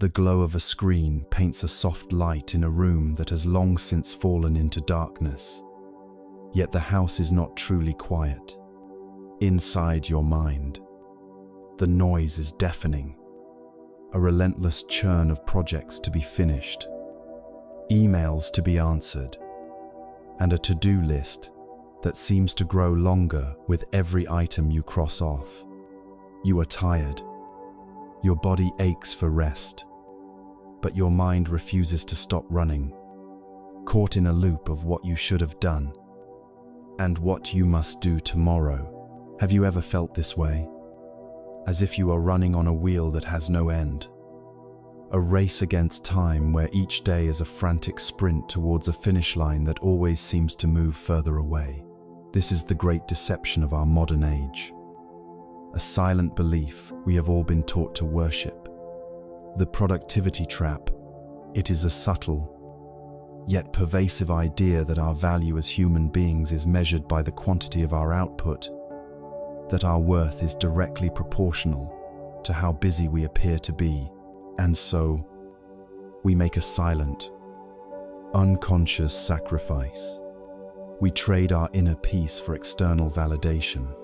The glow of a screen paints a soft light in a room that has long since fallen into darkness. Yet the house is not truly quiet. Inside your mind, the noise is deafening. A relentless churn of projects to be finished, emails to be answered, and a to-do list that seems to grow longer with every item you cross off. You are tired. Your body aches for rest, but your mind refuses to stop running, caught in a loop of what you should have done and what you must do tomorrow. Have you ever felt this way? As if you are running on a wheel that has no end. A race against time where each day is a frantic sprint towards a finish line that always seems to move further away. This is the great deception of our modern age. A silent belief we have all been taught to worship. The productivity trap. It is a subtle, yet pervasive idea that our value as human beings is measured by the quantity of our output, that our worth is directly proportional to how busy we appear to be, and so we make a silent, unconscious sacrifice. We trade our inner peace for external validation.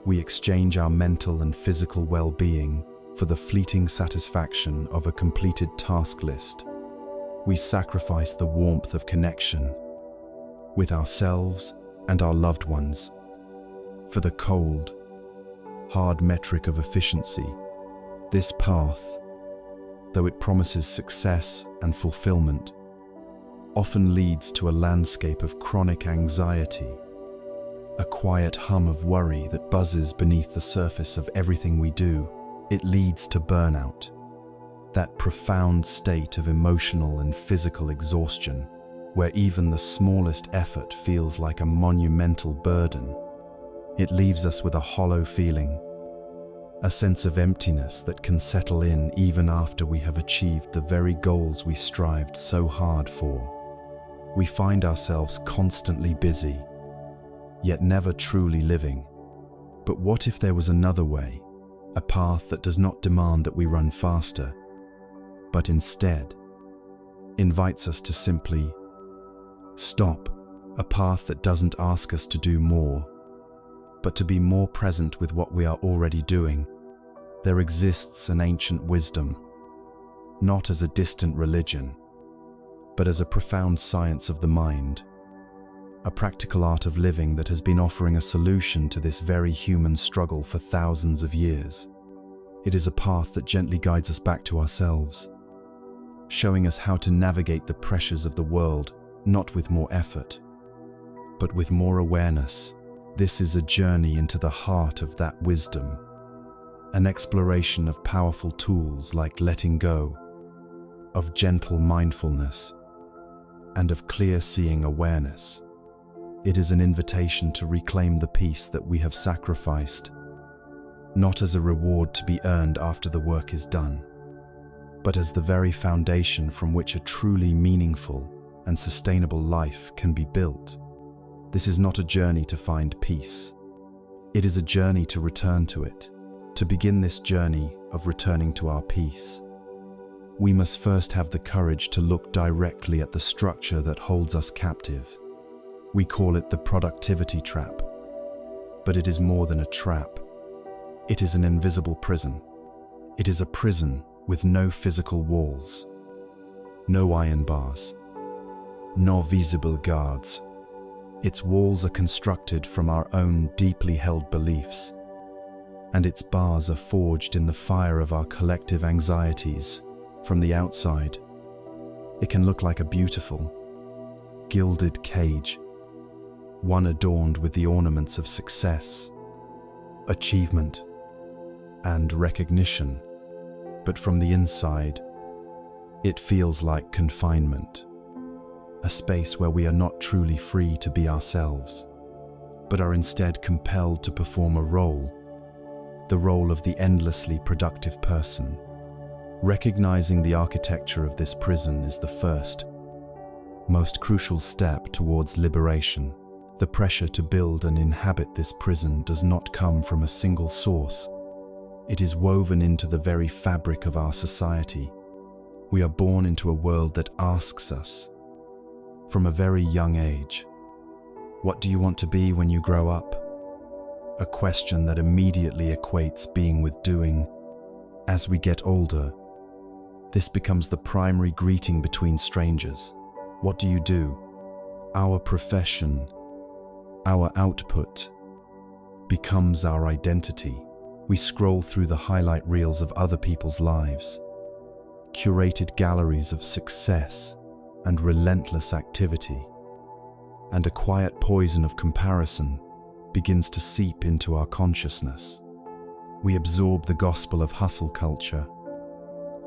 We exchange our mental and physical well-being for the fleeting satisfaction of a completed task list. We sacrifice the warmth of connection with ourselves and our loved ones for the cold, hard metric of efficiency. This path, though it promises success and fulfillment, often leads to a landscape of chronic anxiety, a quiet hum of worry that buzzes beneath the surface of everything we do. It leads to burnout, that profound state of emotional and physical exhaustion, where even the smallest effort feels like a monumental burden. It leaves us with a hollow feeling, a sense of emptiness that can settle in even after we have achieved the very goals we strived so hard for. We find ourselves constantly busy, yet never truly living. But what if there was another way, a path that does not demand that we run faster, but instead invites us to simply stop, a path that doesn't ask us to do more, but to be more present with what we are already doing? There exists an ancient wisdom, not as a distant religion, but as a profound science of the mind, a practical art of living that has been offering a solution to this very human struggle for thousands of years. It is a path that gently guides us back to ourselves, showing us how to navigate the pressures of the world, not with more effort, but with more awareness. This is a journey into the heart of that wisdom, an exploration of powerful tools like letting go, of gentle mindfulness, and of clear-seeing awareness. It is an invitation to reclaim the peace that we have sacrificed, not as a reward to be earned after the work is done, but as the very foundation from which a truly meaningful and sustainable life can be built. This is not a journey to find peace. It is a journey to return to it. To begin this journey of returning to our peace, we must first have the courage to look directly at the structure that holds us captive. We call it the productivity trap, but it is more than a trap. It is an invisible prison. It is a prison with no physical walls, no iron bars, no visible guards. Its walls are constructed from our own deeply held beliefs, and its bars are forged in the fire of our collective anxieties. From the outside, it can look like a beautiful, gilded cage, one adorned with the ornaments of success, achievement, and recognition. But from the inside, it feels like confinement, a space where we are not truly free to be ourselves, but are instead compelled to perform a role, the role of the endlessly productive person. Recognizing the architecture of this prison is the first, most crucial step towards liberation. The pressure to build and inhabit this prison does not come from a single source. It is woven into the very fabric of our society, We are born into a world that asks us, from a very young age, what do you want to be when you grow up? A question that immediately equates being with doing. As we get older, this becomes the primary greeting between strangers. What do you do? Our profession, our output, becomes our identity. We scroll through the highlight reels of other people's lives, curated galleries of success and relentless activity, and a quiet poison of comparison begins to seep into our consciousness. We absorb the gospel of hustle culture,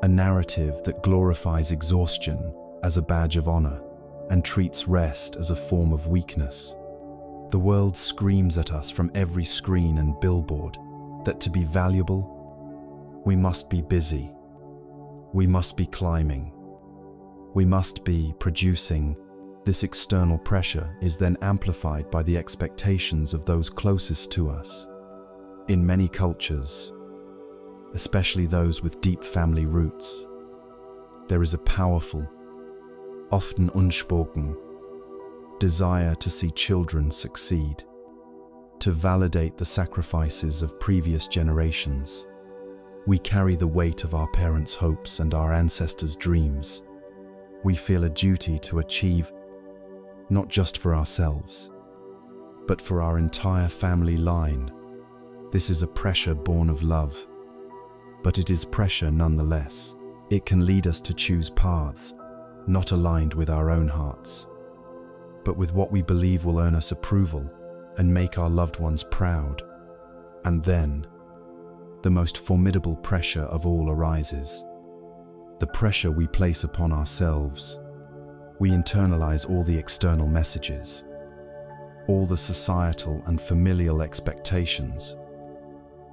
a narrative that glorifies exhaustion as a badge of honor and treats rest as a form of weakness. The world screams at us from every screen and billboard that to be valuable, we must be busy, we must be climbing, we must be producing. This external pressure is then amplified by the expectations of those closest to us. In many cultures, especially those with deep family roots, there is a powerful, often unspoken, desire to see children succeed, to validate the sacrifices of previous generations. We carry the weight of our parents' hopes and our ancestors' dreams. We feel a duty to achieve, not just for ourselves, but for our entire family line. This is a pressure born of love, but it is pressure nonetheless. It can lead us to choose paths not aligned with our own hearts, but with what we believe will earn us approval and make our loved ones proud. And then, the most formidable pressure of all arises. The pressure we place upon ourselves. We internalize all the external messages, all the societal and familial expectations,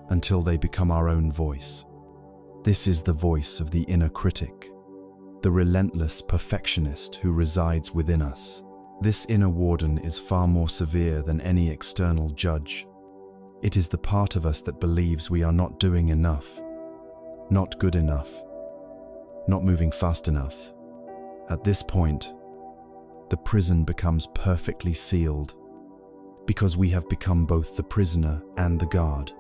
until they become our own voice. This is the voice of the inner critic, the relentless perfectionist who resides within us. This inner warden is far more severe than any external judge. It is the part of us that believes we are not doing enough, not good enough, not moving fast enough. At this point, the prison becomes perfectly sealed, because we have become both the prisoner and the guard.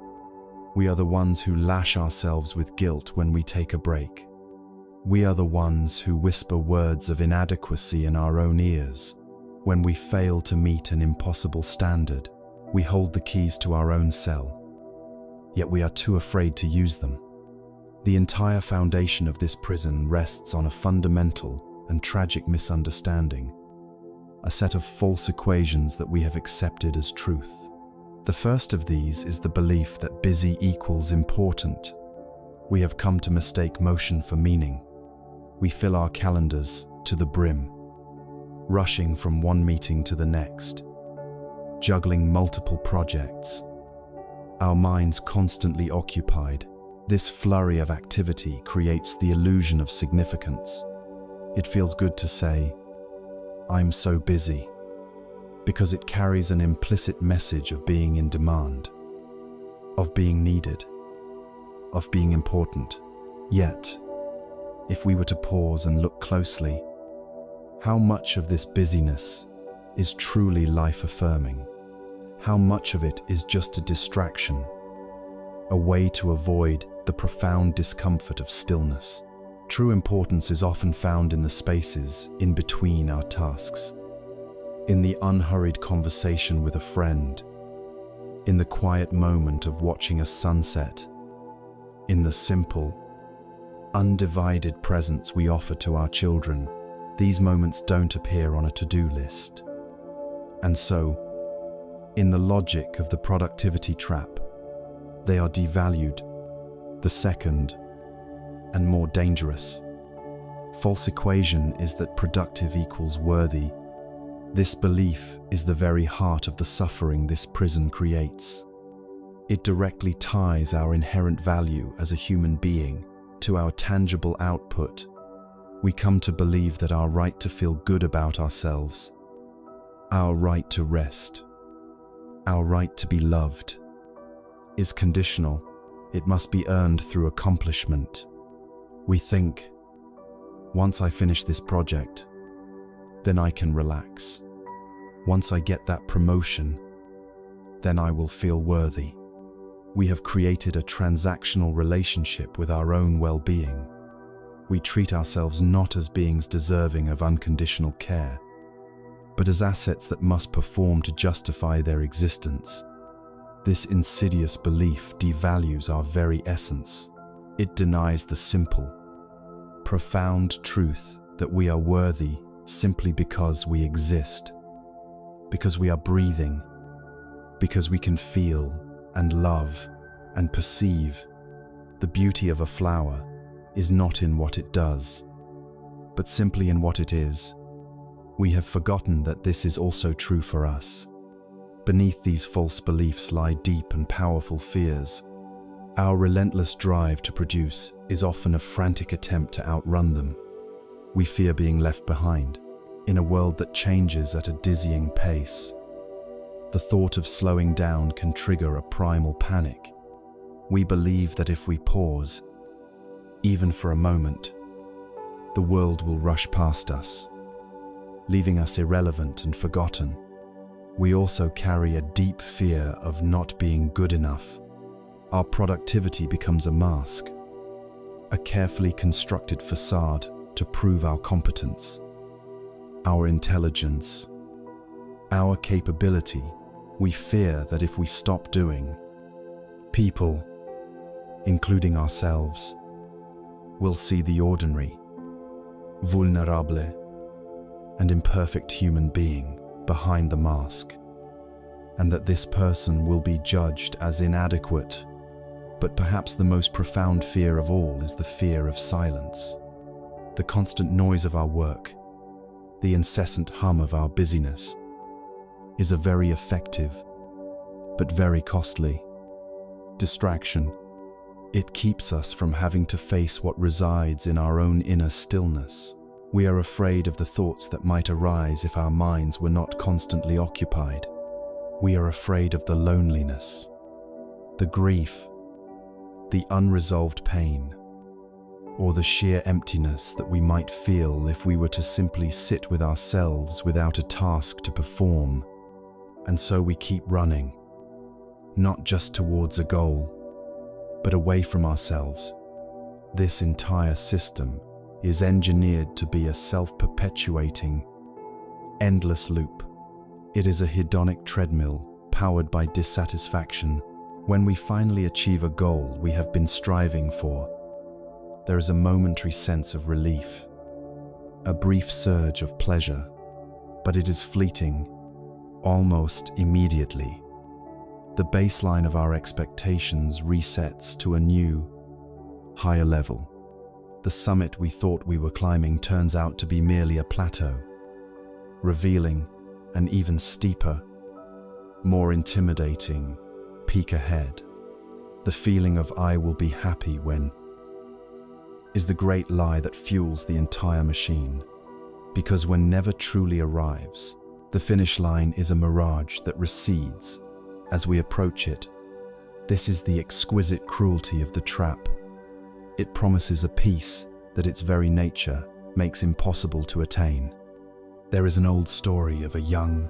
We are the ones who lash ourselves with guilt when we take a break. We are the ones who whisper words of inadequacy in our own ears when we fail to meet an impossible standard. We hold the keys to our own cell, yet we are too afraid to use them. The entire foundation of this prison rests on a fundamental and tragic misunderstanding, a set of false equations that we have accepted as truth. The first of these is the belief that busy equals important. We have come to mistake motion for meaning. We fill our calendars to the brim, rushing from one meeting to the next, juggling multiple projects, our minds constantly occupied. This flurry of activity creates the illusion of significance. It feels good to say, "I'm so busy," because it carries an implicit message of being in demand, of being needed, of being important. Yet, if we were to pause and look closely, how much of this busyness is truly life-affirming? How much of it is just a distraction, a way to avoid the profound discomfort of stillness? True importance is often found in the spaces in between our tasks, in the unhurried conversation with a friend, in the quiet moment of watching a sunset, in the simple, undivided presence we offer to our children. These moments don't appear on a to-do list. And so, in the logic of the productivity trap, they are devalued. The second, and more dangerous, false equation is that productive equals worthy. This belief is the very heart of the suffering this prison creates. It directly ties our inherent value as a human being to our tangible output. We come to believe that our right to feel good about ourselves, our right to rest, our right to be loved, is conditional. It must be earned through accomplishment. We think, Once I finish this project, then I can relax. Once I get that promotion, then I will feel worthy. We have created a transactional relationship with our own well-being. We treat ourselves not as beings deserving of unconditional care, but as assets that must perform to justify their existence. This insidious belief devalues our very essence. It denies the simple, profound truth that we are worthy simply because we exist, because we are breathing, because we can feel and love and perceive. The beauty of a flower is not in what it does, but simply in what it is. We have forgotten that this is also true for us. Beneath these false beliefs lie deep and powerful fears. Our relentless drive to produce is often a frantic attempt to outrun them. We fear being left behind in a world that changes at a dizzying pace. The thought of slowing down can trigger a primal panic. We believe that if we pause, even for a moment, the world will rush past us, leaving us irrelevant and forgotten. We also carry a deep fear of not being good enough. Our productivity becomes a mask, a carefully constructed facade to prove our competence, our intelligence, our capability. We fear that if we stop doing, people, including ourselves, will see the ordinary, vulnerable, and imperfect human being behind the mask, and that this person will be judged as inadequate. But perhaps the most profound fear of all is the fear of silence. The constant noise of our work, the incessant hum of our busyness, is a very effective, but very costly distraction. It keeps us from having to face what resides in our own inner stillness. We are afraid of the thoughts that might arise if our minds were not constantly occupied. We are afraid of the loneliness, the grief, the unresolved pain, or the sheer emptiness that we might feel if we were to simply sit with ourselves without a task to perform. And so we keep running, not just towards a goal, but away from ourselves. This entire system is engineered to be a self-perpetuating, endless loop. It is a hedonic treadmill powered by dissatisfaction. When we finally achieve a goal we have been striving for, there is a momentary sense of relief, a brief surge of pleasure, but it is fleeting, almost immediately. The baseline of our expectations resets to a new, higher level. The summit we thought we were climbing turns out to be merely a plateau, revealing an even steeper, more intimidating peak ahead. The feeling of "I will be happy when" is the great lie that fuels the entire machine, because one never truly arrives. The finish line is a mirage that recedes as we approach it. This is the exquisite cruelty of the trap. It promises a peace that its very nature makes impossible to attain. There is an old story of a young,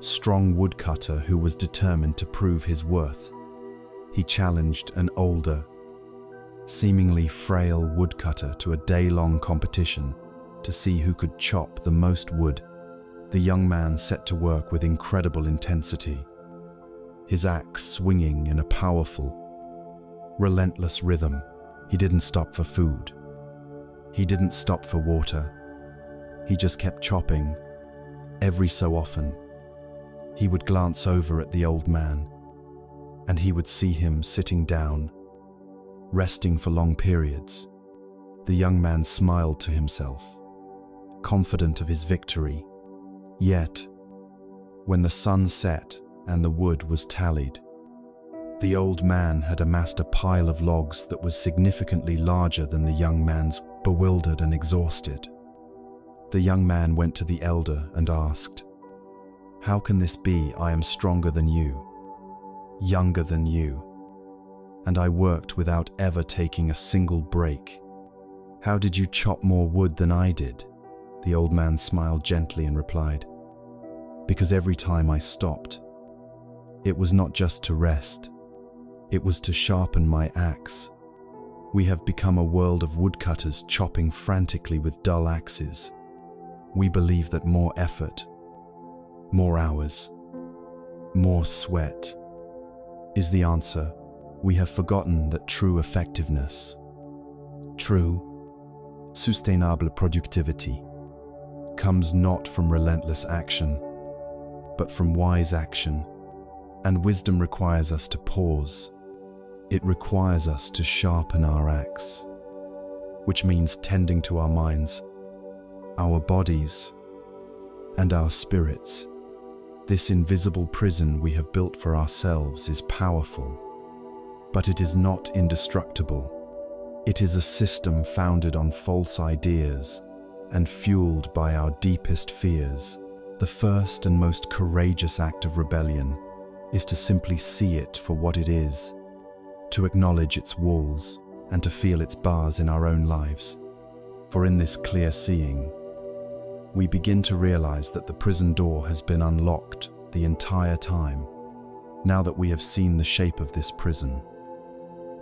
strong woodcutter who was determined to prove his worth. He challenged an older, seemingly frail woodcutter to a day-long competition to see who could chop the most wood. The young man set to work with incredible intensity, his axe swinging in a powerful, relentless rhythm. He didn't stop for food. He didn't stop for water. He just kept chopping. Every so often, he would glance over at the old man, and he would see him sitting down, resting for long periods. The young man smiled to himself, confident of his victory. Yet, when the sun set and the wood was tallied, the old man had amassed a pile of logs that was significantly larger than the young man's. Bewildered and exhausted, the young man went to the elder and asked, "How can this be? I am stronger than you, younger than you, and I worked without ever taking a single break." How did you chop more wood than I did? The old man smiled gently and replied, because every time I stopped, it was not just to rest, it was to sharpen my axe. We have become a world of woodcutters chopping frantically with dull axes. We believe that more effort, more hours, more sweat is the answer. We have forgotten that true effectiveness, true, sustainable productivity, comes not from relentless action, but from wise action. And wisdom requires us to pause. It requires us to sharpen our axe, which means tending to our minds, our bodies, and our spirits. This invisible prison we have built for ourselves is powerful, but it is not indestructible. It is a system founded on false ideas and fueled by our deepest fears. The first and most courageous act of rebellion is to simply see it for what it is, to acknowledge its walls and to feel its bars in our own lives. For in this clear seeing, we begin to realize that the prison door has been unlocked the entire time. Now that we have seen the shape of this prison,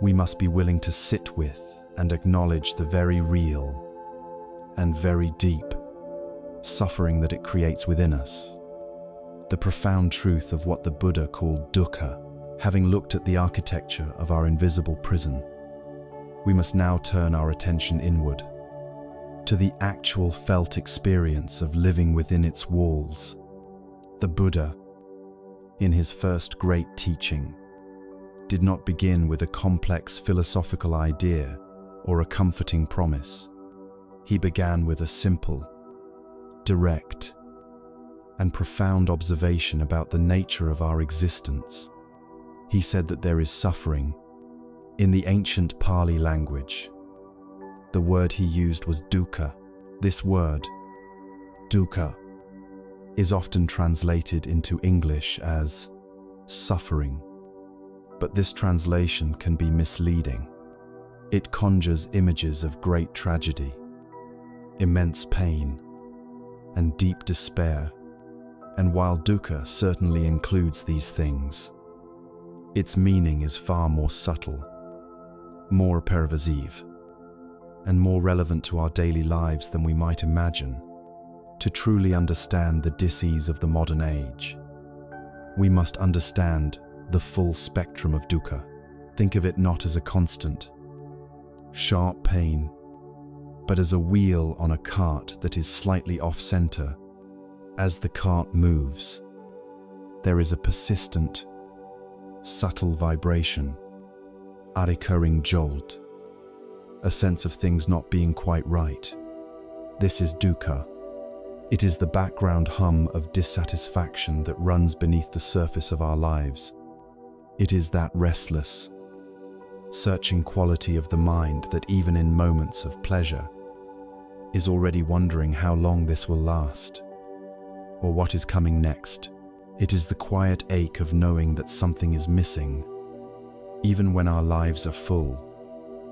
we must be willing to sit with and acknowledge the very real and very deep suffering that it creates within us. The profound truth of what the Buddha called dukkha. Having looked at the architecture of our invisible prison, we must now turn our attention inward, to the actual felt experience of living within its walls. The Buddha, in his first great teaching, did not begin with a complex philosophical idea or a comforting promise. He began with a simple, direct, and profound observation about the nature of our existence. He said that there is suffering. In the ancient Pali language, the word he used was dukkha. This word, dukkha, is often translated into English as suffering, but this translation can be misleading. It conjures images of great tragedy, immense pain, and deep despair. And while dukkha certainly includes these things, its meaning is far more subtle, more pervasive, and more relevant to our daily lives than we might imagine. To truly understand the dis-ease of the modern age, we must understand the full spectrum of dukkha. Think of it not as a constant, sharp pain, but as a wheel on a cart that is slightly off-center. As the cart moves, there is a persistent, subtle vibration, a recurring jolt, a sense of things not being quite right. This is dukkha. It is the background hum of dissatisfaction that runs beneath the surface of our lives. It is that restless, searching quality of the mind that even in moments of pleasure is already wondering how long this will last, or what is coming next. It is the quiet ache of knowing that something is missing, even when our lives are full.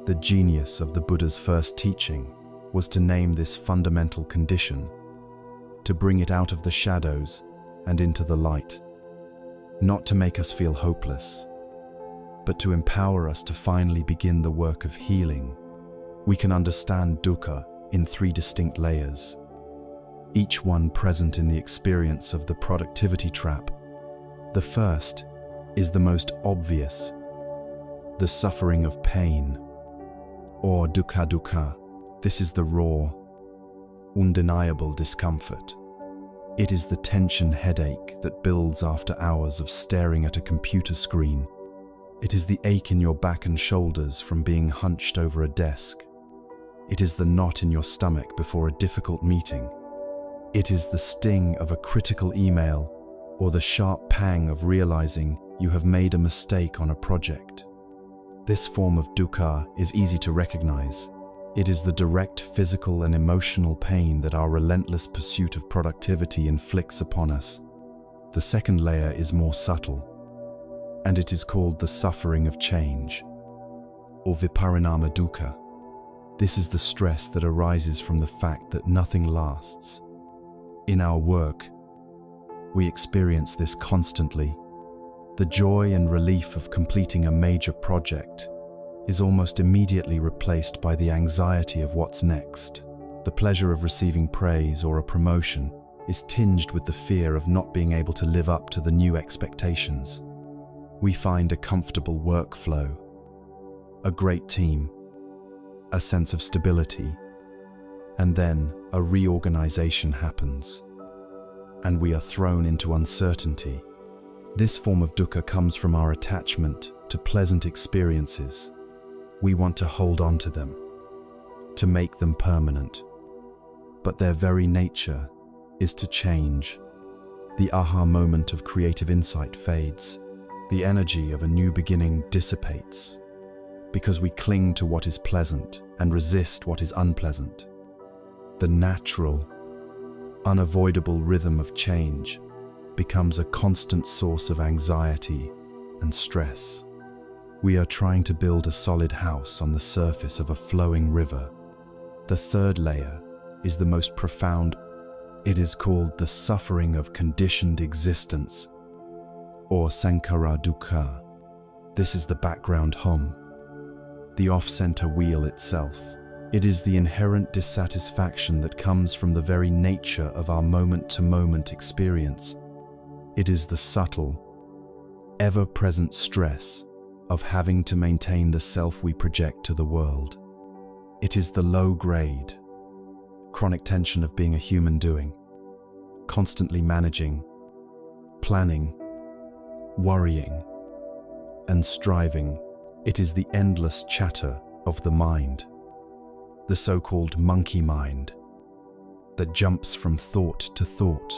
The genius of the Buddha's first teaching was to name this fundamental condition, to bring it out of the shadows and into the light, not to make us feel hopeless, but to empower us to finally begin the work of healing. We can understand dukkha in 3 distinct layers, each one present in the experience of the productivity trap. The first is the most obvious, the suffering of pain, or dukkha. This is the raw, undeniable discomfort. It is the tension headache that builds after hours of staring at a computer screen. It is the ache in your back and shoulders from being hunched over a desk. It is the knot in your stomach before a difficult meeting. It is the sting of a critical email or the sharp pang of realizing you have made a mistake on a project. This form of dukkha is easy to recognize. It is the direct physical and emotional pain that our relentless pursuit of productivity inflicts upon us. The second layer is more subtle, and it is called the suffering of change, or viparinama dukkha. This is the stress that arises from the fact that nothing lasts. In our work, we experience this constantly. The joy and relief of completing a major project is almost immediately replaced by the anxiety of what's next. The pleasure of receiving praise or a promotion is tinged with the fear of not being able to live up to the new expectations. We find a comfortable workflow, a great team, a sense of stability, and then a reorganization happens, and we are thrown into uncertainty. This form of dukkha comes from our attachment to pleasant experiences. We want to hold on to them, to make them permanent. But their very nature is to change. The aha moment of creative insight fades. The energy of a new beginning dissipates because we cling to what is pleasant and resist what is unpleasant. The natural, unavoidable rhythm of change becomes a constant source of anxiety and stress. We are trying to build a solid house on the surface of a flowing river. The third layer is the most profound. It is called the suffering of conditioned existence, or Sankhara Dukkha. This is the background hum, the off-center wheel itself. It is the inherent dissatisfaction that comes from the very nature of our moment-to-moment experience. It is the subtle, ever-present stress of having to maintain the self we project to the world. It is the low-grade, chronic tension of being a human doing, constantly managing, planning, worrying, and striving. It is the endless chatter of the mind, the so-called monkey mind, that jumps from thought to thought,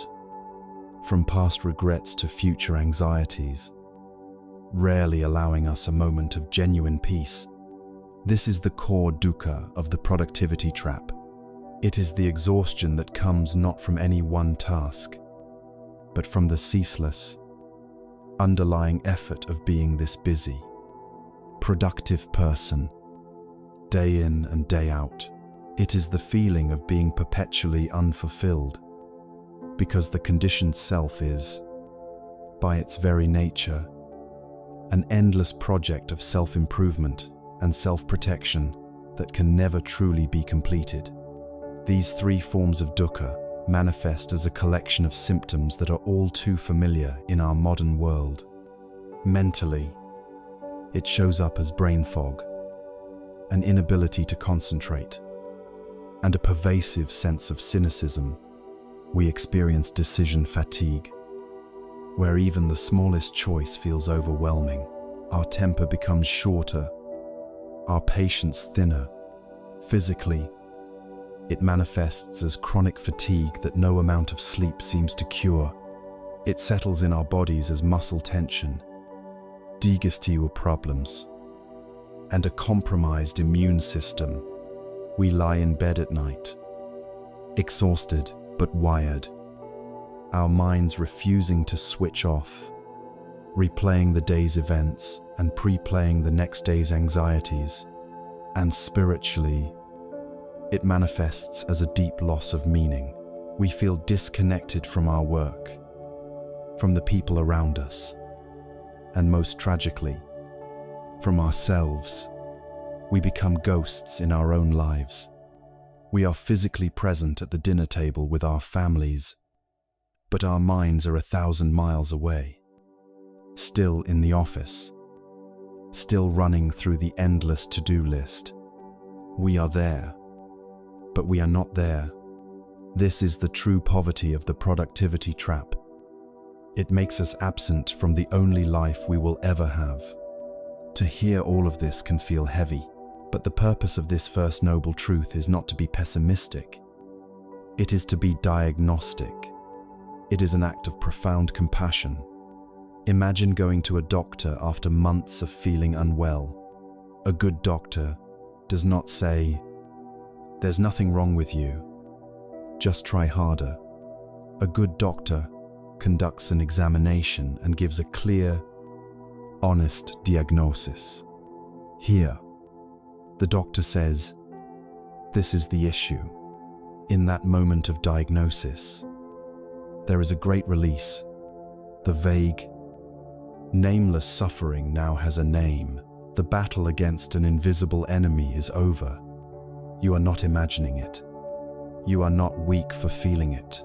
from past regrets to future anxieties, rarely allowing us a moment of genuine peace. This is the core dukkha of the productivity trap. It is the exhaustion that comes not from any one task, but from the ceaseless, underlying effort of being this busy, productive person, day in and day out. It is the feeling of being perpetually unfulfilled, because the conditioned self is, by its very nature, an endless project of self-improvement and self-protection that can never truly be completed. These three forms of dukkha manifest as a collection of symptoms that are all too familiar in our modern world. Mentally, it shows up as brain fog, an inability to concentrate, and a pervasive sense of cynicism. We experience decision fatigue, where even the smallest choice feels overwhelming. Our temper becomes shorter, our patience thinner. Physically, it manifests as chronic fatigue that no amount of sleep seems to cure. It settles in our bodies as muscle tension, digestive problems, and a compromised immune system. We lie in bed at night, exhausted but wired, our minds refusing to switch off, replaying the day's events and pre-playing the next day's anxieties. And spiritually, it manifests as a deep loss of meaning. We feel disconnected from our work, from the people around us, and most tragically, from ourselves. We become ghosts in our own lives. We are physically present at the dinner table with our families, but our minds are 1,000 miles away, still in the office, still running through the endless to-do list. We are there, but we are not there. This is the true poverty of the productivity trap. It makes us absent from the only life we will ever have. To hear all of this can feel heavy, but the purpose of this first noble truth is not to be pessimistic. It is to be diagnostic. It is an act of profound compassion. Imagine going to a doctor after months of feeling unwell. A good doctor does not say, "There's nothing wrong with you, just try harder." A good doctor conducts an examination and gives a clear, honest diagnosis. Here, the doctor says, This is the issue. In that moment of diagnosis, there is a great release. The vague, nameless suffering now has a name. The battle against an invisible enemy is over. You are not imagining it. You are not weak for feeling it.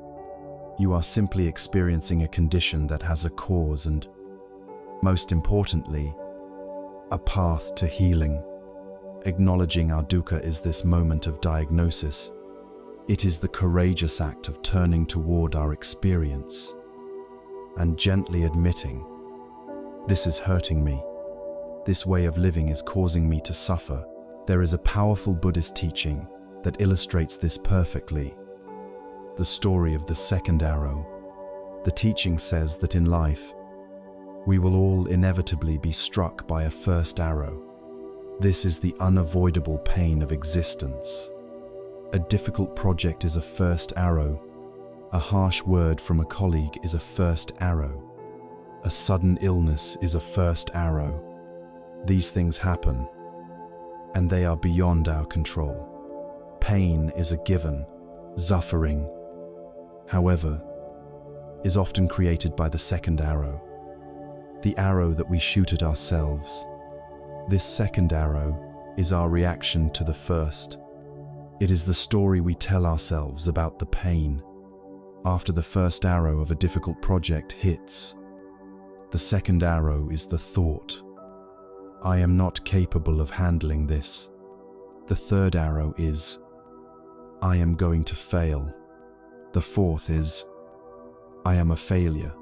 You are simply experiencing a condition that has a cause and, most importantly, a path to healing. Acknowledging our dukkha is this moment of diagnosis. It is the courageous act of turning toward our experience and gently admitting, this is hurting me. This way of living is causing me to suffer. There is a powerful Buddhist teaching that illustrates this perfectly. The story of the second arrow. The teaching says that in life, we will all inevitably be struck by a first arrow. This is the unavoidable pain of existence. A difficult project is a first arrow. A harsh word from a colleague is a first arrow. A sudden illness is a first arrow. These things happen, and they are beyond our control. Pain is a given. Suffering, however, is often created by the second arrow, the arrow that we shoot at ourselves. This second arrow is our reaction to the first. It is the story we tell ourselves about the pain. After the first arrow of a difficult project hits, the second arrow is the thought, I am not capable of handling this. The third arrow is, I am going to fail. The fourth is, I am a failure.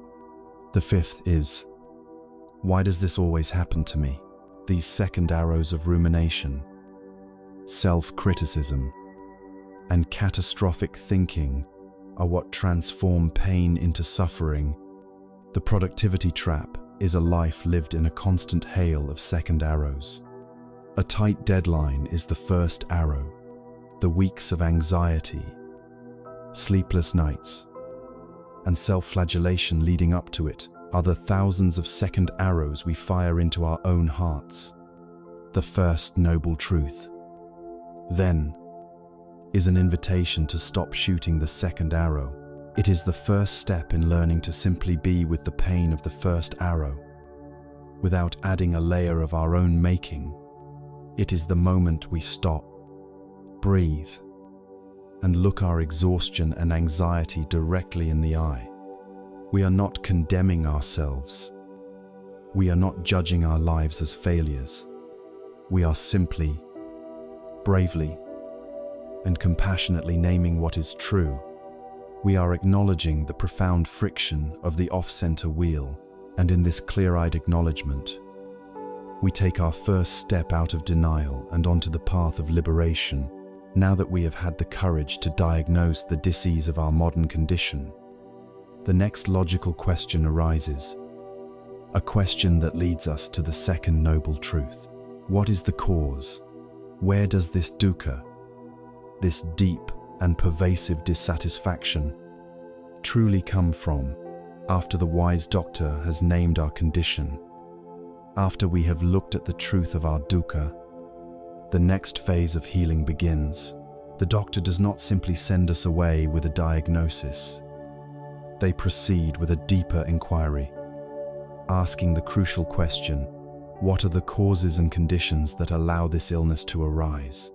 The fifth is, why does this always happen to me? These second arrows of rumination, self-criticism, and catastrophic thinking are what transform pain into suffering. The productivity trap is a life lived in a constant hail of second arrows. A tight deadline is the first arrow. The weeks of anxiety, sleepless nights, and self-flagellation leading up to it are the thousands of second arrows we fire into our own hearts. The first noble truth, then, is an invitation to stop shooting the second arrow. It is the first step in learning to simply be with the pain of the first arrow, without adding a layer of our own making. It is the moment we stop, breathe, and look our exhaustion and anxiety directly in the eye. We are not condemning ourselves. We are not judging our lives as failures. We are simply, bravely, and compassionately naming what is true. We are acknowledging the profound friction of the off-center wheel, and in this clear-eyed acknowledgement, we take our first step out of denial and onto the path of liberation. Now that we have had the courage to diagnose the disease of our modern condition, the next logical question arises, a question that leads us to the second noble truth. What is the cause? Where does this dukkha, this deep and pervasive dissatisfaction, truly come from? After the wise doctor has named our condition, after we have looked at the truth of our dukkha, the next phase of healing begins. The doctor does not simply send us away with a diagnosis. They proceed with a deeper inquiry, asking the crucial question, what are the causes and conditions that allow this illness to arise?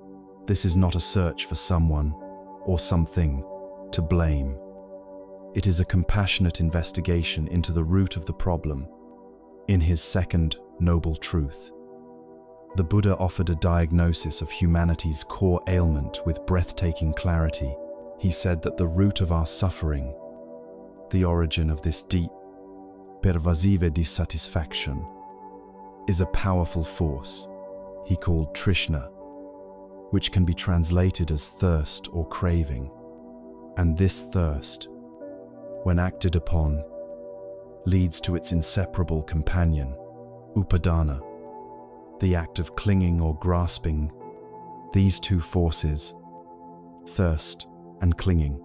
This is not a search for someone or something to blame. It is a compassionate investigation into the root of the problem. In his second noble truth, the Buddha offered a diagnosis of humanity's core ailment with breathtaking clarity. He said that the root of our suffering, the origin of this deep, pervasive dissatisfaction, is a powerful force he called Trishna, which can be translated as thirst or craving. And this thirst, when acted upon, leads to its inseparable companion, upadana, the act of clinging or grasping. These two forces, thirst and clinging,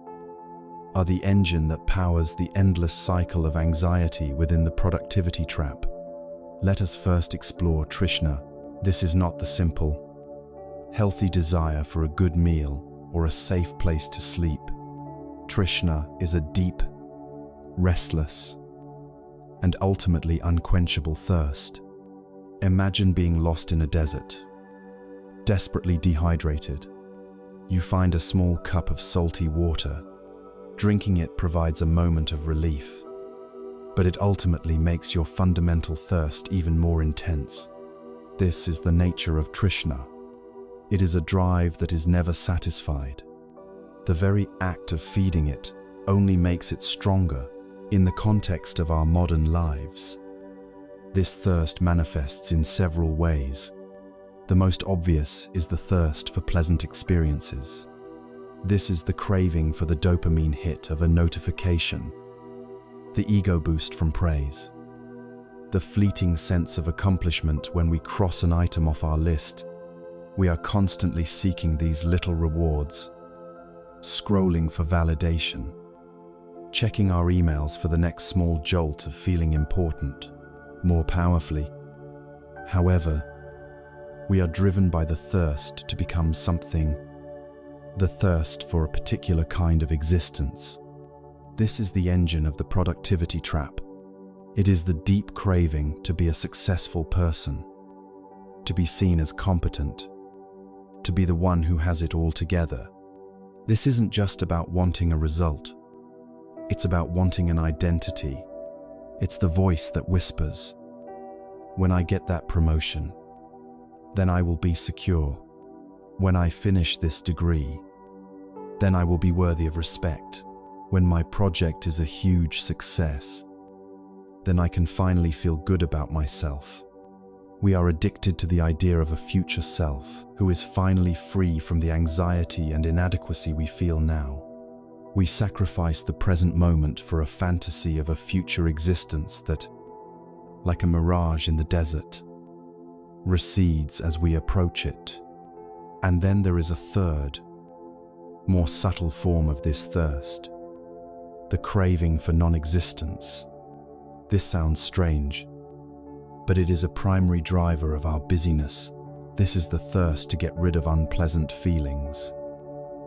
are the engine that powers the endless cycle of anxiety within the productivity trap. Let us first explore Trishna. This is not the simple, healthy desire for a good meal or a safe place to sleep. Trishna is a deep, restless, and ultimately unquenchable thirst. Imagine being lost in a desert, desperately dehydrated. You find a small cup of salty water. Drinking it provides a moment of relief, but it ultimately makes your fundamental thirst even more intense. This is the nature of Trishna. It is a drive that is never satisfied. The very act of feeding it only makes it stronger. In the context of our modern lives, this thirst manifests in several ways. The most obvious is the thirst for pleasant experiences. This is the craving for the dopamine hit of a notification, the ego boost from praise, the fleeting sense of accomplishment when we cross an item off our list. We are constantly seeking these little rewards, scrolling for validation, checking our emails for the next small jolt of feeling important. More powerfully, however, we are driven by the thirst to become something, the thirst for a particular kind of existence. This is the engine of the productivity trap. It is the deep craving to be a successful person, to be seen as competent, to be the one who has it all together. This isn't just about wanting a result. It's about wanting an identity. It's the voice that whispers, "When I get that promotion, then I will be secure. When I finish this degree, then I will be worthy of respect. When my project is a huge success, then I can finally feel good about myself." We are addicted to the idea of a future self who is finally free from the anxiety and inadequacy we feel now. We sacrifice the present moment for a fantasy of a future existence that, like a mirage in the desert, recedes as we approach it. And then there is a third, more subtle form of this thirst, the craving for non-existence. This sounds strange, but it is a primary driver of our busyness. This is the thirst to get rid of unpleasant feelings.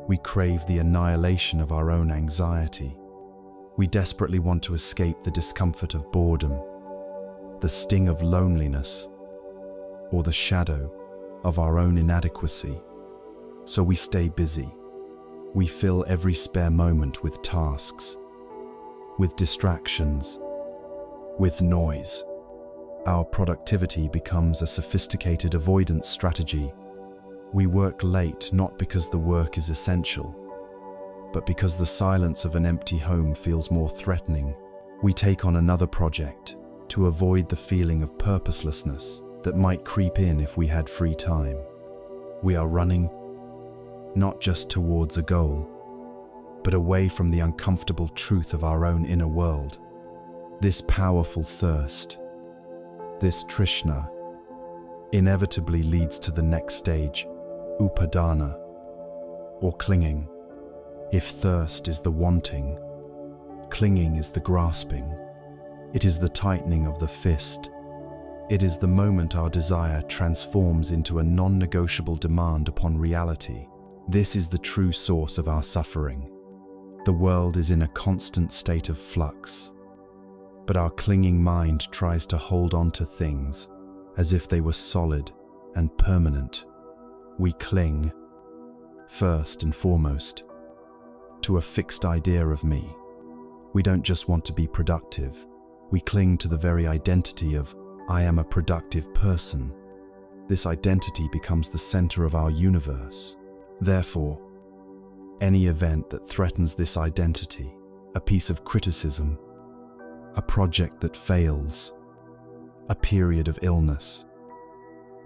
We crave the annihilation of our own anxiety. We desperately want to escape the discomfort of boredom, the sting of loneliness, or the shadow of our own inadequacy. So we stay busy. We fill every spare moment with tasks, with distractions, with noise. Our productivity becomes a sophisticated avoidance strategy. We work late not because the work is essential, but because the silence of an empty home feels more threatening. We take on another project to avoid the feeling of purposelessness that might creep in if we had free time. We are running not just towards a goal, but away from the uncomfortable truth of our own inner world. This powerful thirst, this Trishna, inevitably leads to the next stage, upadana, or clinging. If thirst is the wanting, clinging is the grasping. It is the tightening of the fist. It is the moment our desire transforms into a non-negotiable demand upon reality. This is the true source of our suffering. The world is in a constant state of flux, but our clinging mind tries to hold on to things as if they were solid and permanent. We cling, first and foremost, to a fixed idea of me. We don't just want to be productive. We cling to the very identity of, "I am a productive person." This identity becomes the center of our universe. Therefore, any event that threatens this identity, a piece of criticism, a project that fails, a period of illness,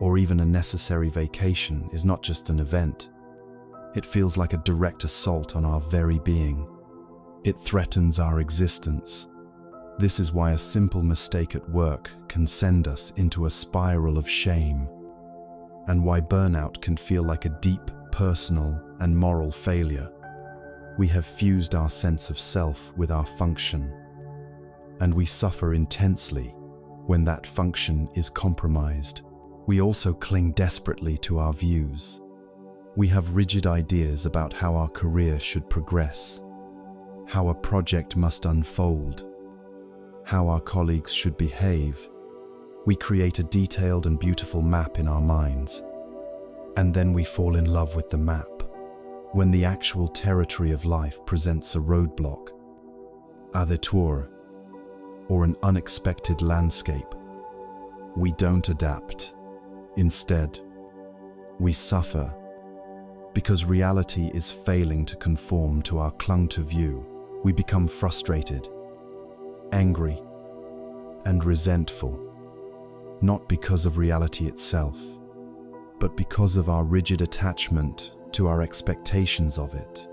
or even a necessary vacation is not just an event. It feels like a direct assault on our very being. It threatens our existence. This is why a simple mistake at work can send us into a spiral of shame, and why burnout can feel like a deep personal and moral failure. We have fused our sense of self with our function, and we suffer intensely when that function is compromised. We also cling desperately to our views. We have rigid ideas about how our career should progress, how a project must unfold, how our colleagues should behave. We create a detailed and beautiful map in our minds, and then we fall in love with the map. When the actual territory of life presents a roadblock, a detour, or an unexpected landscape, we don't adapt. Instead, we suffer because reality is failing to conform to our clung-to view. We become frustrated, angry, and resentful, not because of reality itself, but because of our rigid attachment to our expectations of it.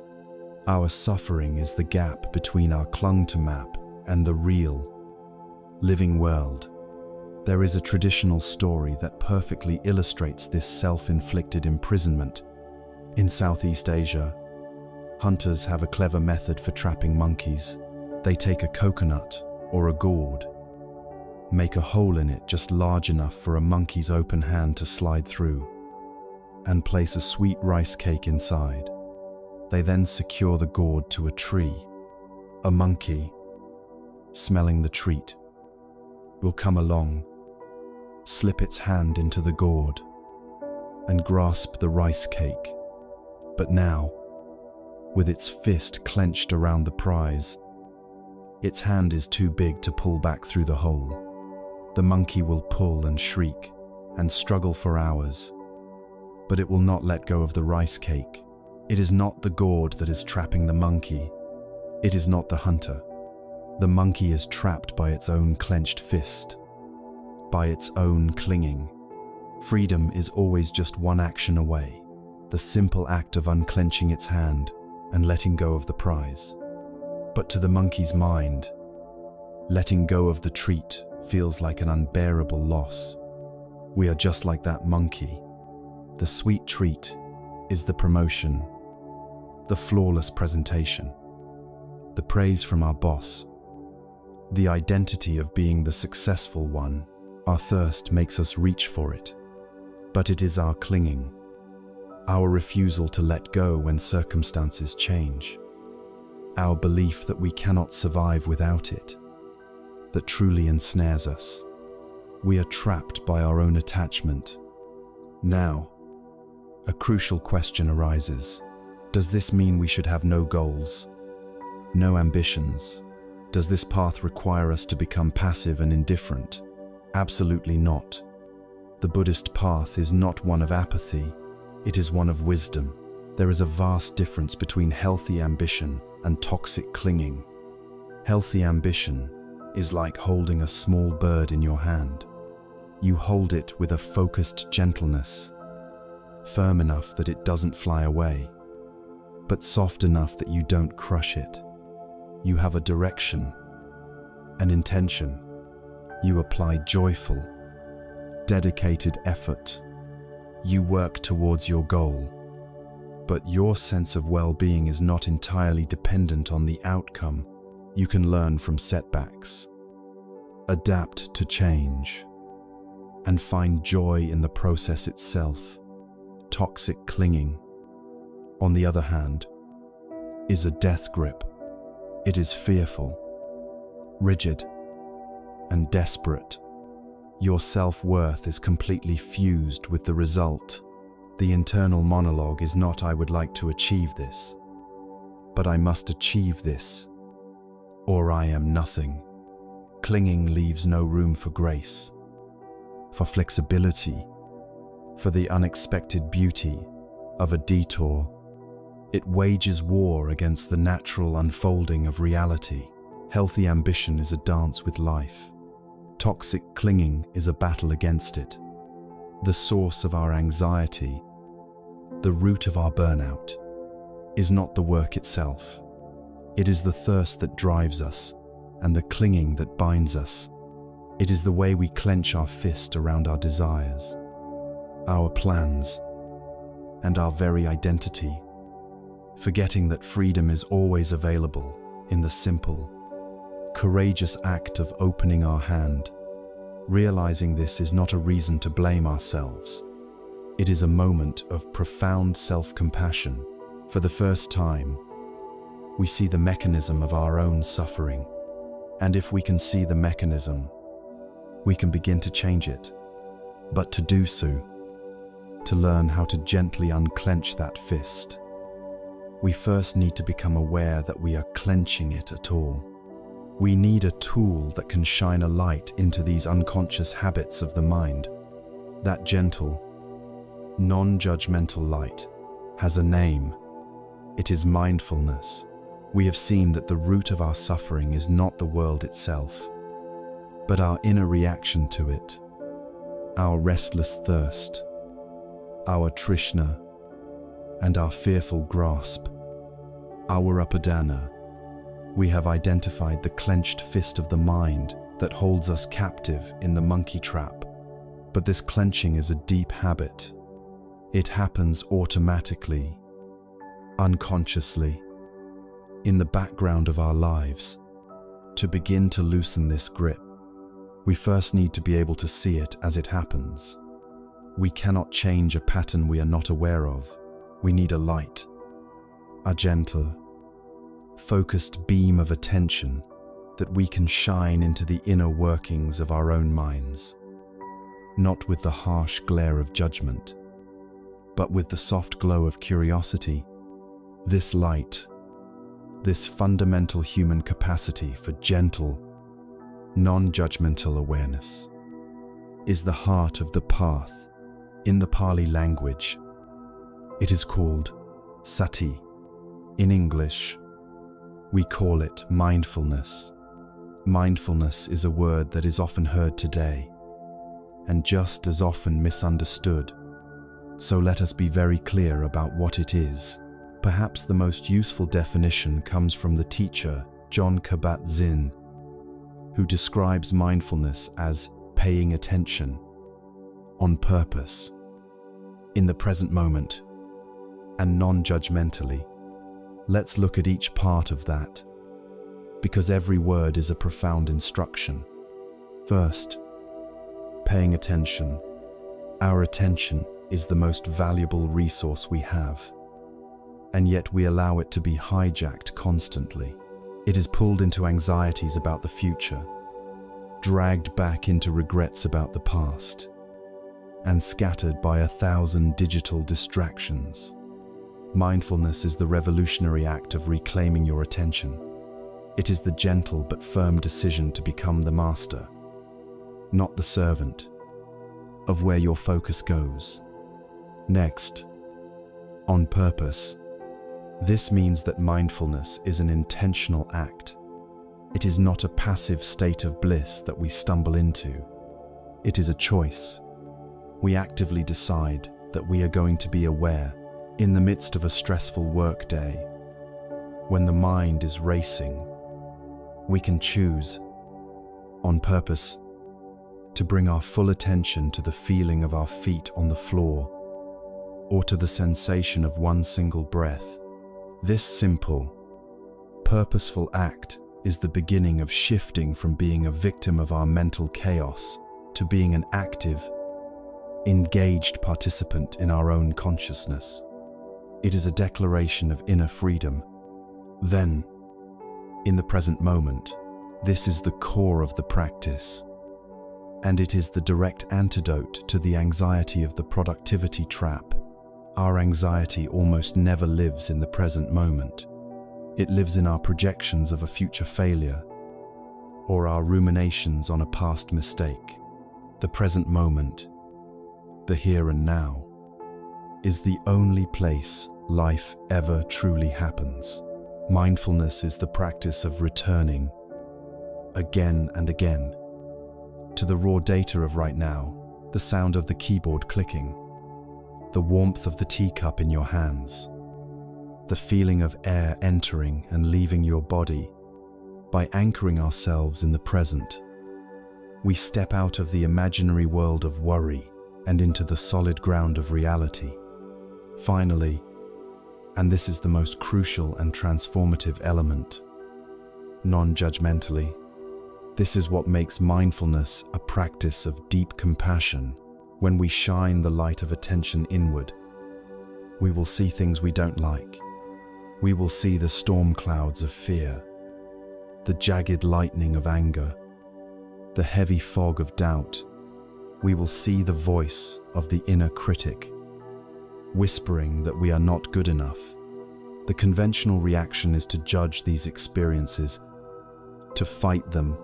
Our suffering is the gap between our clung-to map and the real, living world. There is a traditional story that perfectly illustrates this self-inflicted imprisonment. In Southeast Asia, hunters have a clever method for trapping monkeys. They take a coconut or a gourd, make a hole in it just large enough for a monkey's open hand to slide through, and place a sweet rice cake inside. They then secure the gourd to a tree. A monkey, smelling the treat, will come along, slip its hand into the gourd, and grasp the rice cake. But now, with its fist clenched around the prize, its hand is too big to pull back through the hole. The monkey will pull and shriek and struggle for hours, but it will not let go of the rice cake. It is not the gourd that is trapping the monkey. It is not the hunter. The monkey is trapped by its own clenched fist, by its own clinging. Freedom is always just one action away, the simple act of unclenching its hand and letting go of the prize. But to the monkey's mind, letting go of the treat feels like an unbearable loss. We are just like that monkey. The sweet treat is the promotion, the flawless presentation, the praise from our boss, the identity of being the successful one. Our thirst makes us reach for it, but it is our clinging, our refusal to let go when circumstances change, our belief that we cannot survive without it, that truly ensnares us. We are trapped by our own attachment. Now, a crucial question arises. Does this mean we should have no goals, no ambitions? Does this path require us to become passive and indifferent? Absolutely not. The Buddhist path is not one of apathy, it is one of wisdom. There is a vast difference between healthy ambition and toxic clinging. Healthy ambition is like holding a small bird in your hand. You hold it with a focused gentleness, firm enough that it doesn't fly away, but soft enough that you don't crush it. You have a direction, an intention. You apply joyful, dedicated effort. You work towards your goal. But your sense of well-being is not entirely dependent on the outcome. You can learn from setbacks, adapt to change, and find joy in the process itself. Toxic clinging, on the other hand, is a death grip. It is fearful, rigid, and desperate. Your self-worth is completely fused with the result. The internal monologue is not "I would like to achieve this," but "I must achieve this, or I am nothing." Clinging leaves no room for grace, for flexibility, for the unexpected beauty of a detour. It wages war against the natural unfolding of reality. Healthy ambition is a dance with life. Toxic clinging is a battle against it. The source of our anxiety, the root of our burnout, is not the work itself. It is the thirst that drives us and the clinging that binds us. It is the way we clench our fist around our desires, our plans, and our very identity, forgetting that freedom is always available in the simple, courageous act of opening our hand. Realizing this is not a reason to blame ourselves, It is a moment of profound self-compassion. For the first time, we see the mechanism of our own suffering. And if we can see the mechanism, we can begin to change it. But to do so, to learn how to gently unclench that fist, we first need to become aware that we are clenching it at all. We need a tool that can shine a light into these unconscious habits of the mind. That gentle, non-judgmental light has a name. It is mindfulness. We have seen that the root of our suffering is not the world itself, but our inner reaction to it, our restless thirst, our trishna, and our fearful grasp, our upadana. We have identified the clenched fist of the mind that holds us captive in the monkey trap. But this clenching is a deep habit. It happens automatically, unconsciously, in the background of our lives. To begin to loosen this grip, we first need to be able to see it as it happens. We cannot change a pattern we are not aware of. We need a light, a gentle, focused beam of attention that we can shine into the inner workings of our own minds. Not with the harsh glare of judgment, but with the soft glow of curiosity. This light, this fundamental human capacity for gentle, non-judgmental awareness, is the heart of the path. In the Pali language, it is called sati. In English, we call it mindfulness. Mindfulness is a word that is often heard today, and just as often misunderstood. So let us be very clear about what it is. Perhaps the most useful definition comes from the teacher, Jon Kabat-Zinn, who describes mindfulness as paying attention, on purpose, in the present moment, and non-judgmentally. Let's look at each part of that, because every word is a profound instruction. First, paying attention. Our attention is the most valuable resource we have, and yet we allow it to be hijacked constantly. It is pulled into anxieties about the future, dragged back into regrets about the past, and scattered by 1,000 digital distractions. Mindfulness is the revolutionary act of reclaiming your attention. It is the gentle but firm decision to become the master, not the servant, of where your focus goes. Next, on purpose. This means that mindfulness is an intentional act. It is not a passive state of bliss that we stumble into. It is a choice. We actively decide that we are going to be aware in the midst of a stressful workday. When the mind is racing, we can choose, on purpose, to bring our full attention to the feeling of our feet on the floor, or to the sensation of one single breath. This simple, purposeful act is the beginning of shifting from being a victim of our mental chaos to being an active, engaged participant in our own consciousness. It is a declaration of inner freedom. Then, in the present moment, this is the core of the practice, and it is the direct antidote to the anxiety of the productivity trap. Our anxiety almost never lives in the present moment. It lives in our projections of a future failure, or our ruminations on a past mistake. The present moment, the here and now, is the only place life ever truly happens. Mindfulness is the practice of returning, again and again, to the raw data of right now, the sound of the keyboard clicking, the warmth of the teacup in your hands, the feeling of air entering and leaving your body. By anchoring ourselves in the present, we step out of the imaginary world of worry and into the solid ground of reality. Finally, and this is the most crucial and transformative element, non-judgmentally. This is what makes mindfulness a practice of deep compassion. When we shine the light of attention inward, we will see things we don't like. We will see the storm clouds of fear, the jagged lightning of anger, the heavy fog of doubt. We will see the voice of the inner critic, whispering that we are not good enough. The conventional reaction is to judge these experiences, to fight them,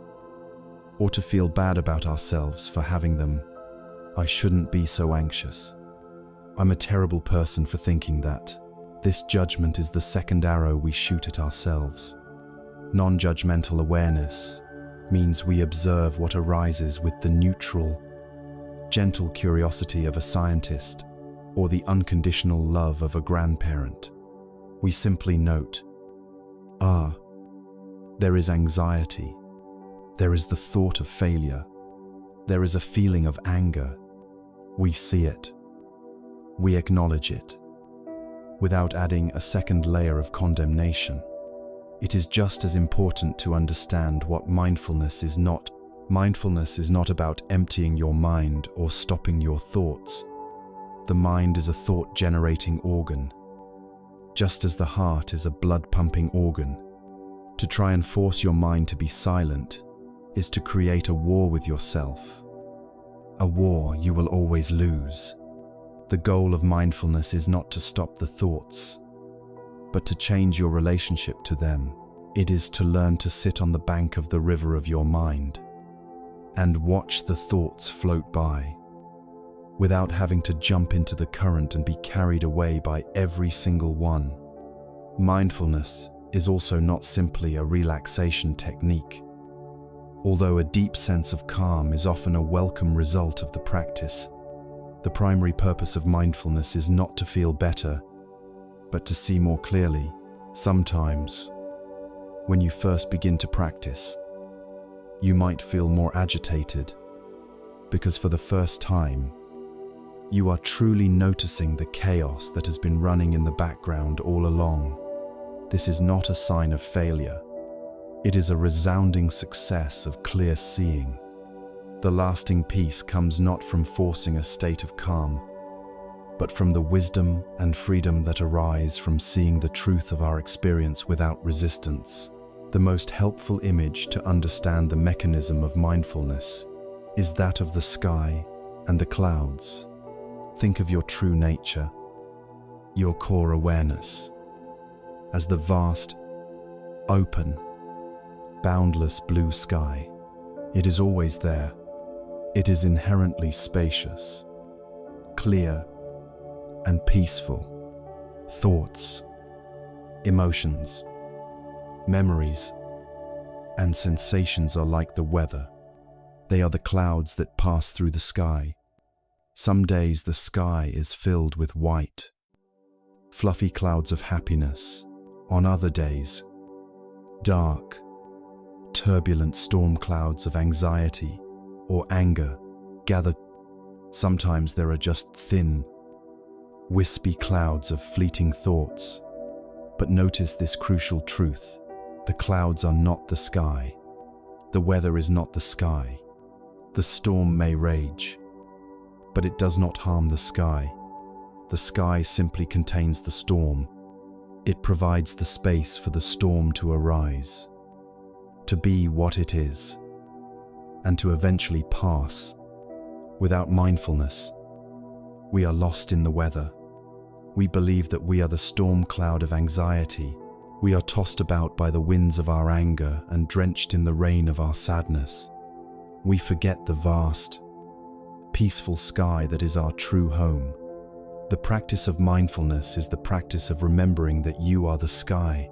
or to feel bad about ourselves for having them. I shouldn't be so anxious. I'm a terrible person for thinking that. This judgment is the second arrow we shoot at ourselves. Non-judgmental awareness means we observe what arises with the neutral, gentle curiosity of a scientist or the unconditional love of a grandparent. We simply note, there is anxiety. There is the thought of failure. There is a feeling of anger. We see it. We acknowledge it, without adding a second layer of condemnation. It is just as important to understand what mindfulness is not. Mindfulness is not about emptying your mind or stopping your thoughts. The mind is a thought-generating organ, just as the heart is a blood-pumping organ. To try and force your mind to be silent is to create a war with yourself, a war you will always lose. The goal of mindfulness is not to stop the thoughts, but to change your relationship to them. It is to learn to sit on the bank of the river of your mind and watch the thoughts float by, without having to jump into the current and be carried away by every single one. Mindfulness is also not simply a relaxation technique. Although a deep sense of calm is often a welcome result of the practice, the primary purpose of mindfulness is not to feel better, but to see more clearly. Sometimes, when you first begin to practice, you might feel more agitated, because for the first time, you are truly noticing the chaos that has been running in the background all along. This is not a sign of failure. It is a resounding success of clear seeing. The lasting peace comes not from forcing a state of calm, but from the wisdom and freedom that arise from seeing the truth of our experience without resistance. The most helpful image to understand the mechanism of mindfulness is that of the sky and the clouds. Think of your true nature, your core awareness, as the vast, open, boundless blue sky. It is always there. It is inherently spacious, clear, and peaceful. Thoughts, emotions, memories, and sensations are like the weather. They are the clouds that pass through the sky. Some days the sky is filled with white, fluffy clouds of happiness. On other days, dark, turbulent storm clouds of anxiety or anger gather. Sometimes there are just thin, wispy clouds of fleeting thoughts. But notice this crucial truth: the clouds are not the sky. The weather is not the sky. The storm may rage, but it does not harm the sky. The sky simply contains the storm. It provides the space for the storm to arise, to be what it is, and to eventually pass. Without mindfulness, we are lost in the weather. We believe that we are the storm cloud of anxiety. We are tossed about by the winds of our anger and drenched in the rain of our sadness. We forget the vast, peaceful sky that is our true home. The practice of mindfulness is the practice of remembering that you are the sky.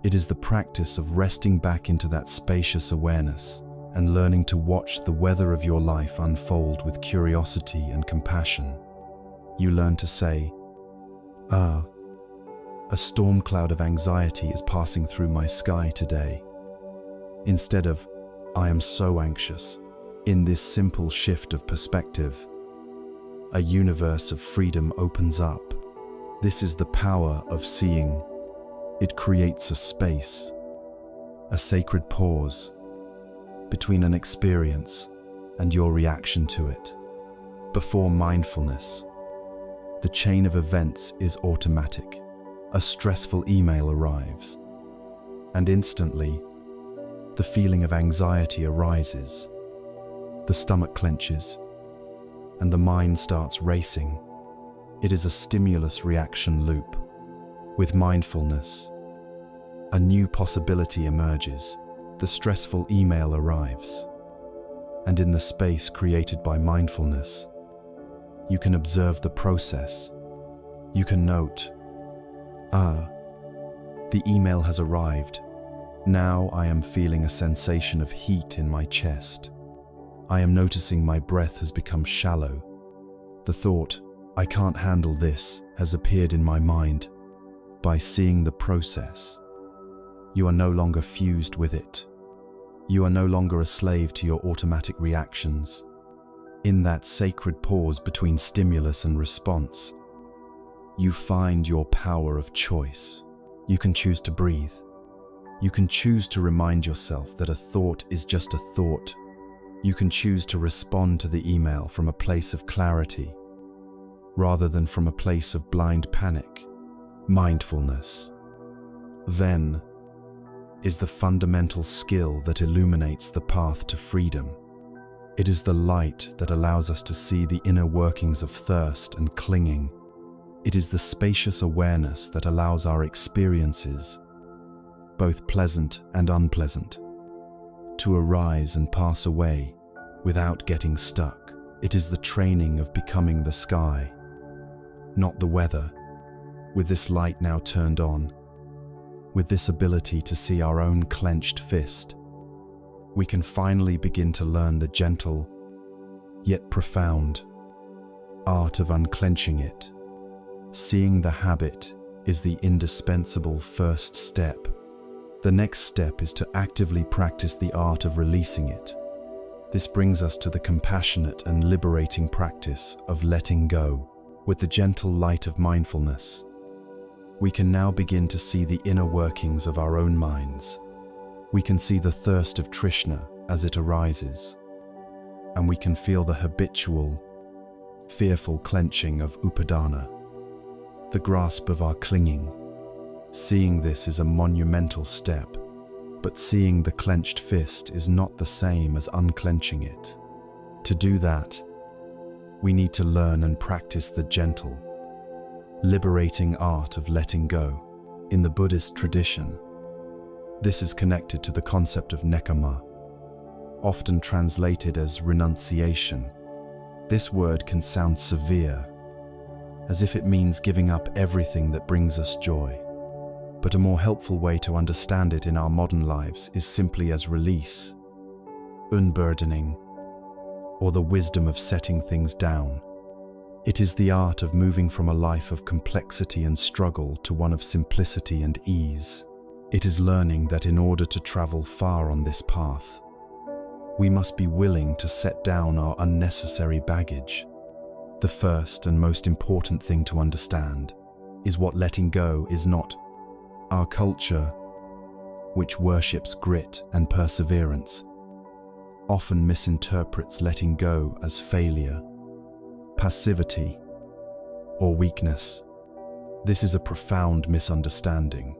It is the practice of resting back into that spacious awareness and learning to watch the weather of your life unfold with curiosity and compassion. You learn to say, a storm cloud of anxiety is passing through my sky today, instead of, I am so anxious. In this simple shift of perspective, a universe of freedom opens up. This is the power of seeing. It creates a space, a sacred pause between an experience and your reaction to it. Before mindfulness, the chain of events is automatic. A stressful email arrives, and instantly, the feeling of anxiety arises. The stomach clenches, and the mind starts racing. It is a stimulus-reaction loop. With mindfulness, a new possibility emerges. The stressful email arrives, and in the space created by mindfulness, you can observe the process. You can note, the email has arrived. Now I am feeling a sensation of heat in my chest. I am noticing my breath has become shallow. The thought, I can't handle this, has appeared in my mind. By seeing the process, you are no longer fused with it. You are no longer a slave to your automatic reactions. In that sacred pause between stimulus and response, you find your power of choice. You can choose to breathe. You can choose to remind yourself that a thought is just a thought. You can choose to respond to the email from a place of clarity, rather than from a place of blind panic. Mindfulness, then, is the fundamental skill that illuminates the path to freedom. It is the light that allows us to see the inner workings of thirst and clinging. It is the spacious awareness that allows our experiences, both pleasant and unpleasant, to arise and pass away without getting stuck. It is the training of becoming the sky, not the weather. With this light now turned on, with this ability to see our own clenched fist, we can finally begin to learn the gentle, yet profound, art of unclenching it. Seeing the habit is the indispensable first step. The next step is to actively practice the art of releasing it. This brings us to the compassionate and liberating practice of letting go. With the gentle light of mindfulness, we can now begin to see the inner workings of our own minds. We can see the thirst of Trishna as it arises, and we can feel the habitual, fearful clenching of Upadana, the grasp of our clinging. Seeing this is a monumental step, but seeing the clenched fist is not the same as unclenching it. To do that, we need to learn and practice the gentle, liberating art of letting go. In the Buddhist tradition, this is connected to the concept of nekama, often translated as renunciation. This word can sound severe, as if it means giving up everything that brings us joy. But a more helpful way to understand it in our modern lives is simply as release, unburdening, or the wisdom of setting things down. It is the art of moving from a life of complexity and struggle to one of simplicity and ease. It is learning that in order to travel far on this path, we must be willing to set down our unnecessary baggage. The first and most important thing to understand is what letting go is not. Our culture, which worships grit and perseverance, often misinterprets letting go as failure, passivity, or weakness. This is a profound misunderstanding.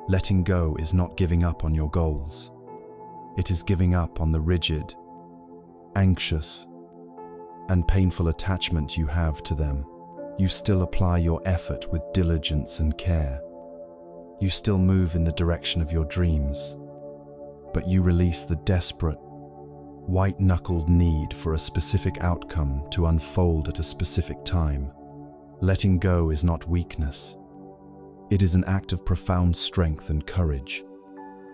Letting go is not giving up on your goals. It is giving up on the rigid, anxious, and painful attachment you have to them. You still apply your effort with diligence and care. You still move in the direction of your dreams, but you release the desperate, white-knuckled need for a specific outcome to unfold at a specific time. Letting go is not weakness. It is an act of profound strength and courage.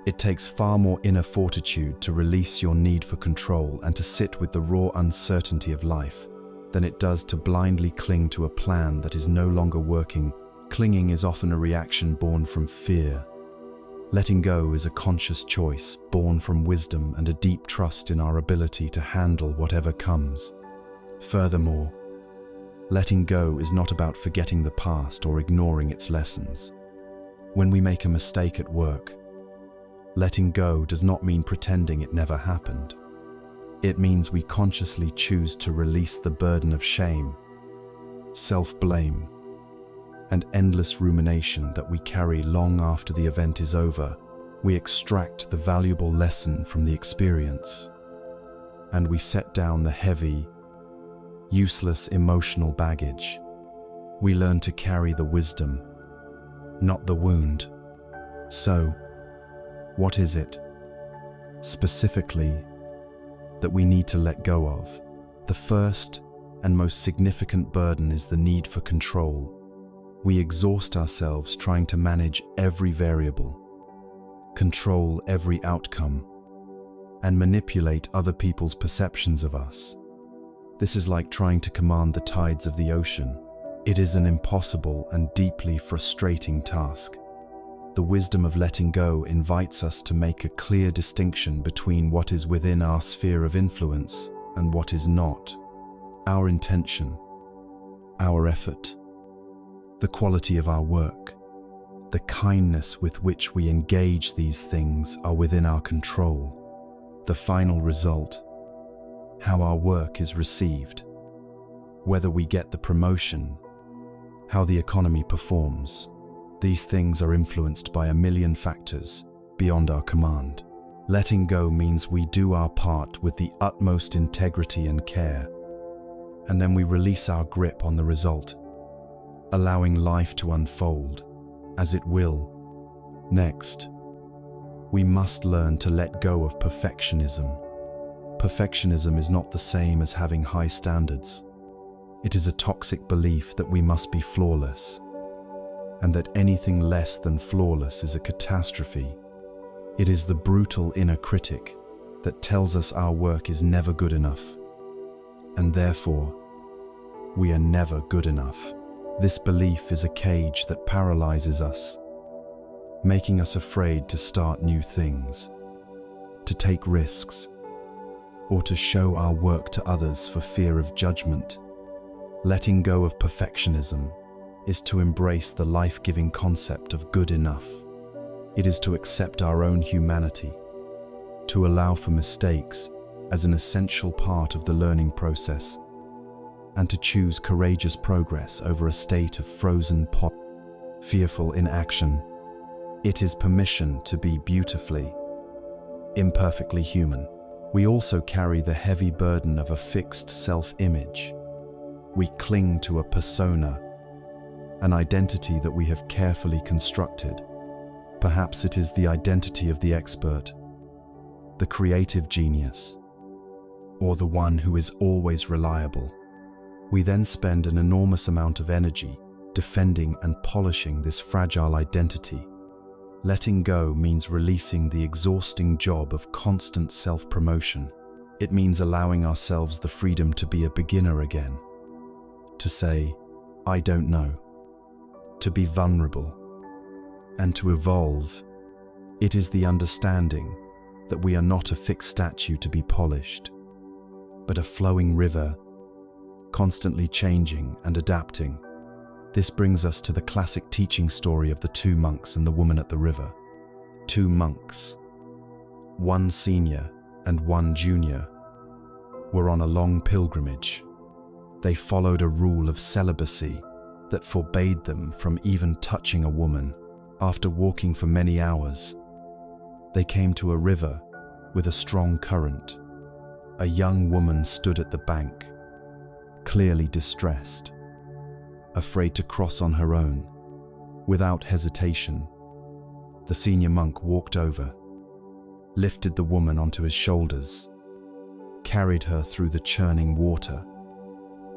It takes far more inner fortitude to release your need for control and to sit with the raw uncertainty of life than it does to blindly cling to a plan that is no longer working. Clinging is often a reaction born from fear. Letting go is a conscious choice born from wisdom and a deep trust in our ability to handle whatever comes. Furthermore, letting go is not about forgetting the past or ignoring its lessons. When we make a mistake at work, letting go does not mean pretending it never happened. It means we consciously choose to release the burden of shame, self-blame, and endless rumination that we carry long after the event is over. We extract the valuable lesson from the experience, and we set down the heavy, useless emotional baggage. We learn to carry the wisdom, not the wound. So, what is it, specifically, that we need to let go of? The first and most significant burden is the need for control. We exhaust ourselves trying to manage every variable, control every outcome, and manipulate other people's perceptions of us. This is like trying to command the tides of the ocean. It is an impossible and deeply frustrating task. The wisdom of letting go invites us to make a clear distinction between what is within our sphere of influence and what is not. Our intention, our effort, the quality of our work, the kindness with which we engage these things are within our control. The final result, how our work is received, whether we get the promotion, how the economy performs, these things are influenced by a million factors beyond our command. Letting go means we do our part with the utmost integrity and care, and then we release our grip on the result, allowing life to unfold as it will. Next, we must learn to let go of perfectionism. Perfectionism is not the same as having high standards. It is a toxic belief that we must be flawless, and that anything less than flawless is a catastrophe. It is the brutal inner critic that tells us our work is never good enough, and therefore, we are never good enough. This belief is a cage that paralyzes us, making us afraid to start new things, to take risks, or to show our work to others for fear of judgment. Letting go of perfectionism is to embrace the life-giving concept of good enough. It is to accept our own humanity, to allow for mistakes as an essential part of the learning process, and to choose courageous progress over a state of frozen fearful inaction. It is permission to be beautifully, imperfectly human. We also carry the heavy burden of a fixed self-image. We cling to a persona, an identity that we have carefully constructed. Perhaps it is the identity of the expert, the creative genius, or the one who is always reliable. We then spend an enormous amount of energy defending and polishing this fragile identity. Letting go means releasing the exhausting job of constant self-promotion. It means allowing ourselves the freedom to be a beginner again, to say, "I don't know," to be vulnerable, and to evolve. It is the understanding that we are not a fixed statue to be polished, but a flowing river, constantly changing and adapting. This brings us to the classic teaching story of the two monks and the woman at the river. Two monks, one senior and one junior, were on a long pilgrimage. They followed a rule of celibacy that forbade them from even touching a woman. After walking for many hours, they came to a river with a strong current. A young woman stood at the bank, clearly distressed, afraid to cross on her own. Without hesitation, the senior monk walked over, lifted the woman onto his shoulders, carried her through the churning water,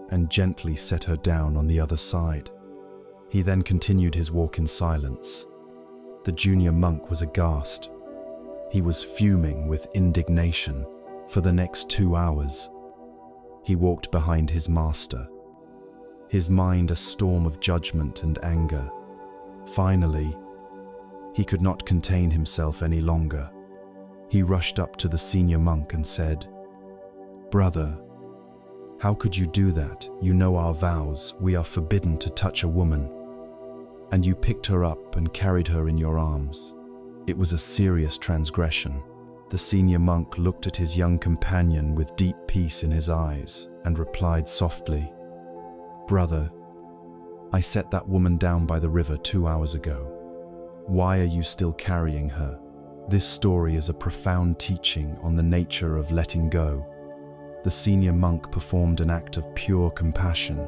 and gently set her down on the other side. He then continued his walk in silence. The junior monk was aghast. He was fuming with indignation. For the next 2 hours, he walked behind his master, his mind a storm of judgment and anger. Finally, he could not contain himself any longer. He rushed up to the senior monk and said, "Brother, how could you do that? You know our vows. We are forbidden to touch a woman. And you picked her up and carried her in your arms. It was a serious transgression. The senior monk looked at his young companion with deep peace in his eyes and replied softly, "Brother, I set that woman down by the river 2 hours ago. Why are you still carrying her?" This story is a profound teaching on the nature of letting go. The senior monk performed an act of pure compassion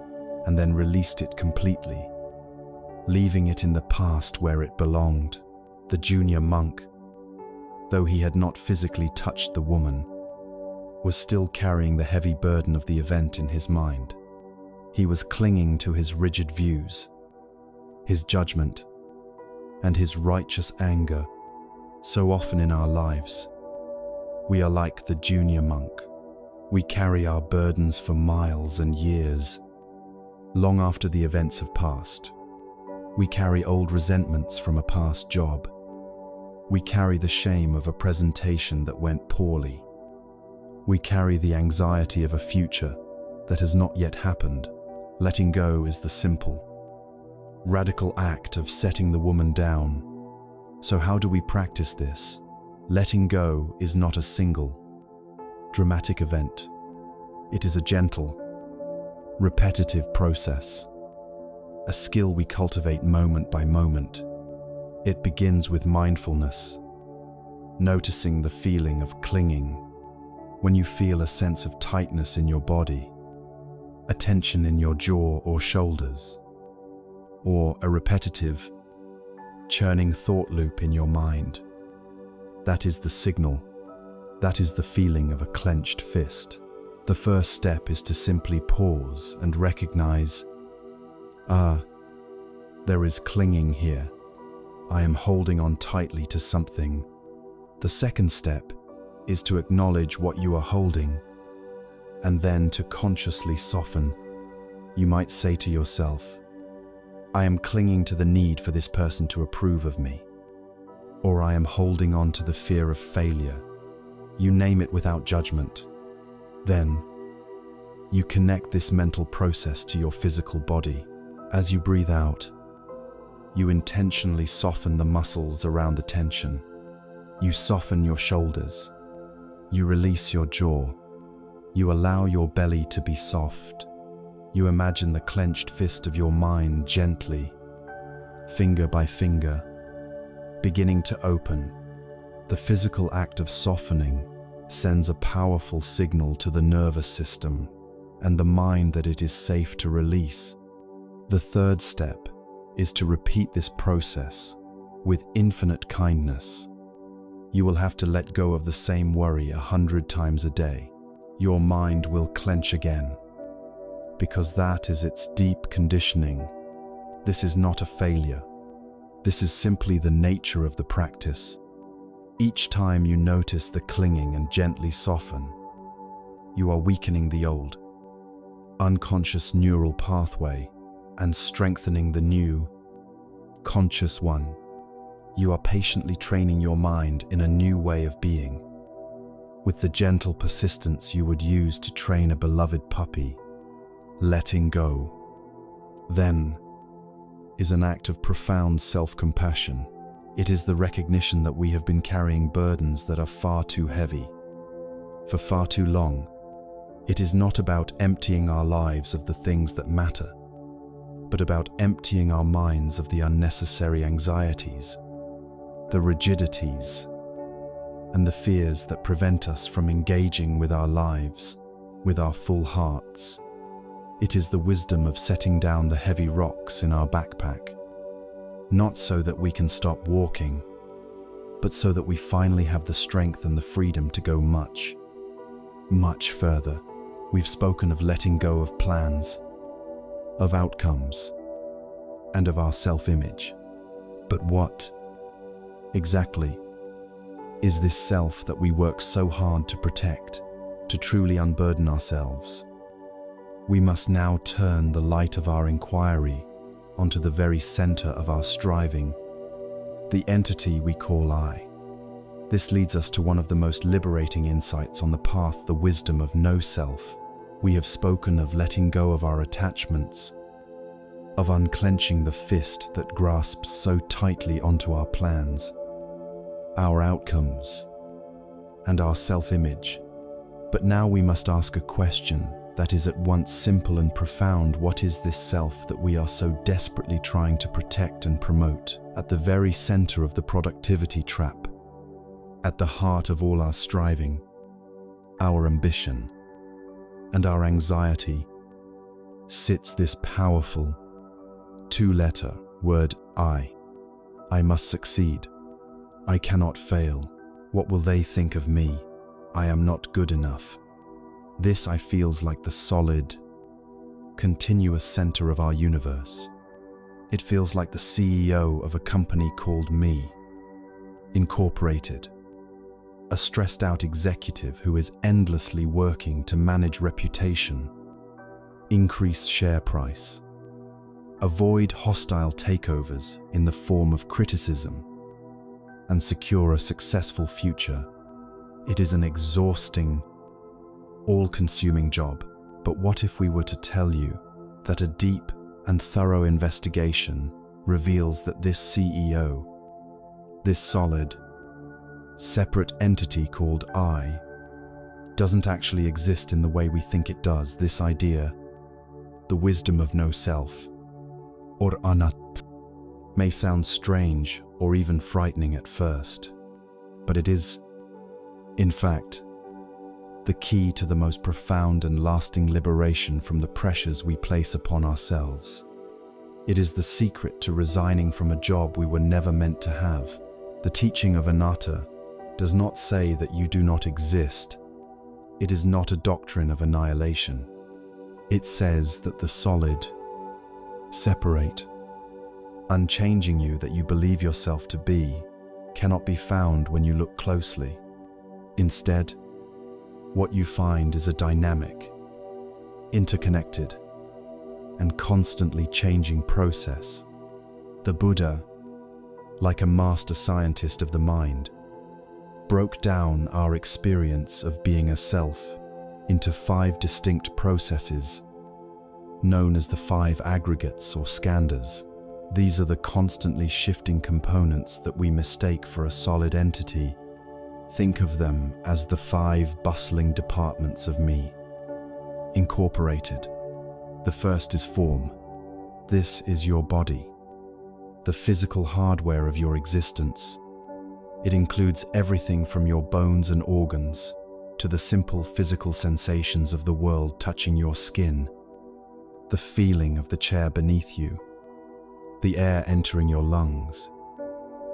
and then released it completely, leaving it in the past where it belonged. The junior monk, though he had not physically touched the woman, was still carrying the heavy burden of the event in his mind. He was clinging to his rigid views, his judgment, and his righteous anger. So often in our lives, we are like the junior monk. We carry our burdens for miles and years, long after the events have passed. We carry old resentments from a past job. We carry the shame of a presentation that went poorly. We carry the anxiety of a future that has not yet happened. Letting go is the simple, radical act of setting the woman down. So how do we practice this? Letting go is not a single, dramatic event. It is a gentle, repetitive process, a skill we cultivate moment by moment. It begins with mindfulness, noticing the feeling of clinging. When you feel a sense of tightness in your body, a tension in your jaw or shoulders, or a repetitive, churning thought loop in your mind, that is the signal. That is the feeling of a clenched fist. The first step is to simply pause and recognize, there is clinging here. I am holding on tightly to something. The second step is to acknowledge what you are holding, and then to consciously soften. You might say to yourself, I am clinging to the need for this person to approve of me, or I am holding on to the fear of failure. You name it without judgment. Then, you connect this mental process to your physical body. As you breathe out, you intentionally soften the muscles around the tension. You soften your shoulders. You release your jaw. You allow your belly to be soft. You imagine the clenched fist of your mind gently, finger by finger, beginning to open. The physical act of softening sends a powerful signal to the nervous system and the mind that it is safe to release. The third step is to repeat this process with infinite kindness. You will have to let go of the same worry 100 times a day. Your mind will clench again, because that is its deep conditioning. This is not a failure. This is simply the nature of the practice. Each time you notice the clinging and gently soften, you are weakening the old, unconscious neural pathway and strengthening the new, conscious one. You are patiently training your mind in a new way of being, with the gentle persistence you would use to train a beloved puppy. Letting go, then, is an act of profound self-compassion. It is the recognition that we have been carrying burdens that are far too heavy, for far too long. It is not about emptying our lives of the things that matter, but about emptying our minds of the unnecessary anxieties, the rigidities, and the fears that prevent us from engaging with our lives with our full hearts. It is the wisdom of setting down the heavy rocks in our backpack, not so that we can stop walking, but so that we finally have the strength and the freedom to go much, much further. We've spoken of letting go of plans, of outcomes, and of our self-image. But what, exactly, is this self that we work so hard to protect, to truly unburden ourselves? We must now turn the light of our inquiry onto the very center of our striving, the entity we call I. This leads us to one of the most liberating insights on the path, the wisdom of no self. We have spoken of letting go of our attachments, of unclenching the fist that grasps so tightly onto our plans, our outcomes, and our self-image. But now we must ask a question that is at once simple and profound. What is this self that we are so desperately trying to protect and promote? At the very center of the productivity trap, at the heart of all our striving, our ambition, and our anxiety, sits this powerful two-letter word I. I must succeed. I cannot fail. What will they think of me? I am not good enough. This I feels like the solid, continuous center of our universe. It feels like the CEO of a company called Me, Incorporated. A stressed-out executive who is endlessly working to manage reputation, increase share price, avoid hostile takeovers in the form of criticism, and secure a successful future. It is an exhausting, all-consuming job. But what if we were to tell you that a deep and thorough investigation reveals that this CEO, this solid, separate entity called I, doesn't actually exist in the way we think it does? This idea, the wisdom of no self, or anat, may sound strange or even frightening at first, but it is, in fact, the key to the most profound and lasting liberation from the pressures we place upon ourselves. It is the secret to resigning from a job we were never meant to have. The teaching of anatta does not say that you do not exist. It is not a doctrine of annihilation. It says that the solid, separate, unchanging you that you believe yourself to be cannot be found when you look closely. Instead, what you find is a dynamic, interconnected, and constantly changing process. The Buddha, like a master scientist of the mind, broke down our experience of being a self into 5 distinct processes known as the 5 aggregates or skandhas. These are the constantly shifting components that we mistake for a solid entity. Think of them as the 5 bustling departments of me, incorporated. The first is form. This is your body, the physical hardware of your existence. It includes everything from your bones and organs to the simple physical sensations of the world touching your skin, the feeling of the chair beneath you, the air entering your lungs.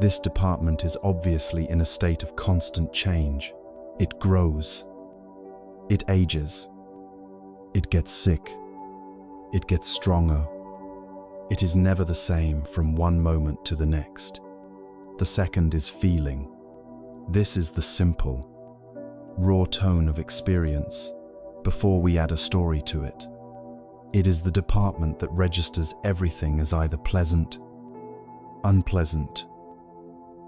This department is obviously in a state of constant change. It grows. It ages. It gets sick. It gets stronger. It is never the same from one moment to the next. The second is feeling. This is the simple, raw tone of experience before we add a story to it. It is the department that registers everything as either pleasant, unpleasant,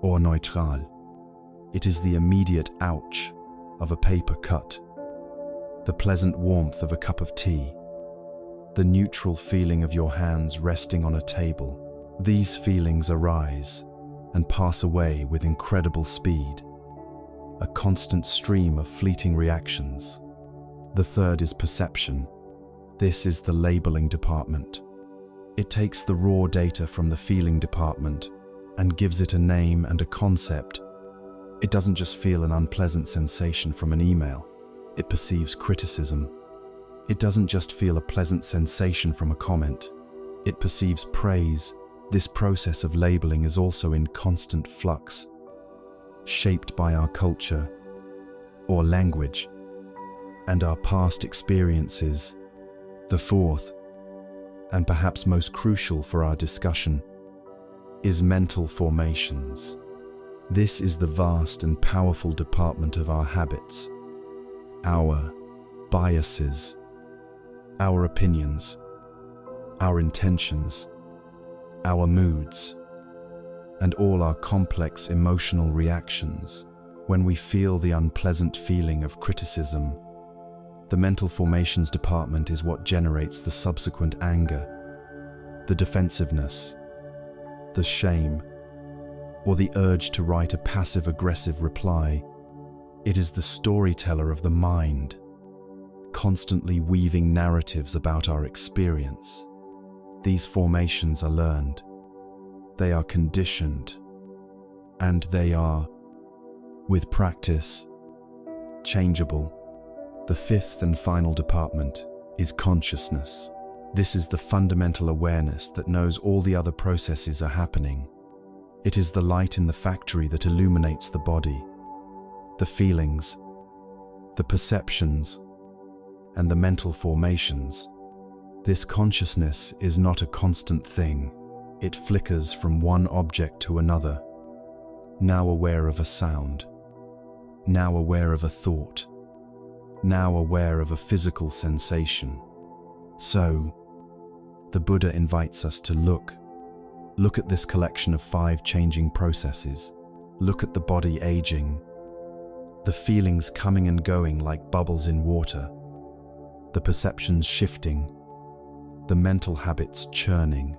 or neutral. It is the immediate ouch of a paper cut, the pleasant warmth of a cup of tea, the neutral feeling of your hands resting on a table. These feelings arise and pass away with incredible speed, a constant stream of fleeting reactions. The third is perception. This is the labeling department. It takes the raw data from the feeling department and gives it a name and a concept. It doesn't just feel an unpleasant sensation from an email. It perceives criticism. It doesn't just feel a pleasant sensation from a comment. It perceives praise. This process of labeling is also in constant flux, shaped by our culture, or language, and our past experiences. The fourth, and perhaps most crucial for our discussion, is mental formations. This is the vast and powerful department of our habits, our biases, our opinions, our intentions, our moods, and all our complex emotional reactions. When we feel the unpleasant feeling of criticism, the mental formations department is what generates the subsequent anger, the defensiveness, the shame, or the urge to write a passive-aggressive reply. It is the storyteller of the mind, constantly weaving narratives about our experience. These formations are learned, they are conditioned, and they are, with practice, changeable. The fifth and final department is consciousness. This is the fundamental awareness that knows all the other processes are happening. It is the light in the factory that illuminates the body, the feelings, the perceptions, and the mental formations. This consciousness is not a constant thing. It flickers from one object to another, now aware of a sound, now aware of a thought, now aware of a physical sensation. So, the Buddha invites us to look at this collection of 5 changing processes. Look at the body aging, the feelings coming and going like bubbles in water, the perceptions shifting, the mental habits churning,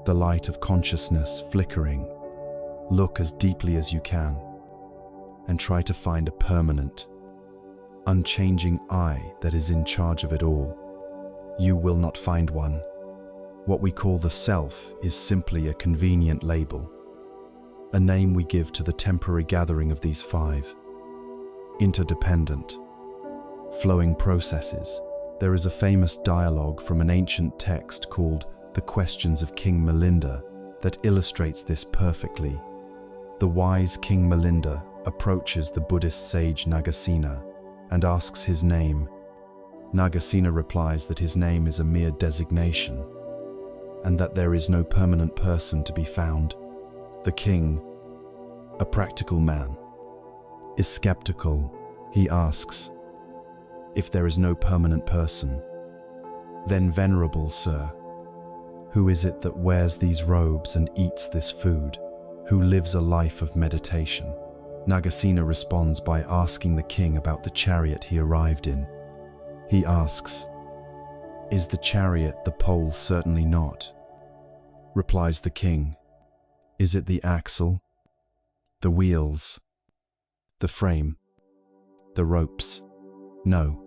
the light of consciousness flickering. Look as deeply as you can and try to find a permanent, unchanging I that is in charge of it all. You will not find one. What we call the self is simply a convenient label, a name we give to the temporary gathering of these 5 interdependent, flowing processes. There is a famous dialogue from an ancient text called The Questions of King Milinda that illustrates this perfectly. The wise King Milinda approaches the Buddhist sage Nagasena and asks his name. Nagasena replies that his name is a mere designation and that there is no permanent person to be found. The king, a practical man, is skeptical. He asks, "If there is no permanent person, then, venerable sir, who is it that wears these robes and eats this food, who lives a life of meditation?" Nagasena responds by asking the king about the chariot he arrived in. He asks, "Is the chariot the pole?" "Certainly not," replies the king. "Is it the axle, the wheels, the frame, the ropes?" "No,"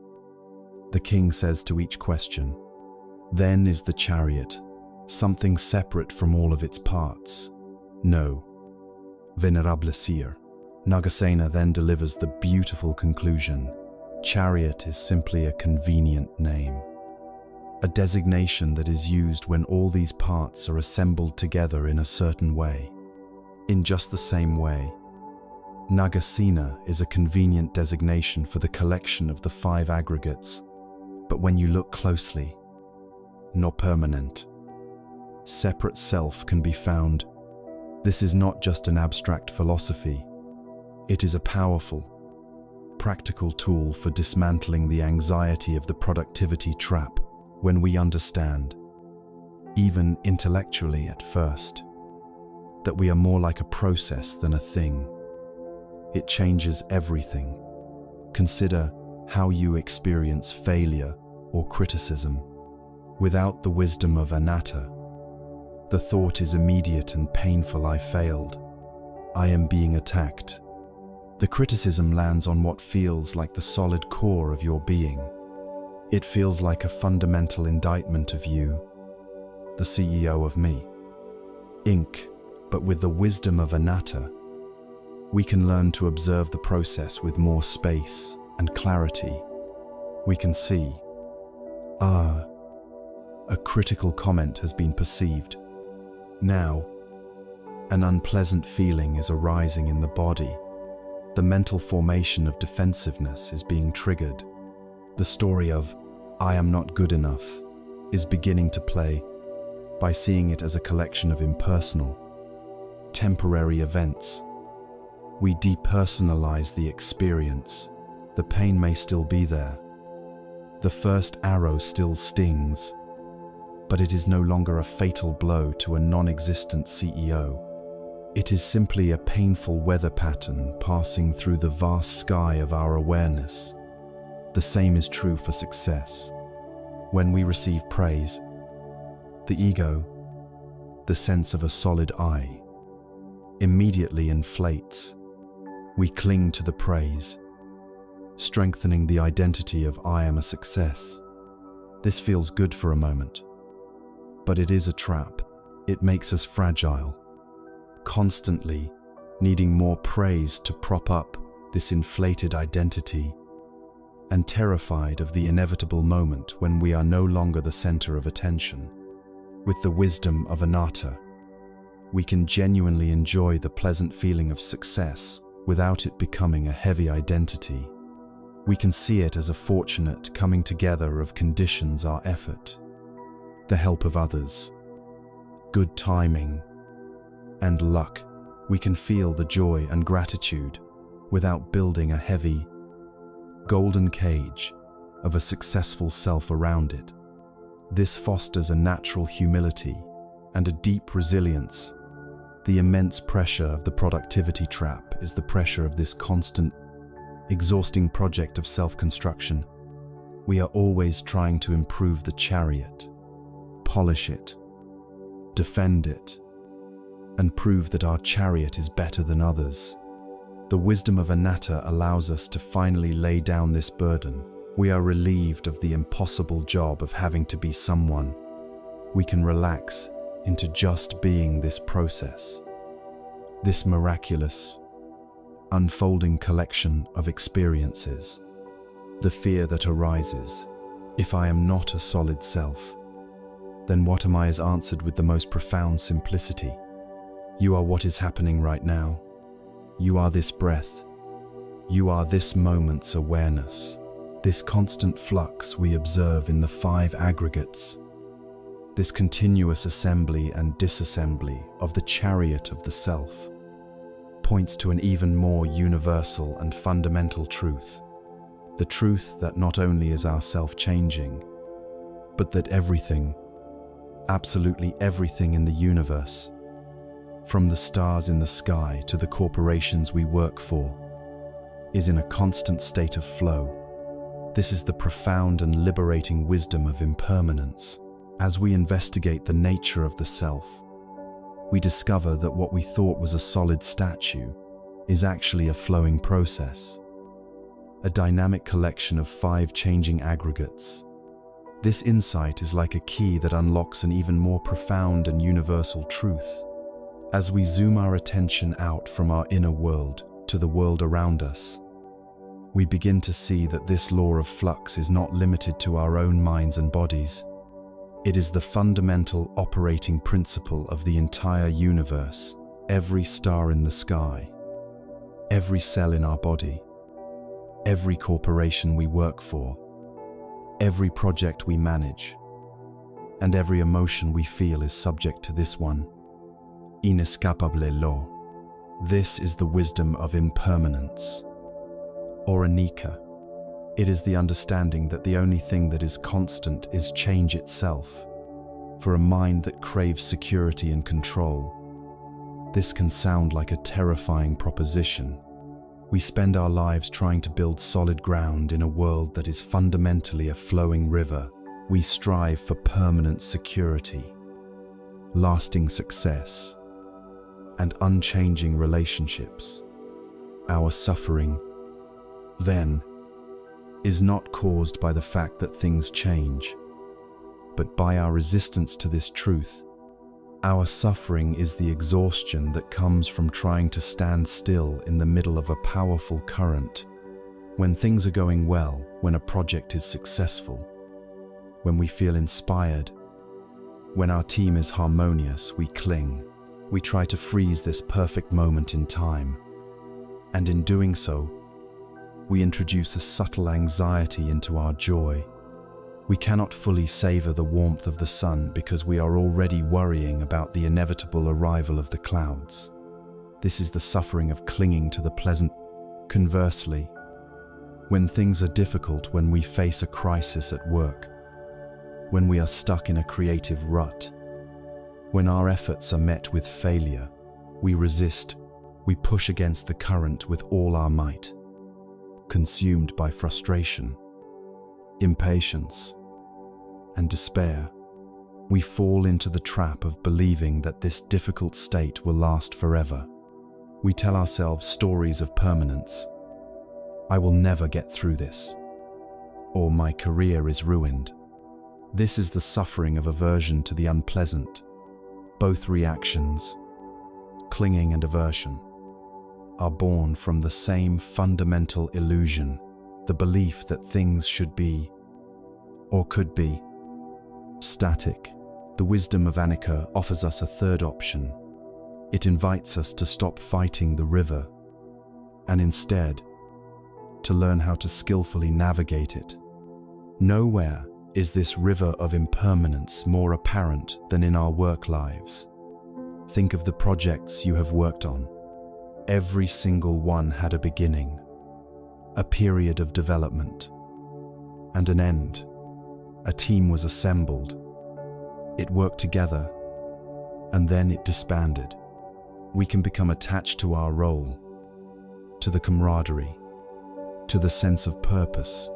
the king says to each question. "Then is the chariot something separate from all of its parts?" "No, venerable sire." Nagasena then delivers the beautiful conclusion: chariot is simply a convenient name, a designation that is used when all these parts are assembled together in a certain way. In just the same way, Nagasena is a convenient designation for the collection of the 5 aggregates, but when you look closely, no permanent, separate self can be found. This is not just an abstract philosophy. It is a powerful, practical tool for dismantling the anxiety of the productivity trap. When we understand, even intellectually at first, that we are more like a process than a thing, it changes everything. Consider how you experience failure or criticism. Without the wisdom of anatta, the thought is immediate and painful: I failed, I am being attacked. The criticism lands on what feels like the solid core of your being. It feels like a fundamental indictment of you, the CEO of me, Inc. But with the wisdom of anatta, we can learn to observe the process with more space and clarity. We can see, a critical comment has been perceived. Now, an unpleasant feeling is arising in the body. The mental formation of defensiveness is being triggered. The story of "I am not good enough" is beginning to play by seeing it as a collection of impersonal, temporary events. We depersonalize the experience. The pain may still be there. The first arrow still stings, but it is no longer a fatal blow to a non-existent CEO. It is simply a painful weather pattern passing through the vast sky of our awareness. The same is true for success. When we receive praise, the ego, the sense of a solid I, immediately inflates. We cling to the praise, strengthening the identity of "I am a success." This feels good for a moment, but it is a trap. It makes us fragile, constantly needing more praise to prop up this inflated identity, and terrified of the inevitable moment when we are no longer the center of attention. With the wisdom of anatta, we can genuinely enjoy the pleasant feeling of success without it becoming a heavy identity. We can see it as a fortunate coming together of conditions our effort, the help of others, good timing, and luck. We can feel the joy and gratitude without building a heavy, golden cage of a successful self around it. This fosters a natural humility and a deep resilience. The immense pressure of the productivity trap is the pressure of this constant, exhausting project of self-construction. We are always trying to improve the chariot, polish it, defend it, and prove that our chariot is better than others. The wisdom of anatta allows us to finally lay down this burden. We are relieved of the impossible job of having to be someone. We can relax into just being this process, this miraculous, unfolding collection of experiences. The fear that arises, if I am not a solid self, then what am I, is answered with the most profound simplicity. You are what is happening right now. You are this breath. You are this moment's awareness, this constant flux we observe in the 5 aggregates, this continuous assembly and disassembly of the chariot of the self, points to an even more universal and fundamental truth. The truth that not only is our self changing, but that everything, absolutely everything in the universe, from the stars in the sky to the corporations we work for, is in a constant state of flow. This is the profound and liberating wisdom of impermanence. As we investigate the nature of the self, we discover that what we thought was a solid statue is actually a flowing process, a dynamic collection of 5 changing aggregates. This insight is like a key that unlocks an even more profound and universal truth. As we zoom our attention out from our inner world to the world around us, we begin to see that this law of flux is not limited to our own minds and bodies. It is the fundamental operating principle of the entire universe. Every star in the sky, every cell in our body, every corporation we work for, every project we manage, and every emotion we feel is subject to this one inescapable law. This is the wisdom of impermanence, or anicca. It is the understanding that the only thing that is constant is change itself. For a mind that craves security and control, this can sound like a terrifying proposition. We spend our lives trying to build solid ground in a world that is fundamentally a flowing river. We strive for permanent security, lasting success, and unchanging relationships. Our suffering, then, is not caused by the fact that things change, but by our resistance to this truth. Our suffering is the exhaustion that comes from trying to stand still in the middle of a powerful current. When things are going well, when a project is successful, when we feel inspired, when our team is harmonious, we cling. We try to freeze this perfect moment in time, and in doing so, we introduce a subtle anxiety into our joy. We cannot fully savor the warmth of the sun because we are already worrying about the inevitable arrival of the clouds. This is the suffering of clinging to the pleasant. Conversely, when things are difficult, when we face a crisis at work, when we are stuck in a creative rut, when our efforts are met with failure, we resist, we push against the current with all our might. Consumed by frustration, impatience, and despair, we fall into the trap of believing that this difficult state will last forever. We tell ourselves stories of permanence. I will never get through this. Or my career is ruined. This is the suffering of aversion to the unpleasant. Both reactions, clinging and aversion, are born from the same fundamental illusion, the belief that things should be, or could be, static. The wisdom of Anika offers us a third option. It invites us to stop fighting the river and instead to learn how to skillfully navigate it. Nowhere is this river of impermanence more apparent than in our work lives. Think of the projects you have worked on. Every single one had a beginning, a period of development, and an end. A team was assembled. It worked together, and then it disbanded. We can become attached to our role, to the camaraderie, to the sense of purpose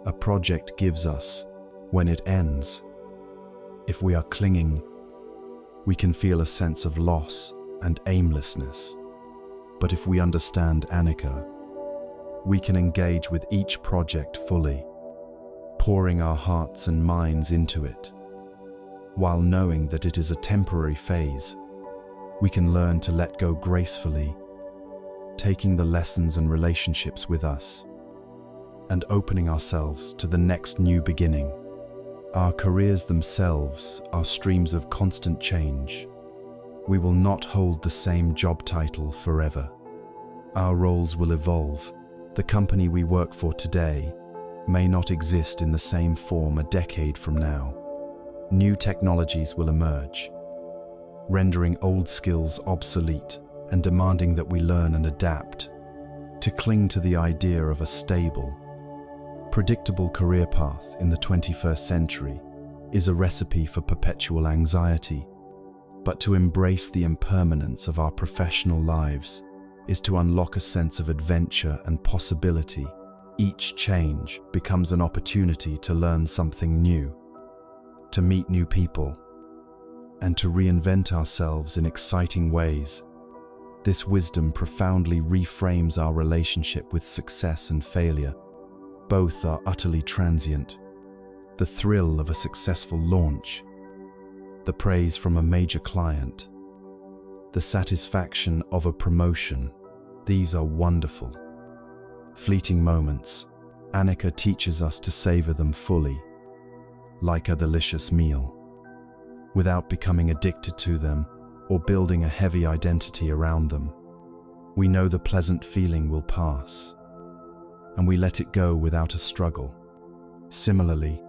a project gives us when it ends. If we are clinging, we can feel a sense of loss and aimlessness. But if we understand Anika, we can engage with each project fully, pouring our hearts and minds into it. While knowing that it is a temporary phase, we can learn to let go gracefully, taking the lessons and relationships with us, and opening ourselves to the next new beginning. Our careers themselves are streams of constant change. We will not hold the same job title forever. Our roles will evolve. The company we work for today may not exist in the same form a decade from now. New technologies will emerge, rendering old skills obsolete and demanding that we learn and adapt. To cling to the idea of a stable, predictable career path in the 21st century is a recipe for perpetual anxiety, but to embrace the impermanence of our professional lives is to unlock a sense of adventure and possibility. Each change becomes an opportunity to learn something new, to meet new people, and to reinvent ourselves in exciting ways. This wisdom profoundly reframes our relationship with success and failure. Both are utterly transient. The thrill of a successful launch, the praise from a major client, the satisfaction of a promotion, these are wonderful, fleeting moments. Anika teaches us to savor them fully, like a delicious meal, without becoming addicted to them or building a heavy identity around them. We know the pleasant feeling will pass, and we let it go without a struggle. Similarly,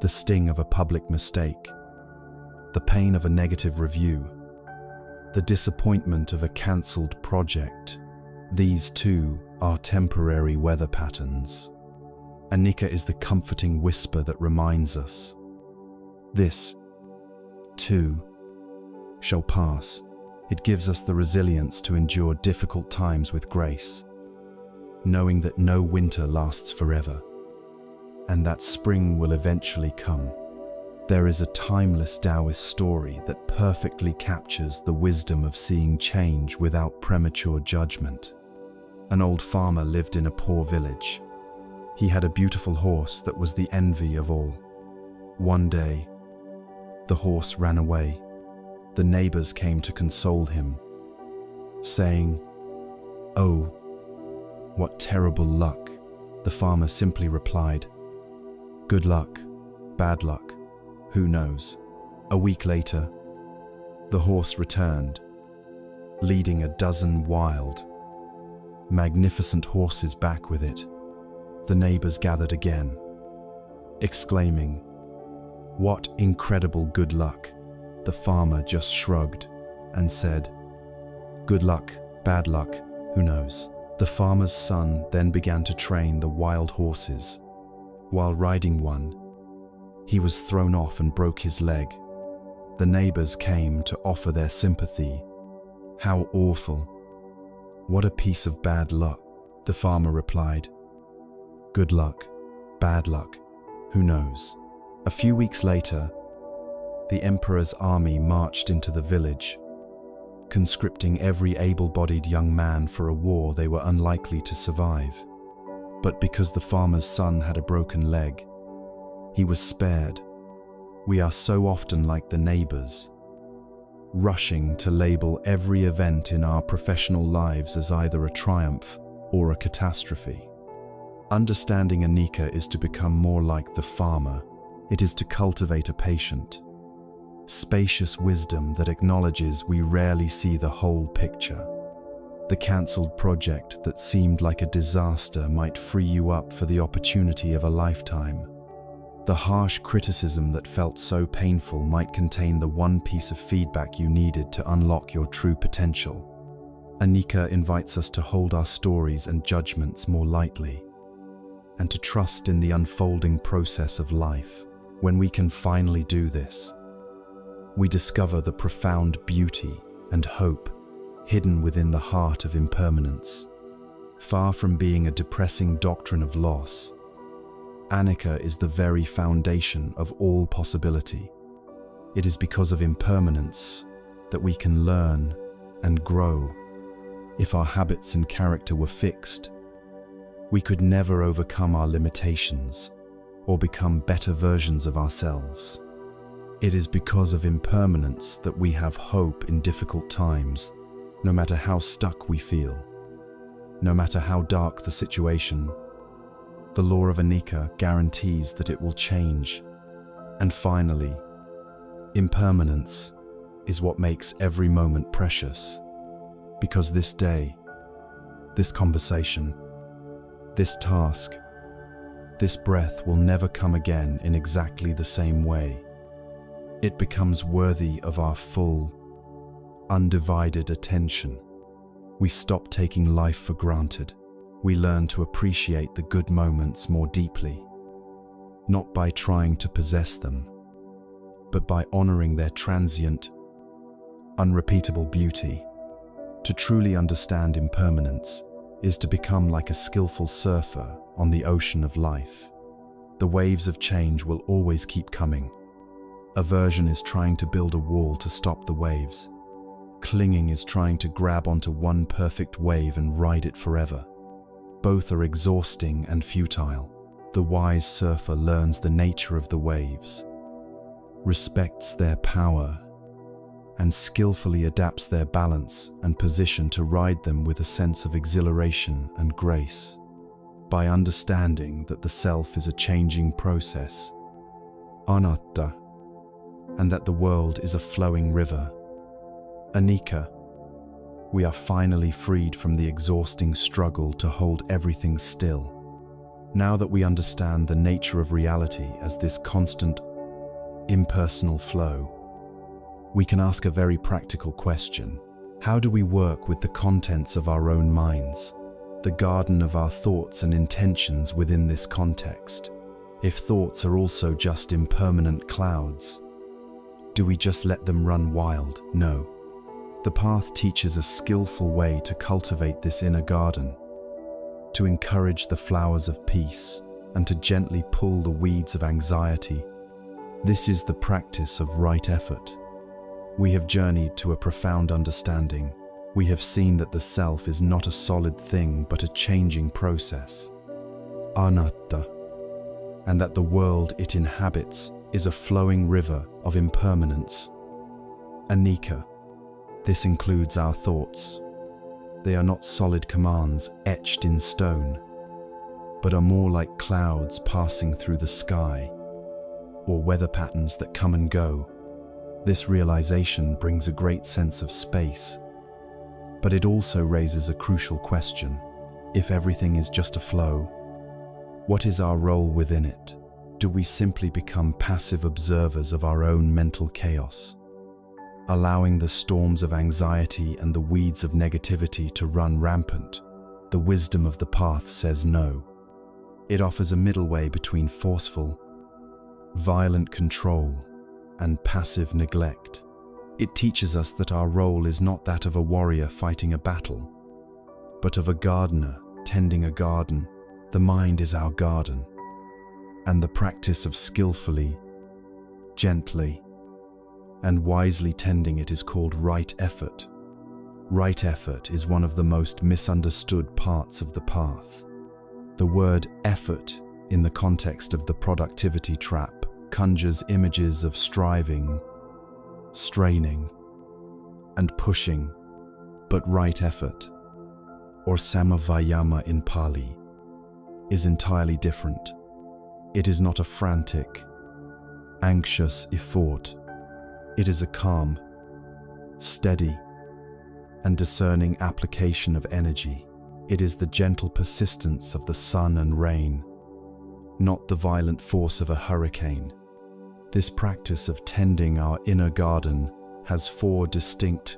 the sting of a public mistake, the pain of a negative review, the disappointment of a cancelled project, these too are temporary weather patterns. Anika is the comforting whisper that reminds us, this, too, shall pass. It gives us the resilience to endure difficult times with grace, knowing that no winter lasts forever, and that spring will eventually come. There is a timeless Taoist story that perfectly captures the wisdom of seeing change without premature judgment. An old farmer lived in a poor village. He had a beautiful horse that was the envy of all. One day, the horse ran away. The neighbors came to console him, saying, "Oh, what terrible luck." The farmer simply replied, "Good luck, bad luck, who knows?" A week later, the horse returned, leading a dozen wild, magnificent horses back with it. The neighbors gathered again, exclaiming, "What incredible good luck!" The farmer just shrugged and said, "Good luck, bad luck, who knows?" The farmer's son then began to train the wild horses. While riding one, he was thrown off and broke his leg. The neighbors came to offer their sympathy. "How awful! What a piece of bad luck." The farmer replied, "Good luck, bad luck, who knows?" A few weeks later, the emperor's army marched into the village. conscripting every able-bodied young man for a war they were unlikely to survive. But because the farmer's son had a broken leg, he was spared. We are so often like the neighbors, rushing to label every event in our professional lives as either a triumph or a catastrophe. Understanding Anika is to become more like the farmer. It is to cultivate a patient, spacious wisdom that acknowledges we rarely see the whole picture. The cancelled project that seemed like a disaster might free you up for the opportunity of a lifetime. The harsh criticism that felt so painful might contain the one piece of feedback you needed to unlock your true potential. Anika invites us to hold our stories and judgments more lightly, and to trust in the unfolding process of life. When we can finally do this, we discover the profound beauty and hope hidden within the heart of impermanence. Far from being a depressing doctrine of loss, Anika is the very foundation of all possibility. It is because of impermanence that we can learn and grow. If our habits and character were fixed, we could never overcome our limitations or become better versions of ourselves. It is because of impermanence that we have hope in difficult times, no matter how stuck we feel, no matter how dark the situation. The law of Anika guarantees that it will change. And finally, impermanence is what makes every moment precious. Because this day, this conversation, this task, this breath will never come again in exactly the same way. It becomes worthy of our full, undivided attention. We stop taking life for granted. We learn to appreciate the good moments more deeply, not by trying to possess them, but by honoring their transient, unrepeatable beauty. To truly understand impermanence is to become like a skillful surfer on the ocean of life. The waves of change will always keep coming. Aversion is trying to build a wall to stop the waves. Clinging is trying to grab onto one perfect wave and ride it forever. Both are exhausting and futile. The wise surfer learns the nature of the waves, respects their power, and skillfully adapts their balance and position to ride them with a sense of exhilaration and grace. By understanding that the self is a changing process, anatta, and that the world is a flowing river, Anika, we are finally freed from the exhausting struggle to hold everything still. Now that we understand the nature of reality as this constant, impersonal flow, we can ask a very practical question. How do we work with the contents of our own minds, the garden of our thoughts and intentions within this context? If thoughts are also just impermanent clouds, do we just let them run wild? No. The path teaches a skillful way to cultivate this inner garden, to encourage the flowers of peace, and to gently pull the weeds of anxiety. This is the practice of right effort. We have journeyed to a profound understanding. We have seen that the self is not a solid thing but a changing process, anatta, and that the world it inhabits is a flowing river of impermanence, Anika. This includes our thoughts. They are not solid commands etched in stone, but are more like clouds passing through the sky, or weather patterns that come and go. This realization brings a great sense of space, but it also raises a crucial question. If everything is just a flow, what is our role within it? Do we simply become passive observers of our own mental chaos, allowing the storms of anxiety and the weeds of negativity to run rampant? The wisdom of the path says no. It offers a middle way between forceful, violent control and passive neglect. It teaches us that our role is not that of a warrior fighting a battle, but of a gardener tending a garden. The mind is our garden, and the practice of skillfully, gently, and wisely tending it is called right effort. Right effort is one of the most misunderstood parts of the path. The word effort, in the context of the productivity trap, conjures images of striving, straining, and pushing. But right effort, or samavayama in Pali, is entirely different. It is not a frantic, anxious effort. It is a calm, steady, and discerning application of energy. It is the gentle persistence of the sun and rain, not the violent force of a hurricane. This practice of tending our inner garden has 4 distinct,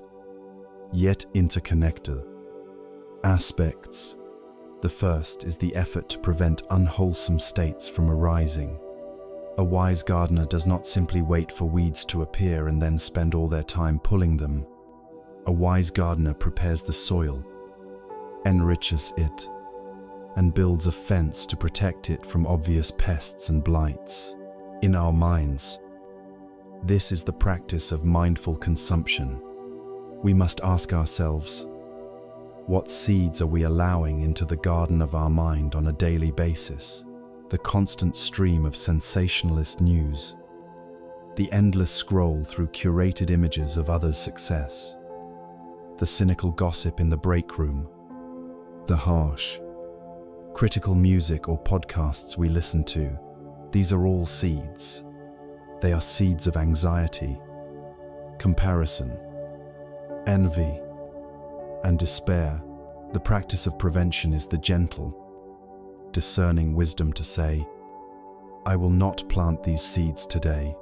yet interconnected, aspects. The first is the effort to prevent unwholesome states from arising. A wise gardener does not simply wait for weeds to appear and then spend all their time pulling them. A wise gardener prepares the soil, enriches it, and builds a fence to protect it from obvious pests and blights. In our minds, this is the practice of mindful consumption. We must ask ourselves, what seeds are we allowing into the garden of our mind on a daily basis? The constant stream of sensationalist news, the endless scroll through curated images of others' success, the cynical gossip in the break room, the harsh, critical music or podcasts we listen to. These are all seeds. They are seeds of anxiety, comparison, envy, and despair. The practice of prevention is the gentle, discerning wisdom to say, I will not plant these seeds today.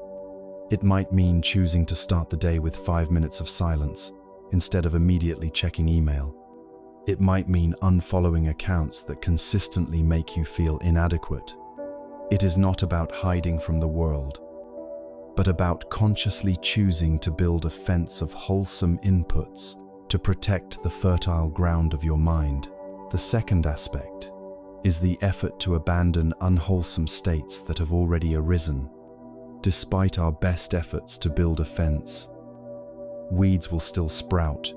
It might mean choosing to start the day with 5 minutes of silence instead of immediately checking email. It might mean unfollowing accounts that consistently make you feel inadequate. It is not about hiding from the world, but about consciously choosing to build a fence of wholesome inputs to protect the fertile ground of your mind. The second aspect is the effort to abandon unwholesome states that have already arisen. Despite our best efforts to build a fence, weeds will still sprout.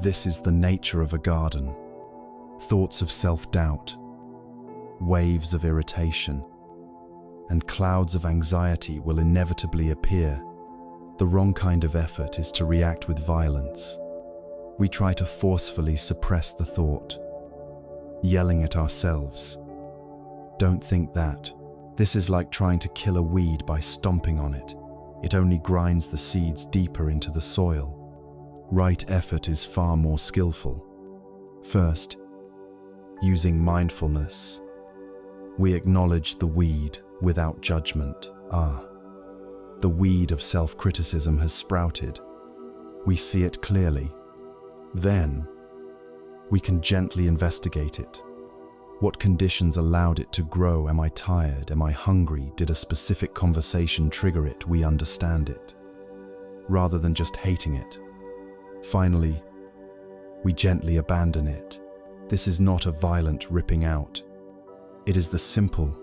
This is the nature of a garden. Thoughts of self-doubt, waves of irritation, and clouds of anxiety will inevitably appear. The wrong kind of effort is to react with violence. We try to forcefully suppress the thought, yelling at ourselves, "Don't think that." This is like trying to kill a weed by stomping on it. It only grinds the seeds deeper into the soil. Right effort is far more skillful. First, using mindfulness, we acknowledge the weed without judgment. The weed of self-criticism has sprouted. We see it clearly. Then, we can gently investigate it. What conditions allowed it to grow? Am I tired? Am I hungry? Did a specific conversation trigger it? We understand it, rather than just hating it. Finally, we gently abandon it. This is not a violent ripping out. It is the simple,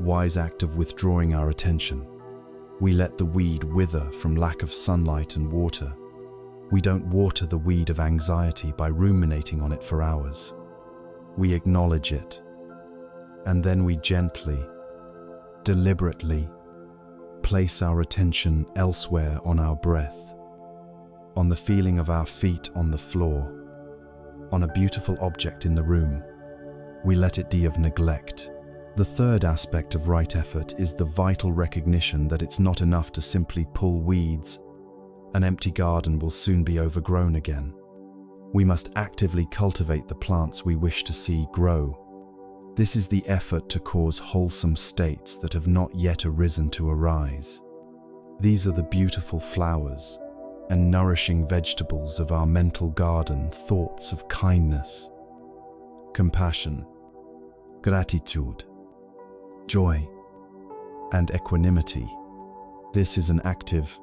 wise act of withdrawing our attention. We let the weed wither from lack of sunlight and water. We don't water the weed of anxiety by ruminating on it for hours. We acknowledge it, and then we gently, deliberately, place our attention elsewhere, on our breath, on the feeling of our feet on the floor, on a beautiful object in the room. We let it die of neglect. The third aspect of right effort is the vital recognition that it's not enough to simply pull weeds. An empty garden will soon be overgrown again. We must actively cultivate the plants we wish to see grow. This is the effort to cause wholesome states that have not yet arisen to arise. These are the beautiful flowers and nourishing vegetables of our mental garden, thoughts of kindness, compassion, gratitude, joy, and equanimity. This is an active,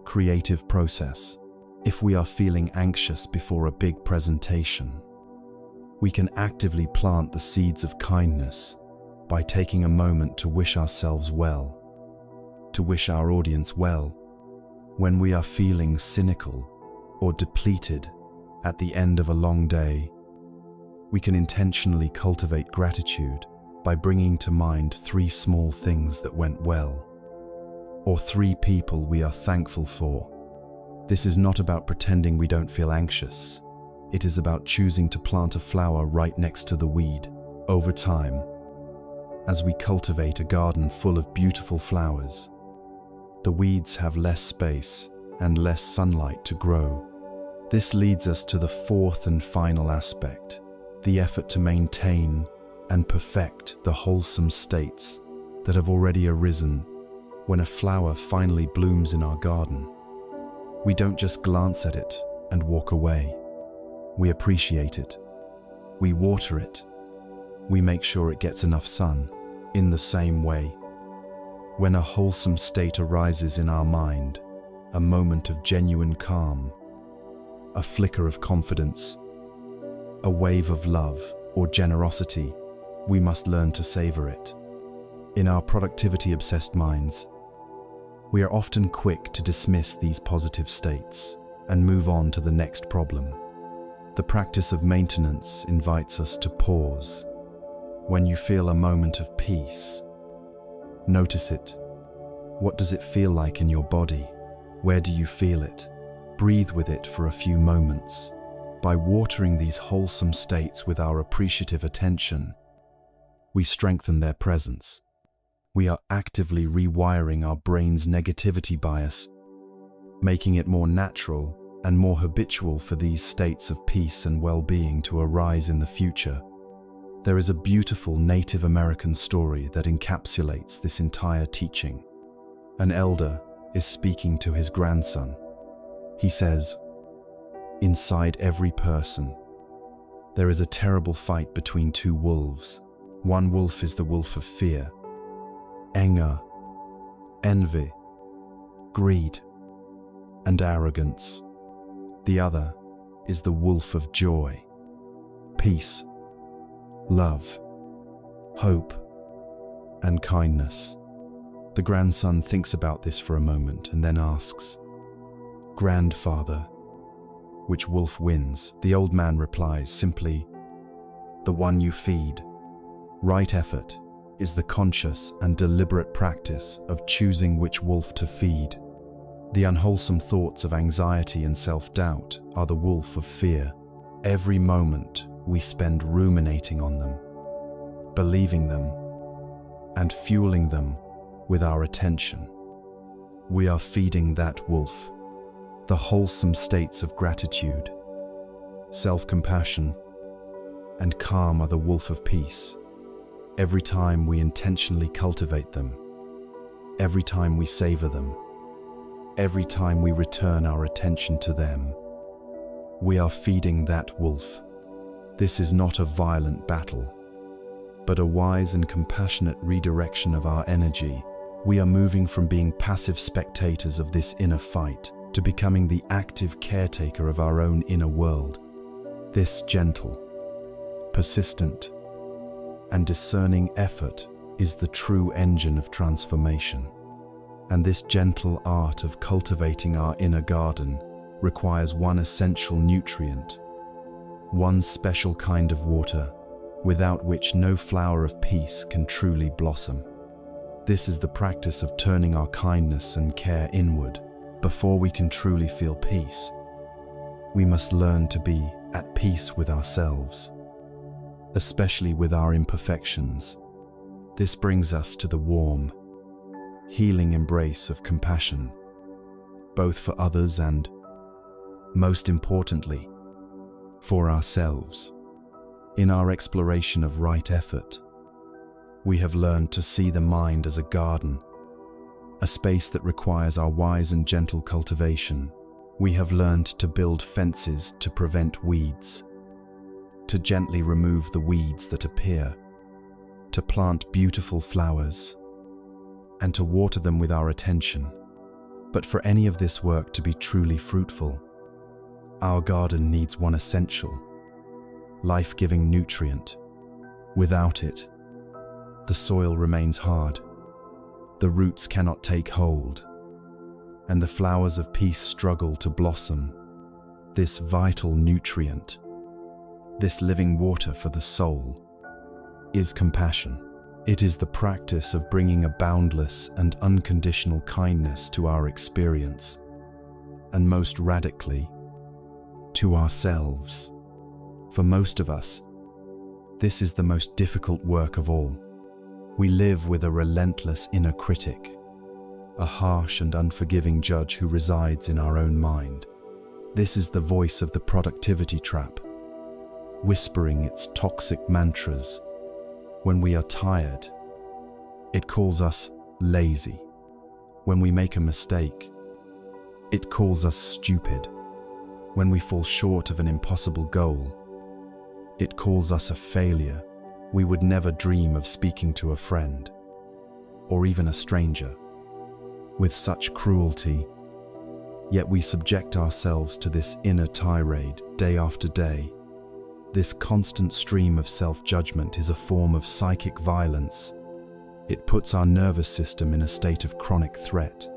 creative process. If we are feeling anxious before a big presentation, we can actively plant the seeds of kindness by taking a moment to wish ourselves well, to wish our audience well. When we are feeling cynical, or depleted at the end of a long day, we can intentionally cultivate gratitude by bringing to mind 3 small things that went well, or 3 people we are thankful for. This is not about pretending we don't feel anxious. It is about choosing to plant a flower right next to the weed. Over time, as we cultivate a garden full of beautiful flowers, the weeds have less space and less sunlight to grow. This leads us to the 4th and final aspect, the effort to maintain and perfect the wholesome states that have already arisen when a flower finally blooms in our garden. We don't just glance at it and walk away. We appreciate it. We water it. We make sure it gets enough sun. In the same way, when a wholesome state arises in our mind, a moment of genuine calm, a flicker of confidence, a wave of love or generosity, we must learn to savor it. In our productivity-obsessed minds, we are often quick to dismiss these positive states and move on to the next problem. The practice of maintenance invites us to pause. When you feel a moment of peace, notice it. What does it feel like in your body? Where do you feel it? Breathe with it for a few moments. By watering these wholesome states with our appreciative attention, we strengthen their presence. We are actively rewiring our brain's negativity bias, making it more natural and more habitual for these states of peace and well-being to arise in the future. There is a beautiful Native American story that encapsulates this entire teaching. An elder is speaking to his grandson. He says, "Inside every person, there is a terrible fight between 2 wolves. One wolf is the wolf of fear, anger, envy, greed, and arrogance. The other is the wolf of joy, peace, love, hope, and kindness." The grandson thinks about this for a moment and then asks, "Grandfather, which wolf wins?" The old man replies simply, "The one you feed." Right effort is the conscious and deliberate practice of choosing which wolf to feed. The unwholesome thoughts of anxiety and self-doubt are the wolf of fear. Every moment we spend ruminating on them, believing them, and fueling them with our attention. We are feeding that wolf. The wholesome states of gratitude, self-compassion, and calm are the wolf of peace. Every time we intentionally cultivate them, every time we savor them, every time we return our attention to them, we are feeding that wolf. This is not a violent battle, but a wise and compassionate redirection of our energy. We are moving from being passive spectators of this inner fight to becoming the active caretaker of our own inner world. This gentle, persistent, and discerning effort is the true engine of transformation. And this gentle art of cultivating our inner garden requires one essential nutrient, one special kind of water, without which no flower of peace can truly blossom. This is the practice of turning our kindness and care inward. Before we can truly feel peace, we must learn to be at peace with ourselves, especially with our imperfections. This brings us to the warm, healing embrace of compassion, both for others and, most importantly, for ourselves. In our exploration of right effort, we have learned to see the mind as a garden, a space that requires our wise and gentle cultivation. We have learned to build fences to prevent weeds, to gently remove the weeds that appear, to plant beautiful flowers, and to water them with our attention. But for any of this work to be truly fruitful, our garden needs one essential, life-giving nutrient. Without it, the soil remains hard, the roots cannot take hold, and the flowers of peace struggle to blossom. this vital nutrient, this living water for the soul, is compassion. It is the practice of bringing a boundless and unconditional kindness to our experience, and most radically, to ourselves. For most of us, this is the most difficult work of all. We live with a relentless inner critic, a harsh and unforgiving judge who resides in our own mind. This is the voice of the productivity trap, whispering its toxic mantras. When we are tired, it calls us lazy. When we make a mistake, it calls us stupid. When we fall short of an impossible goal, it calls us a failure. We would never dream of speaking to a friend, or even a stranger, with such cruelty. Yet we subject ourselves to this inner tirade day after day. This constant stream of self-judgment is a form of psychic violence. It puts our nervous system in a state of chronic threat,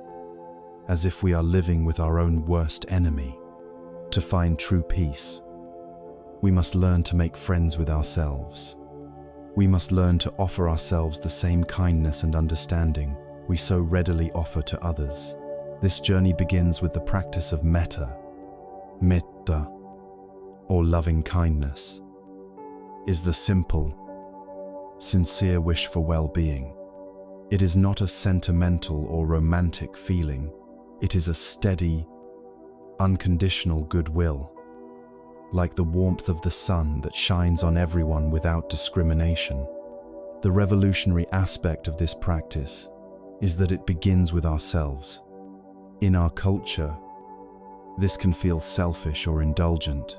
as if we are living with our own worst enemy. To find true peace, we must learn to make friends with ourselves. We must learn to offer ourselves the same kindness and understanding we so readily offer to others. This journey begins with the practice of metta. Metta, or loving kindness, is the simple, sincere wish for well-being. It is not a sentimental or romantic feeling. It is a steady, unconditional goodwill, like the warmth of the sun that shines on everyone without discrimination. The revolutionary aspect of this practice is that it begins with ourselves. In our culture, this can feel selfish or indulgent.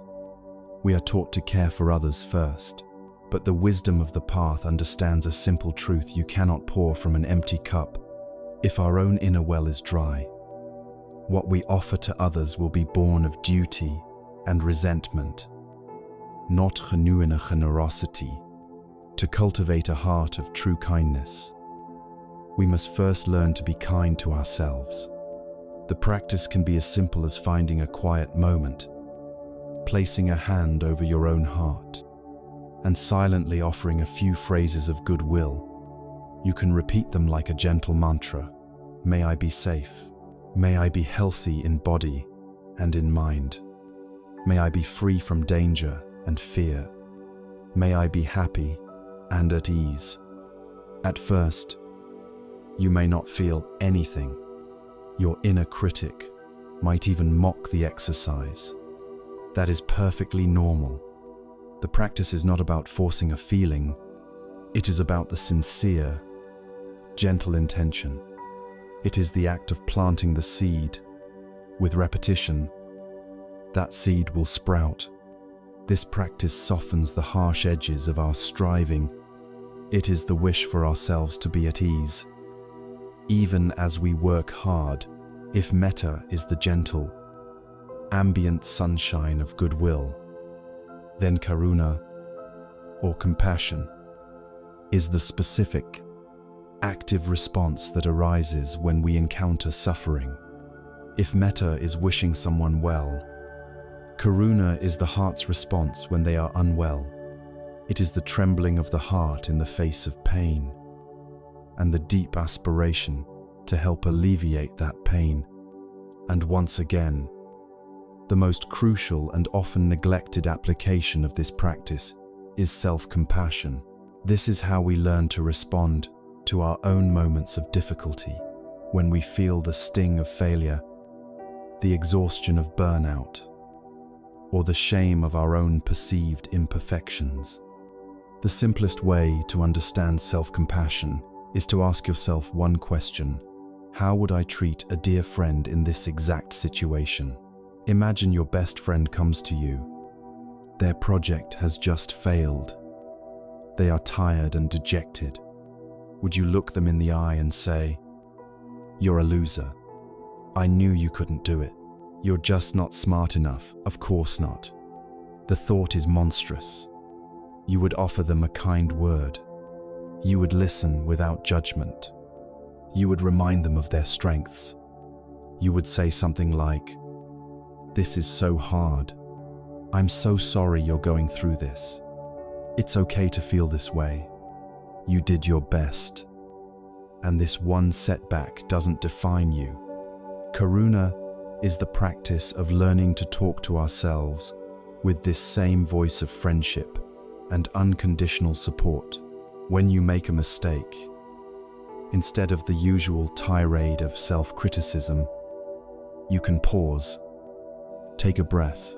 We are taught to care for others first, but the wisdom of the path understands a simple truth: you cannot pour from an empty cup. If our own inner well is dry, what we offer to others will be born of duty and resentment, not genuine generosity. To cultivate a heart of true kindness, we must first learn to be kind to ourselves. The practice can be as simple as finding a quiet moment, placing a hand over your own heart, and silently offering a few phrases of goodwill. You can repeat them like a gentle mantra. May I be safe. May I be healthy in body and in mind. May I be free from danger and fear. May I be happy and at ease. At first, you may not feel anything. Your inner critic might even mock the exercise. That is perfectly normal. The practice is not about forcing a feeling. It is about the sincere, gentle intention. It is the act of planting the seed. With repetition, that seed will sprout. This practice softens the harsh edges of our striving. It is the wish for ourselves to be at ease, even as we work hard. If metta is the gentle, ambient sunshine of goodwill, then karuna, or compassion, is the specific, active response that arises when we encounter suffering. If metta is wishing someone well, karuna is the heart's response when they are unwell. It is the trembling of the heart in the face of pain, and the deep aspiration to help alleviate that pain. And once again, the most crucial and often neglected application of this practice is self-compassion. This is how we learn to respond to our own moments of difficulty, when we feel the sting of failure, the exhaustion of burnout, or the shame of our own perceived imperfections. The simplest way to understand self-compassion is to ask yourself one question: how would I treat a dear friend in this exact situation? Imagine your best friend comes to you. Their project has just failed. They are tired and dejected. Would you look them in the eye and say, "You're a loser. I knew you couldn't do it. You're just not smart enough." Of course not. The thought is monstrous. You would offer them a kind word. You would listen without judgment. You would remind them of their strengths. You would say something like, This is so hard. I'm so sorry you're going through this. It's okay to feel this way. You did your best. And this one setback doesn't define you. Karuna is the practice of learning to talk to ourselves with this same voice of friendship and unconditional support. When you make a mistake, instead of the usual tirade of self-criticism, you can pause, take a breath,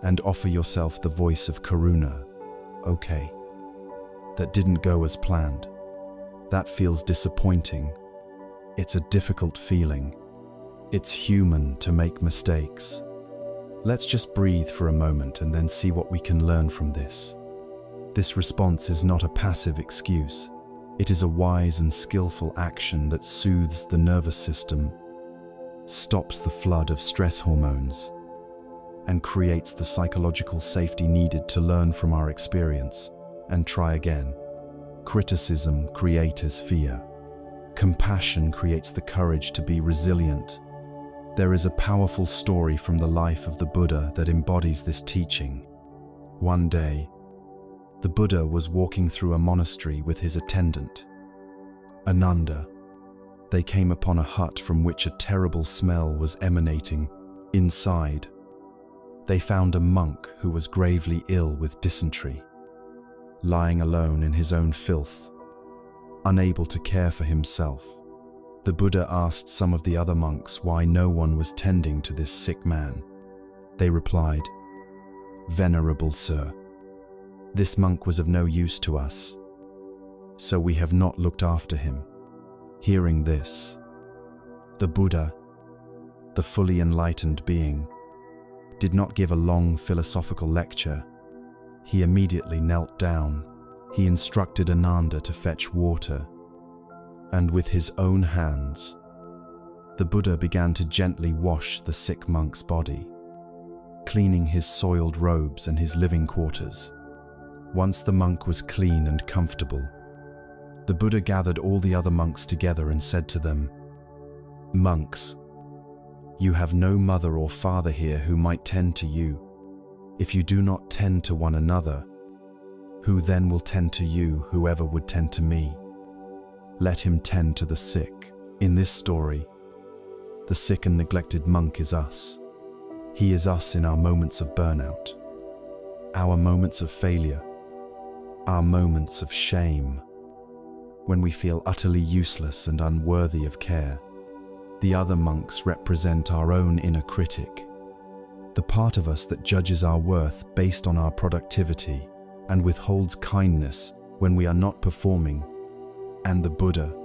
and offer yourself the voice of Karuna. Okay, that didn't go as planned. That feels disappointing. It's a difficult feeling. It's human to make mistakes. Let's just breathe for a moment and then see what we can learn from this. This response is not a passive excuse. It is a wise and skillful action that soothes the nervous system, stops the flood of stress hormones, and creates the psychological safety needed to learn from our experience and try again. Criticism creates fear. Compassion creates the courage to be resilient. There is a powerful story from the life of the Buddha that embodies this teaching. One day, the Buddha was walking through a monastery with his attendant, Ananda. They came upon a hut from which a terrible smell was emanating. Inside, they found a monk who was gravely ill with dysentery, lying alone in his own filth, unable to care for himself. The Buddha asked some of the other monks why no one was tending to this sick man. They replied, "Venerable Sir, this monk was of no use to us, so we have not looked after him." Hearing this, the Buddha, the fully enlightened being, did not give a long philosophical lecture. He immediately knelt down. He instructed Ananda to fetch water, and with his own hands, the Buddha began to gently wash the sick monk's body, cleaning his soiled robes and his living quarters. Once the monk was clean and comfortable, the Buddha gathered all the other monks together and said to them, "Monks, you have no mother or father here who might tend to you. If you do not tend to one another, who then will tend to you? Whoever would tend to me, let him tend to the sick." In this story, the sick and neglected monk is us. He is us in our moments of burnout, our moments of failure, our moments of shame, when we feel utterly useless and unworthy of care. The other monks represent our own inner critic, the part of us that judges our worth based on our productivity and withholds kindness when we are not performing. And the Buddha,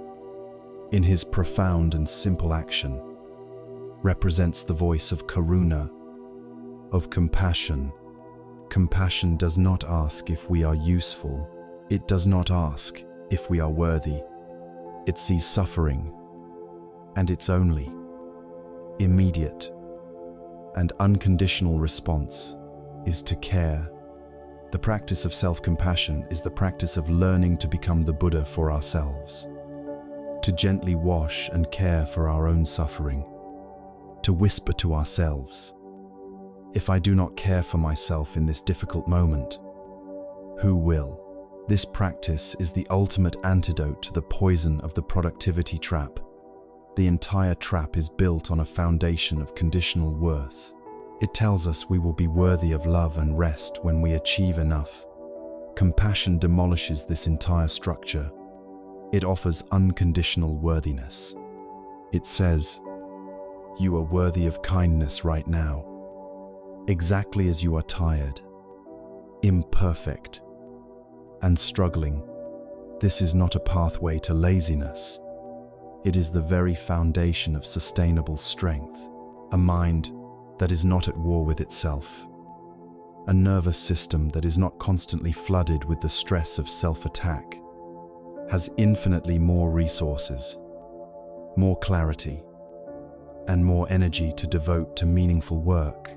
in his profound and simple action, represents the voice of Karuna, of compassion. Compassion does not ask if we are useful. It does not ask if we are worthy. It sees suffering, and its only immediate and unconditional response is to care. The practice of self-compassion is the practice of learning to become the Buddha for ourselves, to gently wash and care for our own suffering, to whisper to ourselves, "If I do not care for myself in this difficult moment, who will?" This practice is the ultimate antidote to the poison of the productivity trap. The entire trap is built on a foundation of conditional worth. It tells us we will be worthy of love and rest when we achieve enough. Compassion demolishes this entire structure. It offers unconditional worthiness. It says, "You are worthy of kindness right now, exactly as you are tired, imperfect, and struggling." This is not a pathway to laziness. It is the very foundation of sustainable strength, a mind that is not at war with itself, a nervous system that is not constantly flooded with the stress of self-attack, has infinitely more resources, more clarity, and more energy to devote to meaningful work.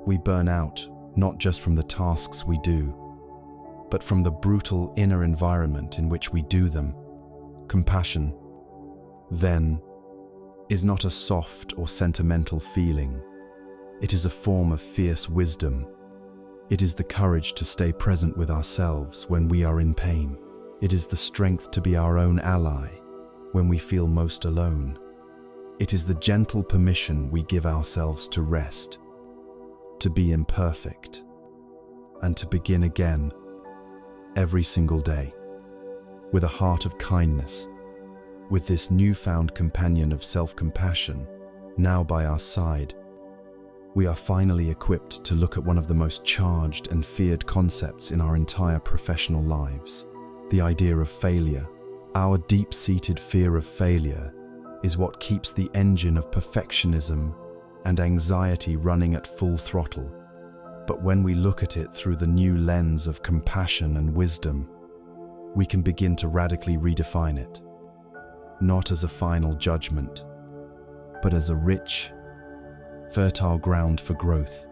We burn out not just from the tasks we do, but from the brutal inner environment in which we do them. Compassion, then, is not a soft or sentimental feeling. It is a form of fierce wisdom. It is the courage to stay present with ourselves when we are in pain. It is the strength to be our own ally when we feel most alone. It is the gentle permission we give ourselves to rest, to be imperfect, and to begin again every single day with a heart of kindness. With this newfound companion of self-compassion now by our side, we are finally equipped to look at one of the most charged and feared concepts in our entire professional lives, the idea of failure. Our deep-seated fear of failure is what keeps the engine of perfectionism and anxiety running at full throttle. But when we look at it through the new lens of compassion and wisdom, we can begin to radically redefine it, not as a final judgment, but as a rich, fertile ground for growth.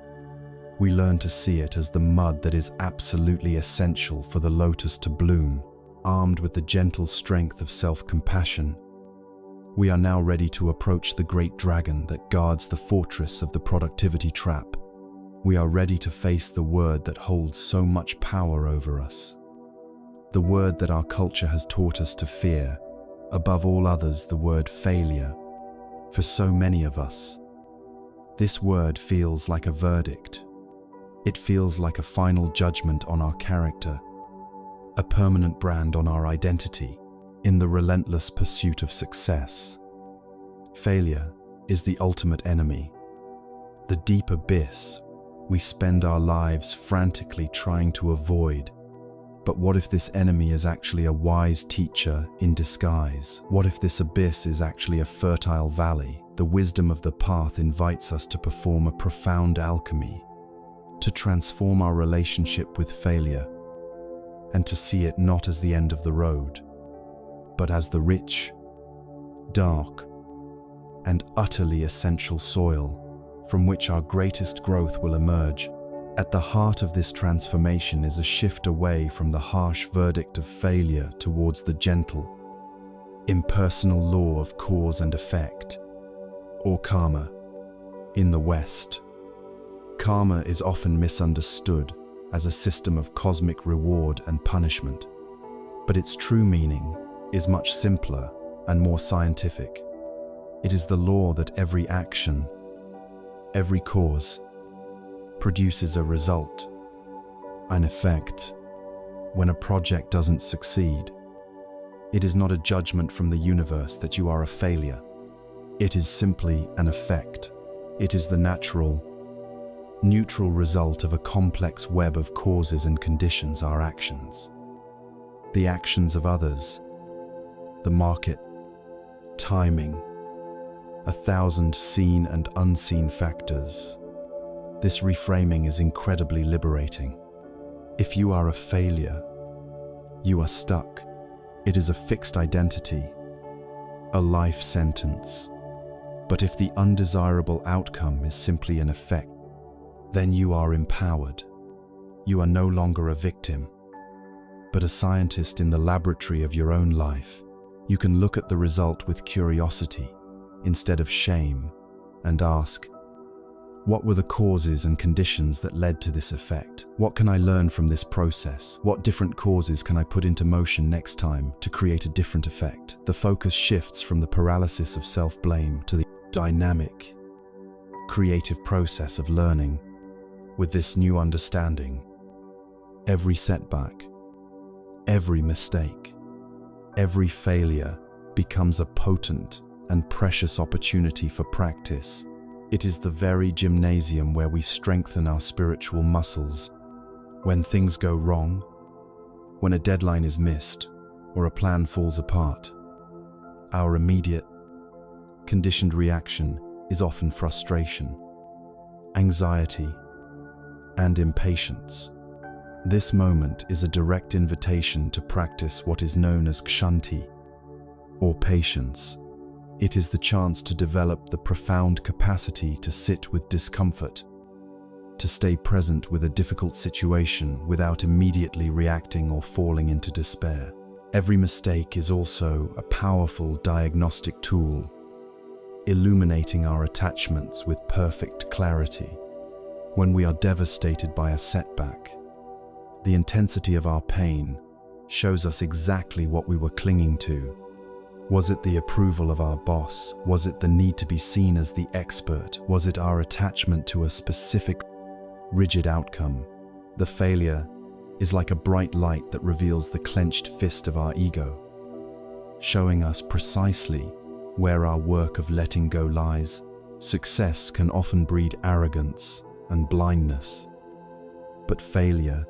We learn to see it as the mud that is absolutely essential for the lotus to bloom. Armed with the gentle strength of self-compassion, we are now ready to approach the great dragon that guards the fortress of the productivity trap. We are ready to face the word that holds so much power over us, the word that our culture has taught us to fear, above all others, the word failure. For so many of us, this word feels like a verdict. It feels like a final judgment on our character, a permanent brand on our identity in the relentless pursuit of success. Failure is the ultimate enemy, the deep abyss we spend our lives frantically trying to avoid. But what if this enemy is actually a wise teacher in disguise? What if this abyss is actually a fertile valley? The wisdom of the path invites us to perform a profound alchemy, to transform our relationship with failure, and to see it not as the end of the road, but as the rich, dark, and utterly essential soil from which our greatest growth will emerge. At the heart of this transformation is a shift away from the harsh verdict of failure towards the gentle, impersonal law of cause and effect, or karma. In the West, karma is often misunderstood as a system of cosmic reward and punishment, but its true meaning is much simpler and more scientific. It is the law that every action, every cause, produces a result, an effect. When a project doesn't succeed, it is not a judgment from the universe that you are a failure. It is simply an effect. It is the natural, neutral result of a complex web of causes and conditions, our actions, the actions of others, the market, timing, 1,000 seen and unseen factors. This reframing is incredibly liberating. If you are a failure, you are stuck. It is a fixed identity, a life sentence. But if the undesirable outcome is simply an effect, then you are empowered. You are no longer a victim, but a scientist in the laboratory of your own life. You can look at the result with curiosity instead of shame and ask, what were the causes and conditions that led to this effect? What can I learn from this process? What different causes can I put into motion next time to create a different effect? The focus shifts from the paralysis of self-blame to the dynamic, creative process of learning. With this new understanding, every setback, every mistake, every failure becomes a potent and precious opportunity for practice. It is the very gymnasium where we strengthen our spiritual muscles. When things go wrong, when a deadline is missed, or a plan falls apart, our immediate, conditioned reaction is often frustration, anxiety, and impatience. This moment is a direct invitation to practice what is known as kshanti, or patience. It is the chance to develop the profound capacity to sit with discomfort, to stay present with a difficult situation without immediately reacting or falling into despair. Every mistake is also a powerful diagnostic tool. illuminating our attachments with perfect clarity. When we are devastated by a setback, the intensity of our pain shows us exactly what we were clinging to. Was it the approval of our boss? Was it the need to be seen as the expert? Was it our attachment to a specific, rigid outcome? The failure is like a bright light that reveals the clenched fist of our ego, showing us precisely where our work of letting go lies. Success can often breed arrogance and blindness, but failure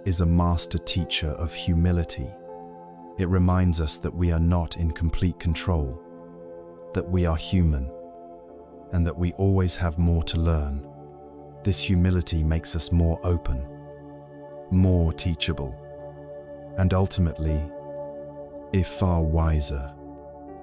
is a master teacher of humility. It reminds us that we are not in complete control, that we are human, and that we always have more to learn. This humility makes us more open, more teachable, and ultimately, if far wiser.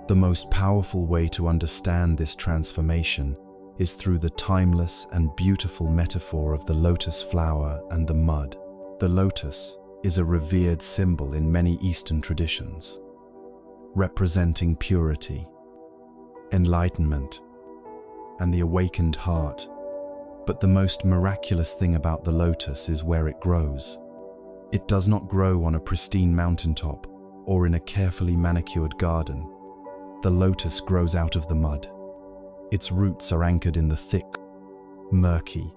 The most powerful way to understand this transformation is through the timeless and beautiful metaphor of the lotus flower and the mud. The lotus is a revered symbol in many Eastern traditions, representing purity, enlightenment, and the awakened heart. But the most miraculous thing about the lotus is where it grows. It does not grow on a pristine mountaintop or in a carefully manicured garden. The lotus grows out of the mud. Its roots are anchored in the thick, murky,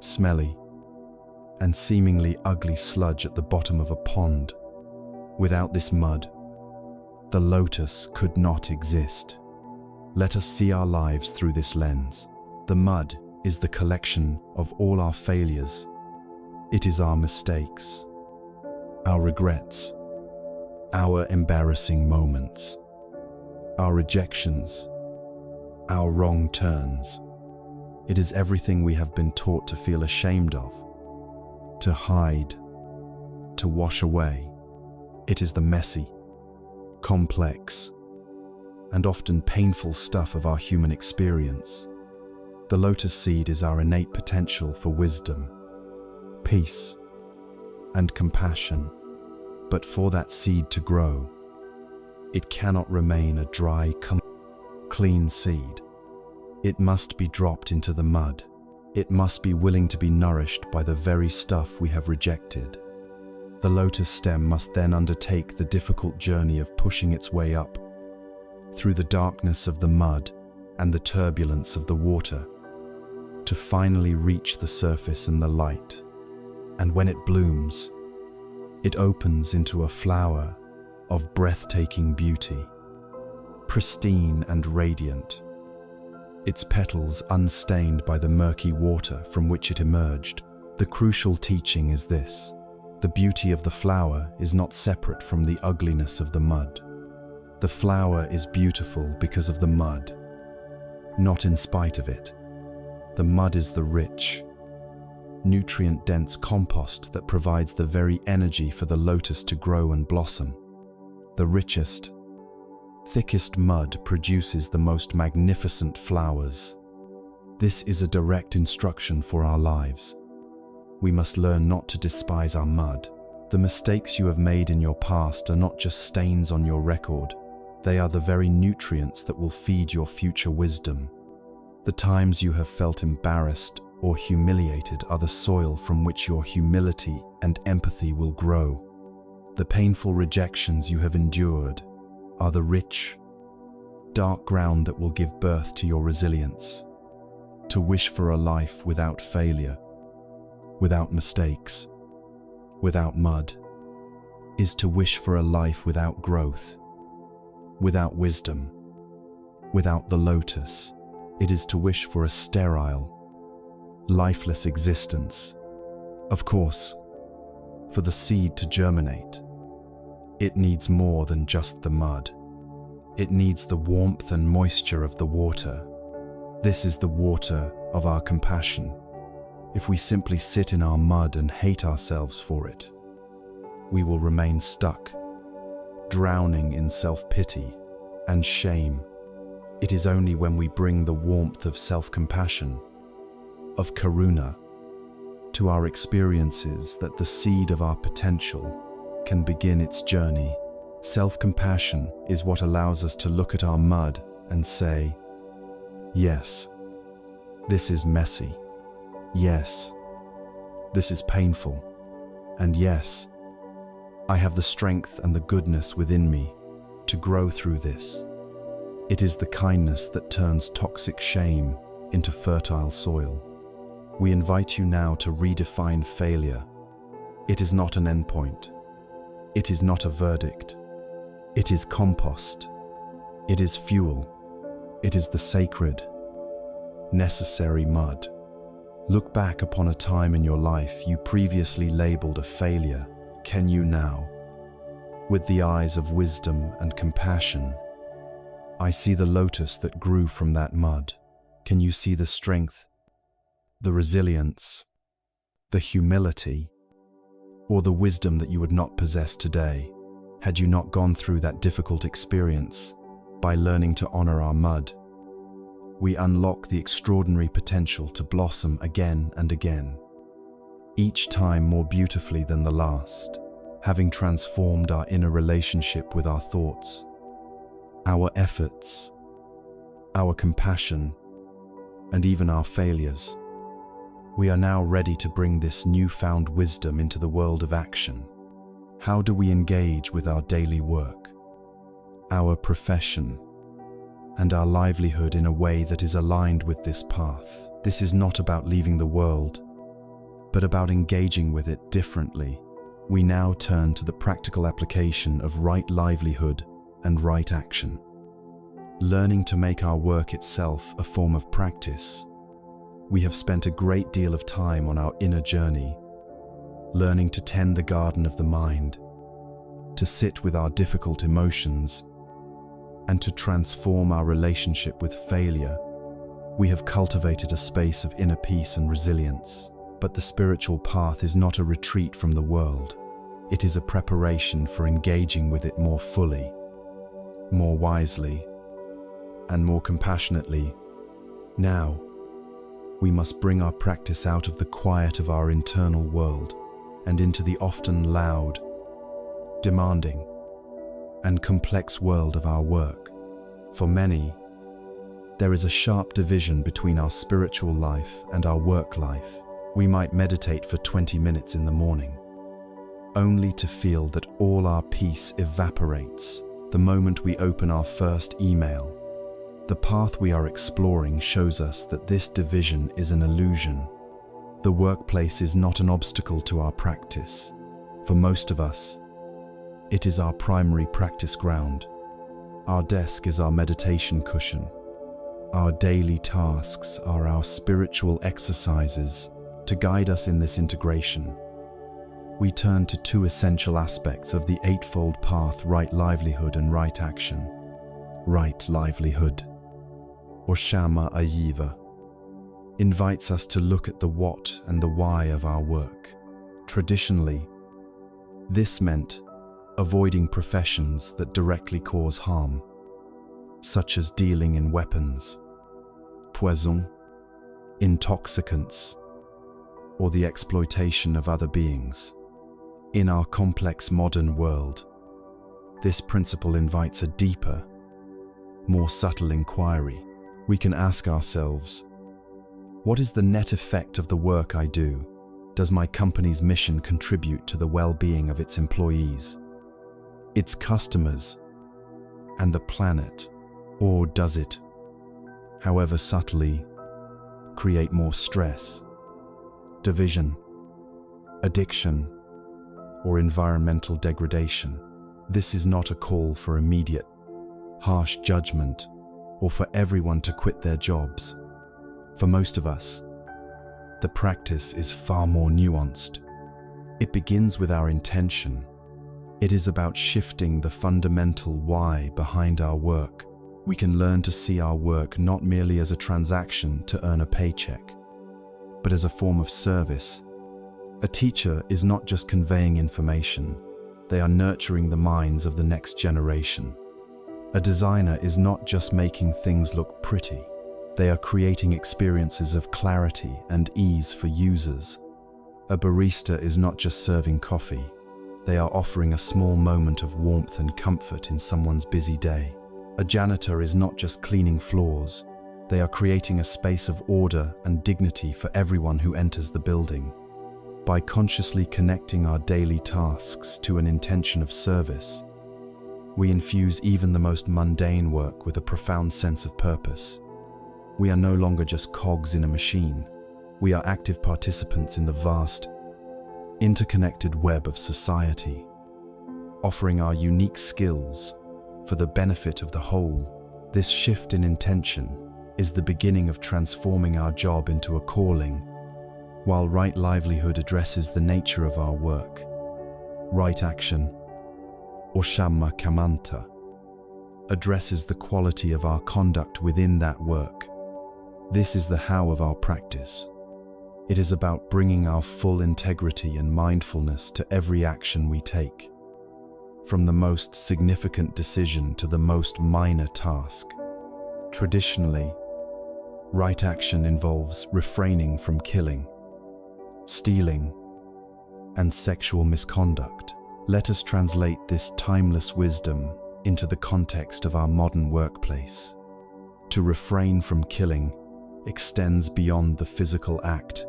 smelly, and seemingly ugly sludge at the bottom of a pond. Without this mud, the lotus could not exist. Let us see our lives through this lens. The mud is the collection of all our failures. It is our mistakes, our regrets, our embarrassing moments, our rejections, our wrong turns. It is everything we have been taught to feel ashamed of, to hide, to wash away. It is the messy, complex, and often painful stuff of our human experience. The lotus seed is our innate potential for wisdom, peace, and compassion. But for that seed to grow, it cannot remain a dry, clean seed. It must be dropped into the mud. It must be willing to be nourished by the very stuff we have rejected. The lotus stem must then undertake the difficult journey of pushing its way up through the darkness of the mud and the turbulence of the water to finally reach the surface and the light. And when it blooms, it opens into a flower of breathtaking beauty, pristine and radiant, its petals unstained by the murky water from which it emerged. The crucial teaching is this: the beauty of the flower is not separate from the ugliness of the mud. The flower is beautiful because of the mud, not in spite of it. The mud is the rich, nutrient-dense compost that provides the very energy for the lotus to grow and blossom. The richest, thickest mud produces the most magnificent flowers. This is a direct instruction for our lives. We must learn not to despise our mud. The mistakes you have made in your past are not just stains on your record. They are the very nutrients that will feed your future wisdom. The times you have felt embarrassed or humiliated are the soil from which your humility and empathy will grow. The painful rejections you have endured are the rich, dark ground that will give birth to your resilience. To wish for a life without failure, without mistakes, without mud, is to wish for a life without growth, without wisdom, without the lotus. It is to wish for a sterile, lifeless existence. Of course, for the seed to germinate, it needs more than just the mud. It needs the warmth and moisture of the water. This is the water of our compassion. If we simply sit in our mud and hate ourselves for it, we will remain stuck, drowning in self-pity and shame. It is only when we bring the warmth of self-compassion, of karuna, to our experiences that the seed of our potential can begin its journey. Self-compassion is what allows us to look at our mud and say, Yes, this is messy. Yes, this is painful. And yes, I have the strength and the goodness within me to grow through this. It is the kindness that turns toxic shame into fertile soil. We invite you now to redefine failure. It is not an endpoint. It is not a verdict. It is compost. It is fuel. It is the sacred, necessary mud. Look back upon a time in your life you previously labeled a failure. Can you now, with the eyes of wisdom and compassion, I see the lotus that grew from that mud. Can you see the strength, the resilience, the humility, or the wisdom that you would not possess today had you not gone through that difficult experience? By learning to honor our mud, we unlock the extraordinary potential to blossom again and again, each time more beautifully than the last, having transformed our inner relationship with our thoughts, our efforts, our compassion, and even our failures. We are now ready to bring this newfound wisdom into the world of action. How do we engage with our daily work, our profession, and our livelihood in a way that is aligned with this path? This is not about leaving the world, but about engaging with it differently. We now turn to the practical application of right livelihood and right action. Learning to make our work itself a form of practice. We have spent a great deal of time on our inner journey, learning to tend the garden of the mind, to sit with our difficult emotions, and to transform our relationship with failure. We have cultivated a space of inner peace and resilience. But the spiritual path is not a retreat from the world. It is a preparation for engaging with it more fully, more wisely, and more compassionately. Now, we must bring our practice out of the quiet of our internal world and into the often loud, demanding, and complex world of our work. For many, there is a sharp division between our spiritual life and our work life. We might meditate for 20 minutes in the morning, only to feel that all our peace evaporates the moment we open our first email. The path we are exploring shows us that this division is an illusion. The workplace is not an obstacle to our practice. For most of us, it is our primary practice ground. Our desk is our meditation cushion. Our daily tasks are our spiritual exercises. To guide us in this integration, we turn to two essential aspects of the eightfold path: right livelihood and right action. Right livelihood, or Shama Ayiva, invites us to look at the what and the why of our work. Traditionally, this meant avoiding professions that directly cause harm, such as dealing in weapons, poison, intoxicants, or the exploitation of other beings. In our complex modern world, this principle invites a deeper, more subtle inquiry. We can ask ourselves, what is the net effect of the work I do? Does my company's mission contribute to the well-being of its employees, its customers, and the planet? Or does it, however subtly, create more stress, division, addiction, or environmental degradation? This is not a call for immediate, harsh judgment or for everyone to quit their jobs. For most of us, the practice is far more nuanced. It begins with our intention. It is about shifting the fundamental why behind our work. We can learn to see our work not merely as a transaction to earn a paycheck, but as a form of service. A teacher is not just conveying information, they are nurturing the minds of the next generation. A designer is not just making things look pretty, they are creating experiences of clarity and ease for users. A barista is not just serving coffee, they are offering a small moment of warmth and comfort in someone's busy day. A janitor is not just cleaning floors, They are creating a space of order and dignity for everyone who enters the building. By consciously connecting our daily tasks to an intention of service, we infuse even the most mundane work with a profound sense of purpose. We are no longer just cogs in a machine. We are active participants in the vast, interconnected web of society, offering our unique skills for the benefit of the whole. This shift in intention is the beginning of transforming our job into a calling, while right livelihood addresses the nature of our work. Right action, or Shamma Kamanta, addresses the quality of our conduct within that work. This is the how of our practice. It is about bringing our full integrity and mindfulness to every action we take, from the most significant decision to the most minor task. Traditionally, right action involves refraining from killing, stealing, and sexual misconduct. Let us translate this timeless wisdom into the context of our modern workplace. To refrain from killing extends beyond the physical act.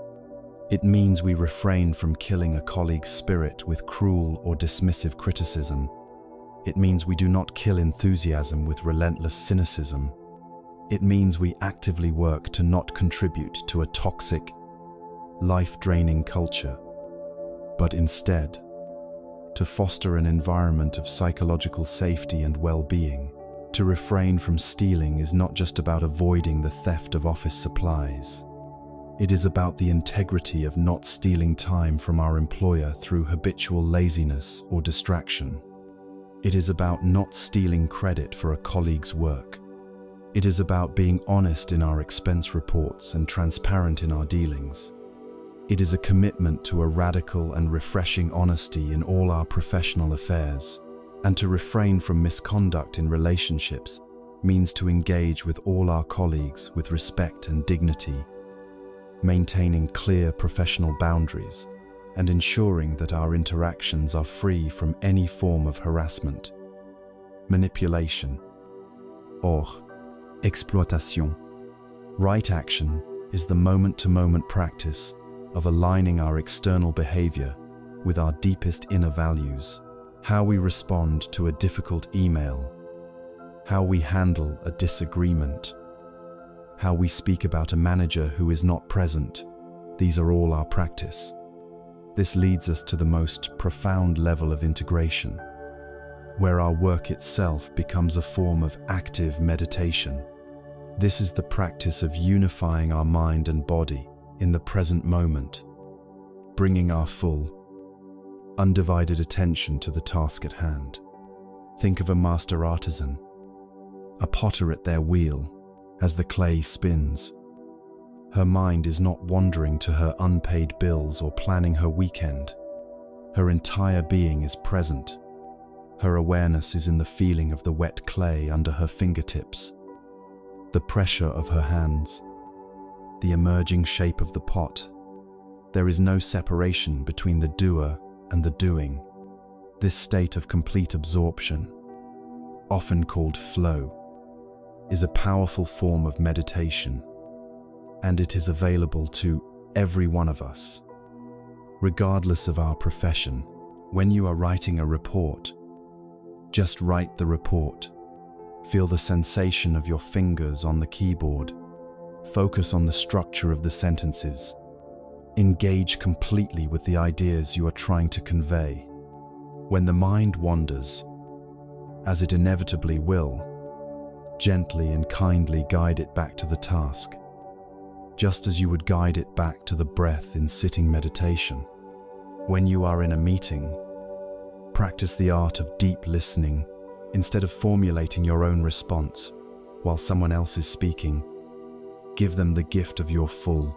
It means we refrain from killing a colleague's spirit with cruel or dismissive criticism. It means we do not kill enthusiasm with relentless cynicism. It means we actively work to not contribute to a toxic, life-draining culture, but instead, to foster an environment of psychological safety and well-being. To refrain from stealing is not just about avoiding the theft of office supplies. It is about the integrity of not stealing time from our employer through habitual laziness or distraction. It is about not stealing credit for a colleague's work. It is about being honest in our expense reports and transparent in our dealings. It is a commitment to a radical and refreshing honesty in all our professional affairs. And to refrain from misconduct in relationships means to engage with all our colleagues with respect and dignity, maintaining clear professional boundaries and ensuring that our interactions are free from any form of harassment, manipulation, or exploitation. Right action is the moment-to-moment practice of aligning our external behavior with our deepest inner values. How we respond to a difficult email, how we handle a disagreement, how we speak about a manager who is not present. These are all our practice. This leads us to the most profound level of integration, where our work itself becomes a form of active meditation. This is the practice of unifying our mind and body in the present moment, bringing our full, undivided attention to the task at hand. Think of a master artisan, a potter at their wheel, as the clay spins. Her mind is not wandering to her unpaid bills or planning her weekend. Her entire being is present. Her awareness is in the feeling of the wet clay under her fingertips, the pressure of her hands, the emerging shape of the pot. There is no separation between the doer and the doing. This state of complete absorption, often called flow, is a powerful form of meditation, and it is available to every one of us, regardless of our profession. When you are writing a report, just write the report. Feel the sensation of your fingers on the keyboard. Focus on the structure of the sentences. Engage completely with the ideas you are trying to convey. When the mind wanders, as it inevitably will, gently and kindly guide it back to the task, just as you would guide it back to the breath in sitting meditation. When you are in a meeting, practice the art of deep listening. Instead of formulating your own response while someone else is speaking, give them the gift of your full,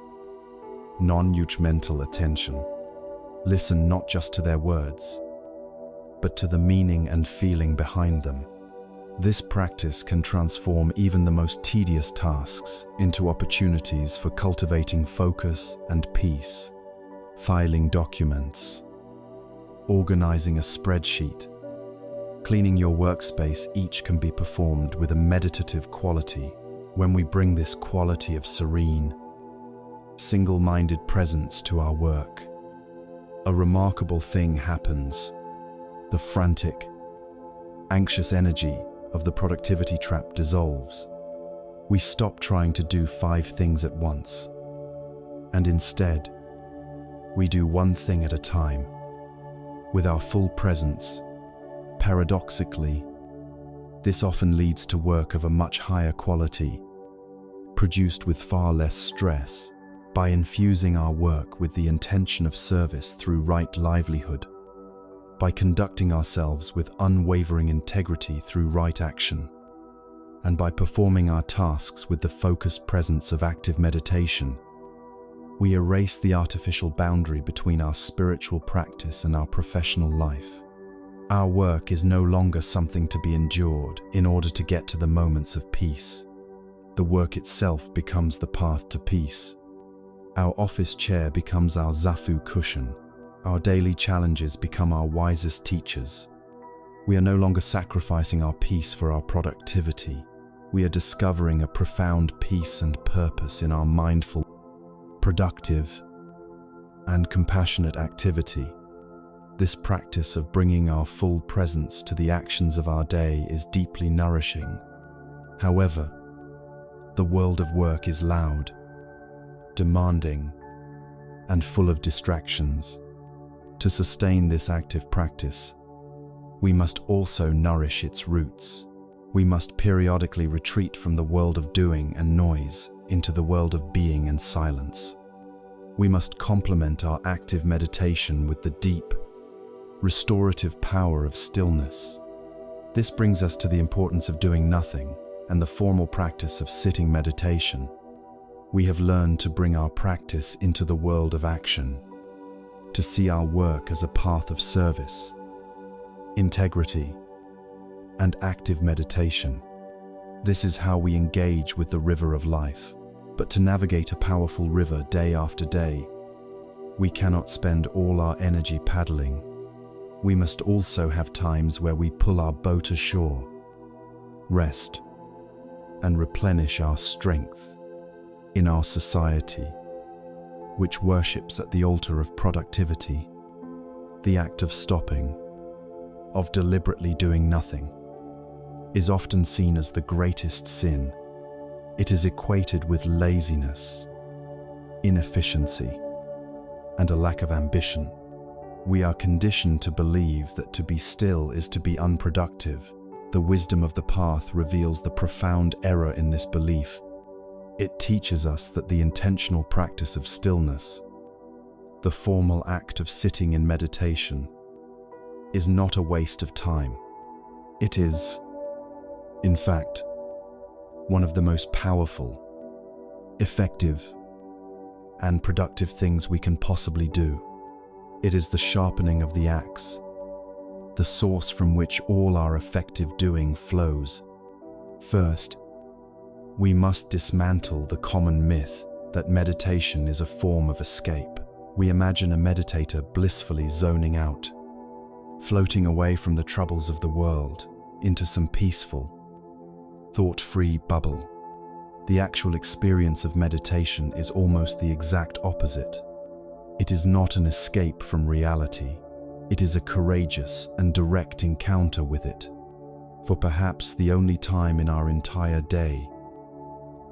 non-judgmental attention. Listen not just to their words, but to the meaning and feeling behind them. This practice can transform even the most tedious tasks into opportunities for cultivating focus and peace. Filing documents, organizing a spreadsheet, cleaning your workspace, each can be performed with a meditative quality When we bring this quality of serene, single-minded presence to our work, a remarkable thing happens. The frantic, anxious energy of the productivity trap dissolves. We stop trying to do 5 things at once, and instead, we do one thing at a time, with our full presence. Paradoxically, this often leads to work of a much higher quality, produced with far less stress. By infusing our work with the intention of service through right livelihood, by conducting ourselves with unwavering integrity through right action, and by performing our tasks with the focused presence of active meditation, we erase the artificial boundary between our spiritual practice and our professional life. Our work is no longer something to be endured in order to get to the moments of peace. The work itself becomes the path to peace. Our office chair becomes our zafu cushion. Our daily challenges become our wisest teachers. We are no longer sacrificing our peace for our productivity. We are discovering a profound peace and purpose in our mindful, productive, and compassionate activity. This practice of bringing our full presence to the actions of our day is deeply nourishing. However, the world of work is loud, demanding, and full of distractions. To sustain this active practice, we must also nourish its roots. We must periodically retreat from the world of doing and noise into the world of being and silence. We must complement our active meditation with the deep, restorative power of stillness. This brings us to the importance of doing nothing and the formal practice of sitting meditation. We have learned to bring our practice into the world of action, to see our work as a path of service, integrity, and active meditation. This is how we engage with the river of life. But to navigate a powerful river day after day, we cannot spend all our energy paddling. We must also have times where we pull our boat ashore, rest, and replenish our strength. In our society, which worships at the altar of productivity, the act of stopping, of deliberately doing nothing, is often seen as the greatest sin. It is equated with laziness, inefficiency, and a lack of ambition. We are conditioned to believe that to be still is to be unproductive. The wisdom of the path reveals the profound error in this belief. It teaches us that the intentional practice of stillness, the formal act of sitting in meditation, is not a waste of time. It is, in fact, one of the most powerful, effective, and productive things we can possibly do. It is the sharpening of the axe, the source from which all our effective doing flows. First, we must dismantle the common myth that meditation is a form of escape. We imagine a meditator blissfully zoning out, floating away from the troubles of the world into some peaceful, thought-free bubble. The actual experience of meditation is almost the exact opposite. It is not an escape from reality. It is a courageous and direct encounter with it. For perhaps the only time in our entire day,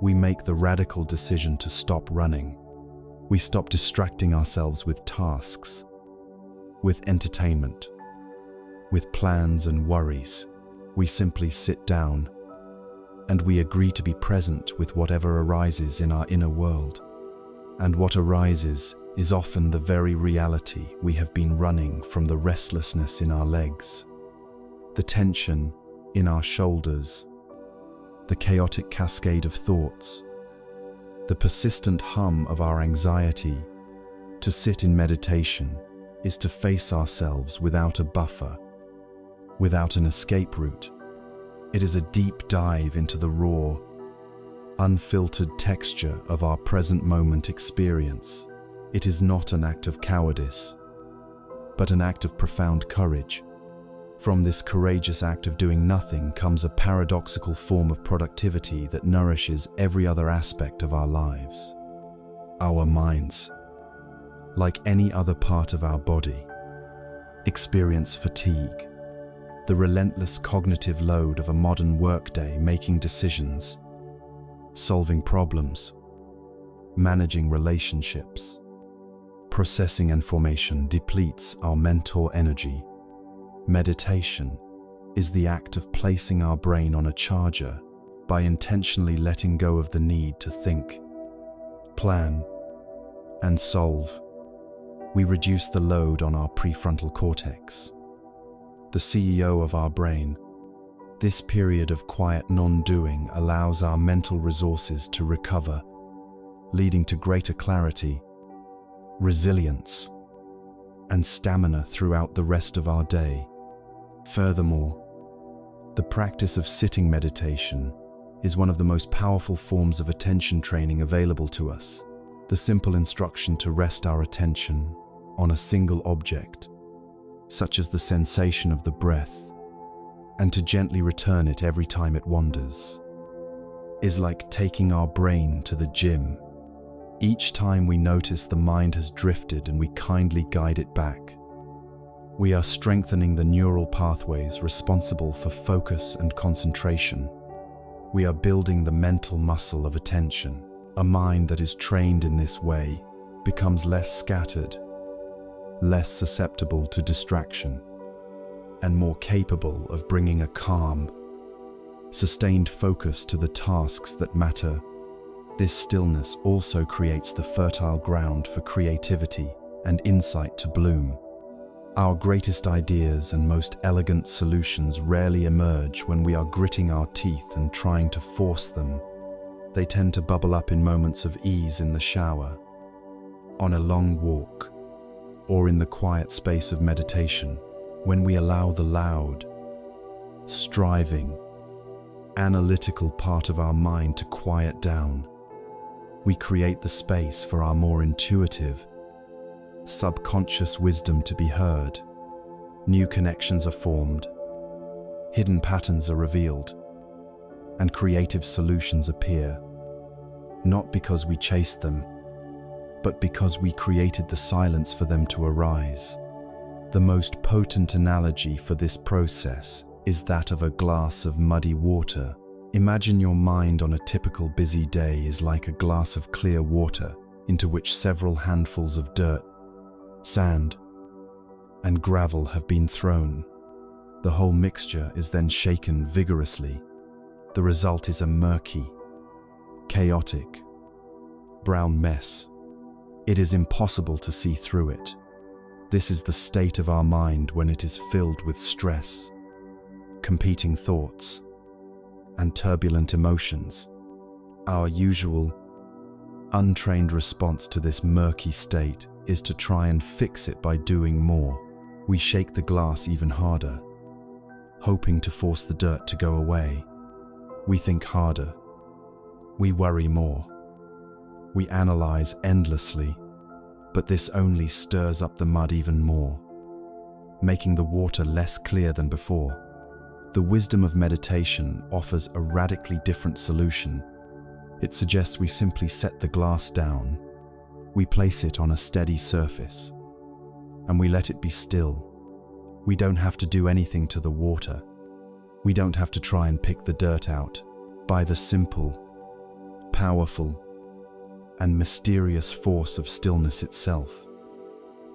we make the radical decision to stop running. We stop distracting ourselves with tasks, with entertainment, with plans and worries. We simply sit down and we agree to be present with whatever arises in our inner world. And what arises is often the very reality we have been running from: the restlessness in our legs, the tension in our shoulders, the chaotic cascade of thoughts, the persistent hum of our anxiety. To sit in meditation is to face ourselves without a buffer, without an escape route. It is a deep dive into the raw, unfiltered texture of our present moment experience. It is not an act of cowardice, but an act of profound courage. From this courageous act of doing nothing comes a paradoxical form of productivity that nourishes every other aspect of our lives. Our minds, like any other part of our body, experience fatigue, the relentless cognitive load of a modern workday, making decisions, solving problems, managing relationships. Processing information depletes our mental energy. Meditation is the act of placing our brain on a charger by intentionally letting go of the need to think, plan, and solve. We reduce the load on our prefrontal cortex, the CEO of our brain. This period of quiet non-doing allows our mental resources to recover, leading to greater clarity, resilience, and stamina throughout the rest of our day. Furthermore, the practice of sitting meditation is one of the most powerful forms of attention training available to us. The simple instruction to rest our attention on a single object, such as the sensation of the breath, and to gently return it every time it wanders, is like taking our brain to the gym. Each time we notice the mind has drifted and we kindly guide it back, we are strengthening the neural pathways responsible for focus and concentration. We are building the mental muscle of attention. A mind that is trained in this way becomes less scattered, less susceptible to distraction, and more capable of bringing a calm, sustained focus to the tasks that matter. This stillness also creates the fertile ground for creativity and insight to bloom. Our greatest ideas and most elegant solutions rarely emerge when we are gritting our teeth and trying to force them. They tend to bubble up in moments of ease in the shower, on a long walk, or in the quiet space of meditation, when we allow the loud, striving, analytical part of our mind to quiet down. We create the space for our more intuitive, subconscious wisdom to be heard. New connections are formed, hidden patterns are revealed, and creative solutions appear, not because we chased them, but because we created the silence for them to arise. The most potent analogy for this process is that of a glass of muddy water. Imagine your mind on a typical busy day is like a glass of clear water into which several handfuls of dirt, sand, and gravel have been thrown. The whole mixture is then shaken vigorously. The result is a murky, chaotic, brown mess. It is impossible to see through it. This is the state of our mind when it is filled with stress, competing thoughts, and turbulent emotions. Our usual, untrained response to this murky state is to try and fix it by doing more. We shake the glass even harder, hoping to force the dirt to go away. We think harder. We worry more. We analyze endlessly, but this only stirs up the mud even more, making the water less clear than before. The wisdom of meditation offers a radically different solution. It suggests we simply set the glass down, we place it on a steady surface, and we let it be still. We don't have to do anything to the water. We don't have to try and pick the dirt out. By the simple, powerful, and mysterious force of stillness itself,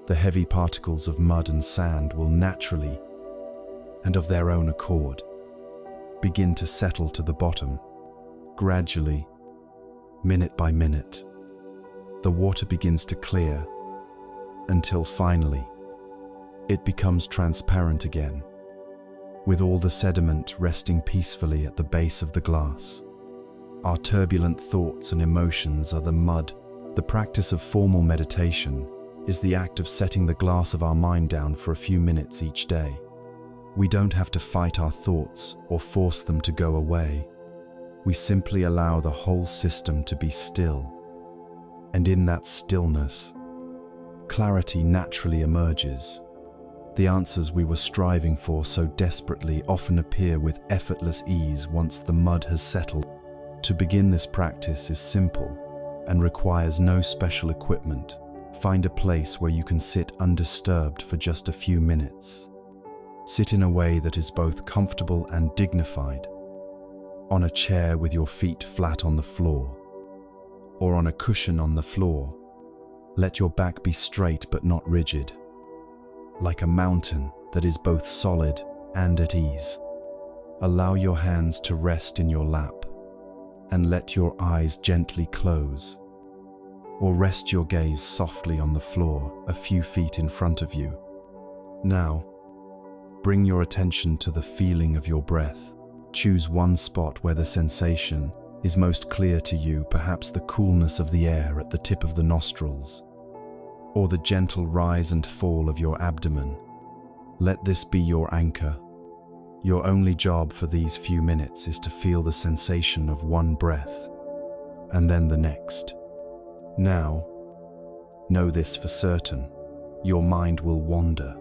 the heavy particles of mud and sand will naturally, and of their own accord, begin to settle to the bottom. Gradually, minute by minute, the water begins to clear, until finally, it becomes transparent again, with all the sediment resting peacefully at the base of the glass. Our turbulent thoughts and emotions are the mud. The practice of formal meditation is the act of setting the glass of our mind down for a few minutes each day. We don't have to fight our thoughts or force them to go away. We simply allow the whole system to be still. And in that stillness, clarity naturally emerges. The answers we were striving for so desperately often appear with effortless ease once the mud has settled. To begin this practice is simple and requires no special equipment. Find a place where you can sit undisturbed for just a few minutes. Sit in a way that is both comfortable and dignified, on a chair with your feet flat on the floor, or on a cushion on the floor. Let your back be straight but not rigid, like a mountain that is both solid and at ease. Allow your hands to rest in your lap and let your eyes gently close, or rest your gaze softly on the floor a few feet in front of you. Now, bring your attention to the feeling of your breath. Choose one spot where the sensation is most clear to you, perhaps the coolness of the air at the tip of the nostrils, or the gentle rise and fall of your abdomen. Let this be your anchor. Your only job for these few minutes is to feel the sensation of one breath, and then the next. Now, know this for certain, your mind will wander.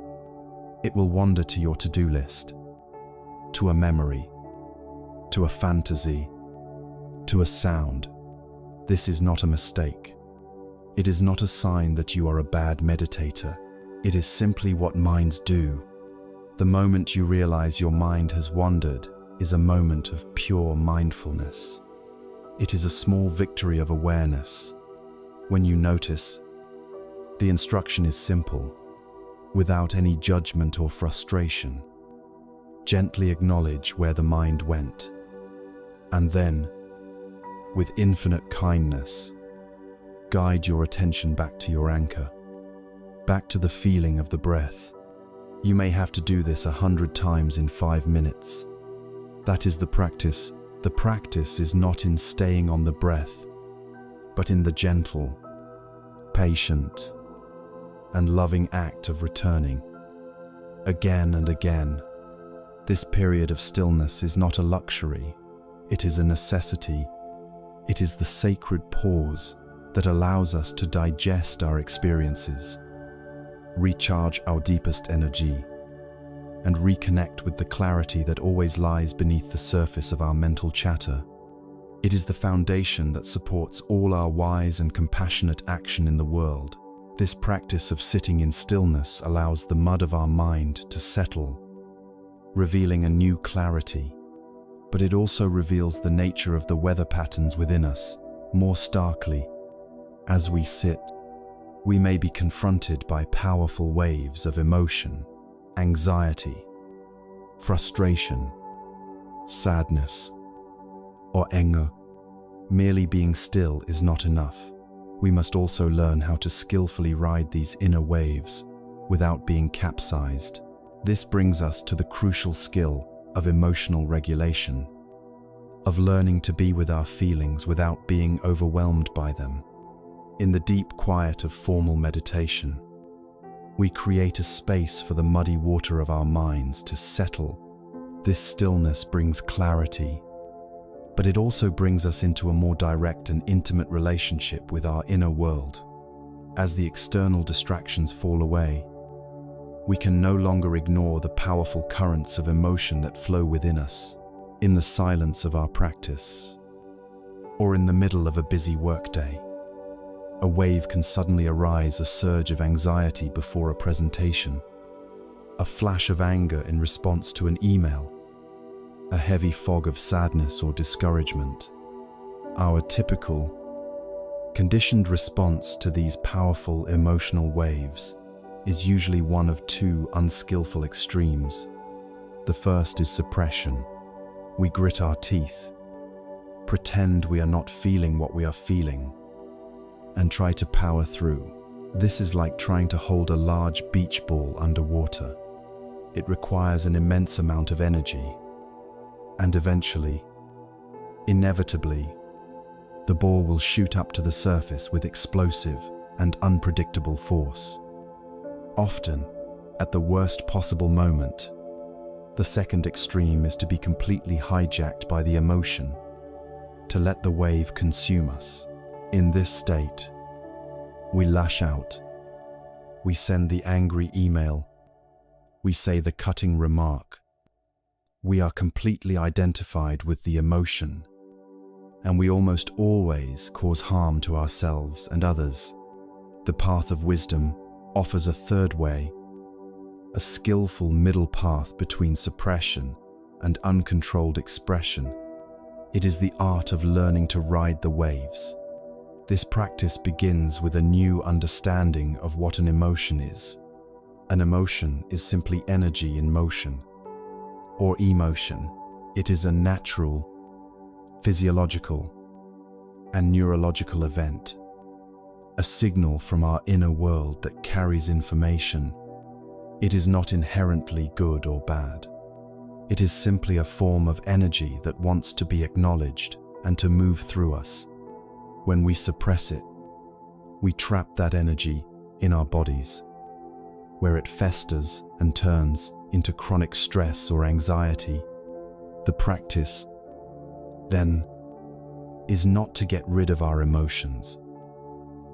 It will wander to your to-do list, to a memory, to a fantasy, to a sound. This is not a mistake. It is not a sign that you are a bad meditator. It is simply what minds do. The moment you realize your mind has wandered is a moment of pure mindfulness. It is a small victory of awareness. When you notice, the instruction is simple, without any judgment or frustration. Gently acknowledge where the mind went, and then, with infinite kindness, guide your attention back to your anchor, back to the feeling of the breath. You may have to do this 100 times in 5 minutes. That is the practice. The practice is not in staying on the breath, but in the gentle, patient, and loving act of returning. Again and again. This period of stillness is not a luxury, it is a necessity. It is the sacred pause that allows us to digest our experiences, recharge our deepest energy, and reconnect with the clarity that always lies beneath the surface of our mental chatter. It is the foundation that supports all our wise and compassionate action in the world. This practice of sitting in stillness allows the mud of our mind to settle, revealing a new clarity. But it also reveals the nature of the weather patterns within us more starkly. As we sit, we may be confronted by powerful waves of emotion, anxiety, frustration, sadness, or anger. Merely being still is not enough. We must also learn how to skillfully ride these inner waves without being capsized. This brings us to the crucial skill of emotional regulation, of learning to be with our feelings without being overwhelmed by them. In the deep quiet of formal meditation, we create a space for the muddy water of our minds to settle. This stillness brings clarity, but it also brings us into a more direct and intimate relationship with our inner world. As the external distractions fall away, we can no longer ignore the powerful currents of emotion that flow within us. In the silence of our practice, or in the middle of a busy workday, a wave can suddenly arise, a surge of anxiety before a presentation, a flash of anger in response to an email, a heavy fog of sadness or discouragement. Our typical, conditioned response to these powerful emotional waves is usually one of two unskillful extremes. The first is suppression. We grit our teeth, pretend we are not feeling what we are feeling, and try to power through. This is like trying to hold a large beach ball underwater. It requires an immense amount of energy, and eventually, inevitably, the ball will shoot up to the surface with explosive and unpredictable force. Often, at the worst possible moment, the second extreme is to be completely hijacked by the emotion, to let the wave consume us. In this state, we lash out, we send the angry email, We say the cutting remark. We are completely identified with the emotion, and we almost always cause harm to ourselves and others. The path of wisdom offers a third way, a skillful middle path between suppression and uncontrolled expression. It is the art of learning to ride the waves. This practice begins with a new understanding of what an emotion is. An emotion is simply energy in motion, or emotion. It is a natural, physiological, and neurological event, a signal from our inner world that carries information. It is not inherently good or bad. It is simply a form of energy that wants to be acknowledged and to move through us. When we suppress it, we trap that energy in our bodies, where it festers and turns into chronic stress or anxiety. The practice, then, is not to get rid of our emotions,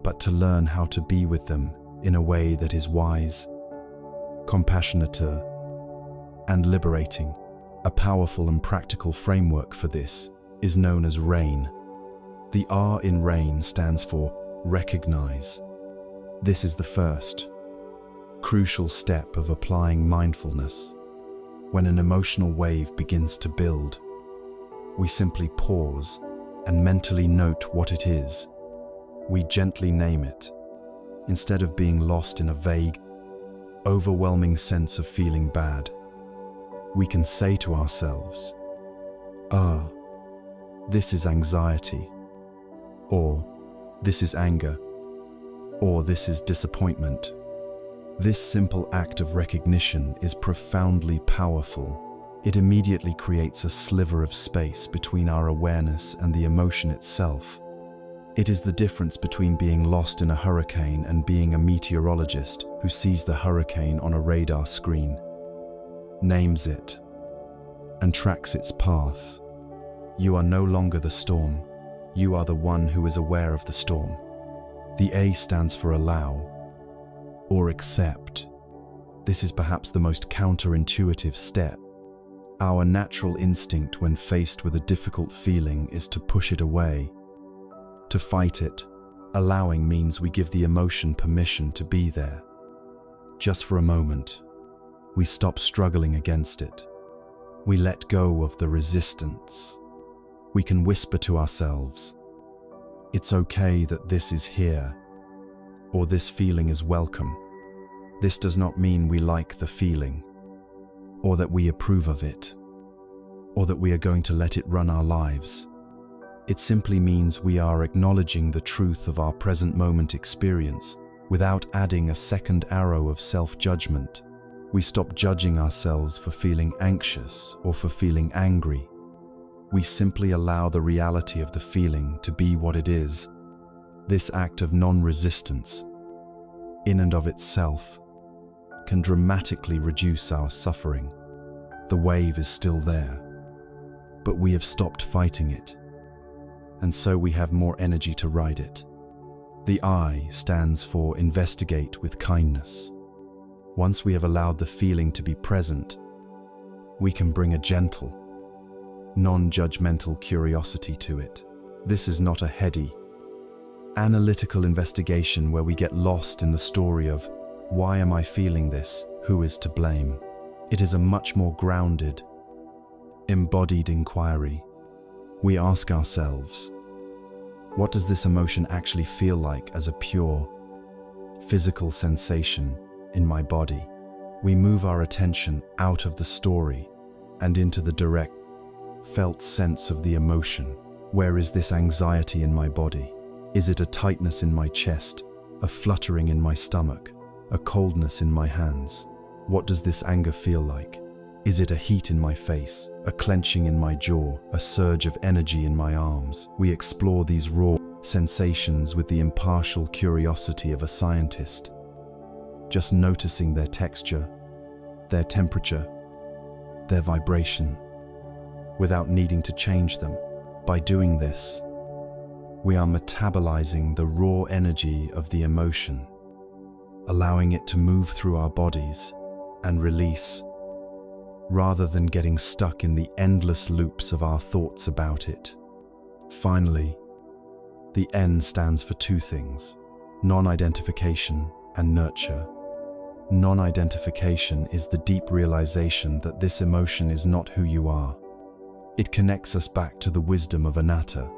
but to learn how to be with them in a way that is wise, compassionate, and liberating. A powerful and practical framework for this is known as RAIN. The R in RAIN stands for recognize. This is the first, crucial step of applying mindfulness. When an emotional wave begins to build, we simply pause and mentally note what it is. We gently name it, instead of being lost in a vague, overwhelming sense of feeling bad. We can say to ourselves, this is anxiety, or this is anger, or this is disappointment. This simple act of recognition is profoundly powerful. It immediately creates a sliver of space between our awareness and the emotion itself. It is the difference between being lost in a hurricane and being a meteorologist who sees the hurricane on a radar screen, names it, and tracks its path. You are no longer the storm. You are the one who is aware of the storm. The A stands for allow, or accept. This is perhaps the most counterintuitive step. Our natural instinct when faced with a difficult feeling is to push it away, to fight it. Allowing means we give the emotion permission to be there. Just for a moment, we stop struggling against it. We let go of the resistance. We can whisper to ourselves, it's okay that this is here, or this feeling is welcome. This does not mean we like the feeling, or that we approve of it, or that we are going to let it run our lives. It simply means we are acknowledging the truth of our present moment experience without adding a second arrow of self-judgment. We stop judging ourselves for feeling anxious or for feeling angry. We simply allow the reality of the feeling to be what it is. This act of non-resistance, in and of itself, can dramatically reduce our suffering. The wave is still there, but we have stopped fighting it, and so we have more energy to ride it. The I stands for investigate with kindness. Once we have allowed the feeling to be present, we can bring a gentle, non-judgmental curiosity to it. This is not a heady, analytical investigation where we get lost in the story of, why am I feeling this? Who is to blame? It is a much more grounded, embodied inquiry. We ask ourselves, what does this emotion actually feel like as a pure, physical sensation in my body? We move our attention out of the story and into the direct, felt sense of the emotion. Where is this anxiety in my body? Is it a tightness in my chest, a fluttering in my stomach, a coldness in my hands? What does this anger feel like? Is it a heat in my face, a clenching in my jaw, a surge of energy in my arms? We explore these raw sensations with the impartial curiosity of a scientist, just noticing their texture, their temperature, their vibration, without needing to change them. By doing this, we are metabolizing the raw energy of the emotion, allowing it to move through our bodies and release, rather than getting stuck in the endless loops of our thoughts about it. Finally, the N stands for two things: non-identification and nurture. Non-identification is the deep realization that this emotion is not who you are. It connects us back to the wisdom of anatta,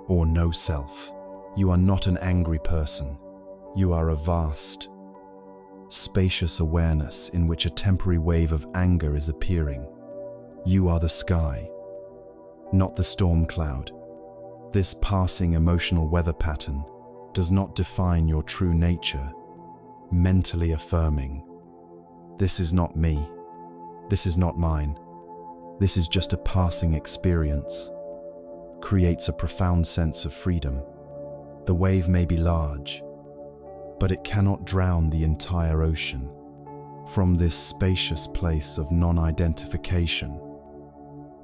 or no self. You are not an angry person. You are a vast, spacious awareness in which a temporary wave of anger is appearing. You are the sky, not the storm cloud. This passing emotional weather pattern does not define your true nature. Mentally affirming, "This is not me. This is not mine. This is just a passing experience," creates a profound sense of freedom. The wave may be large, but it cannot drown the entire ocean. From this spacious place of non-identification,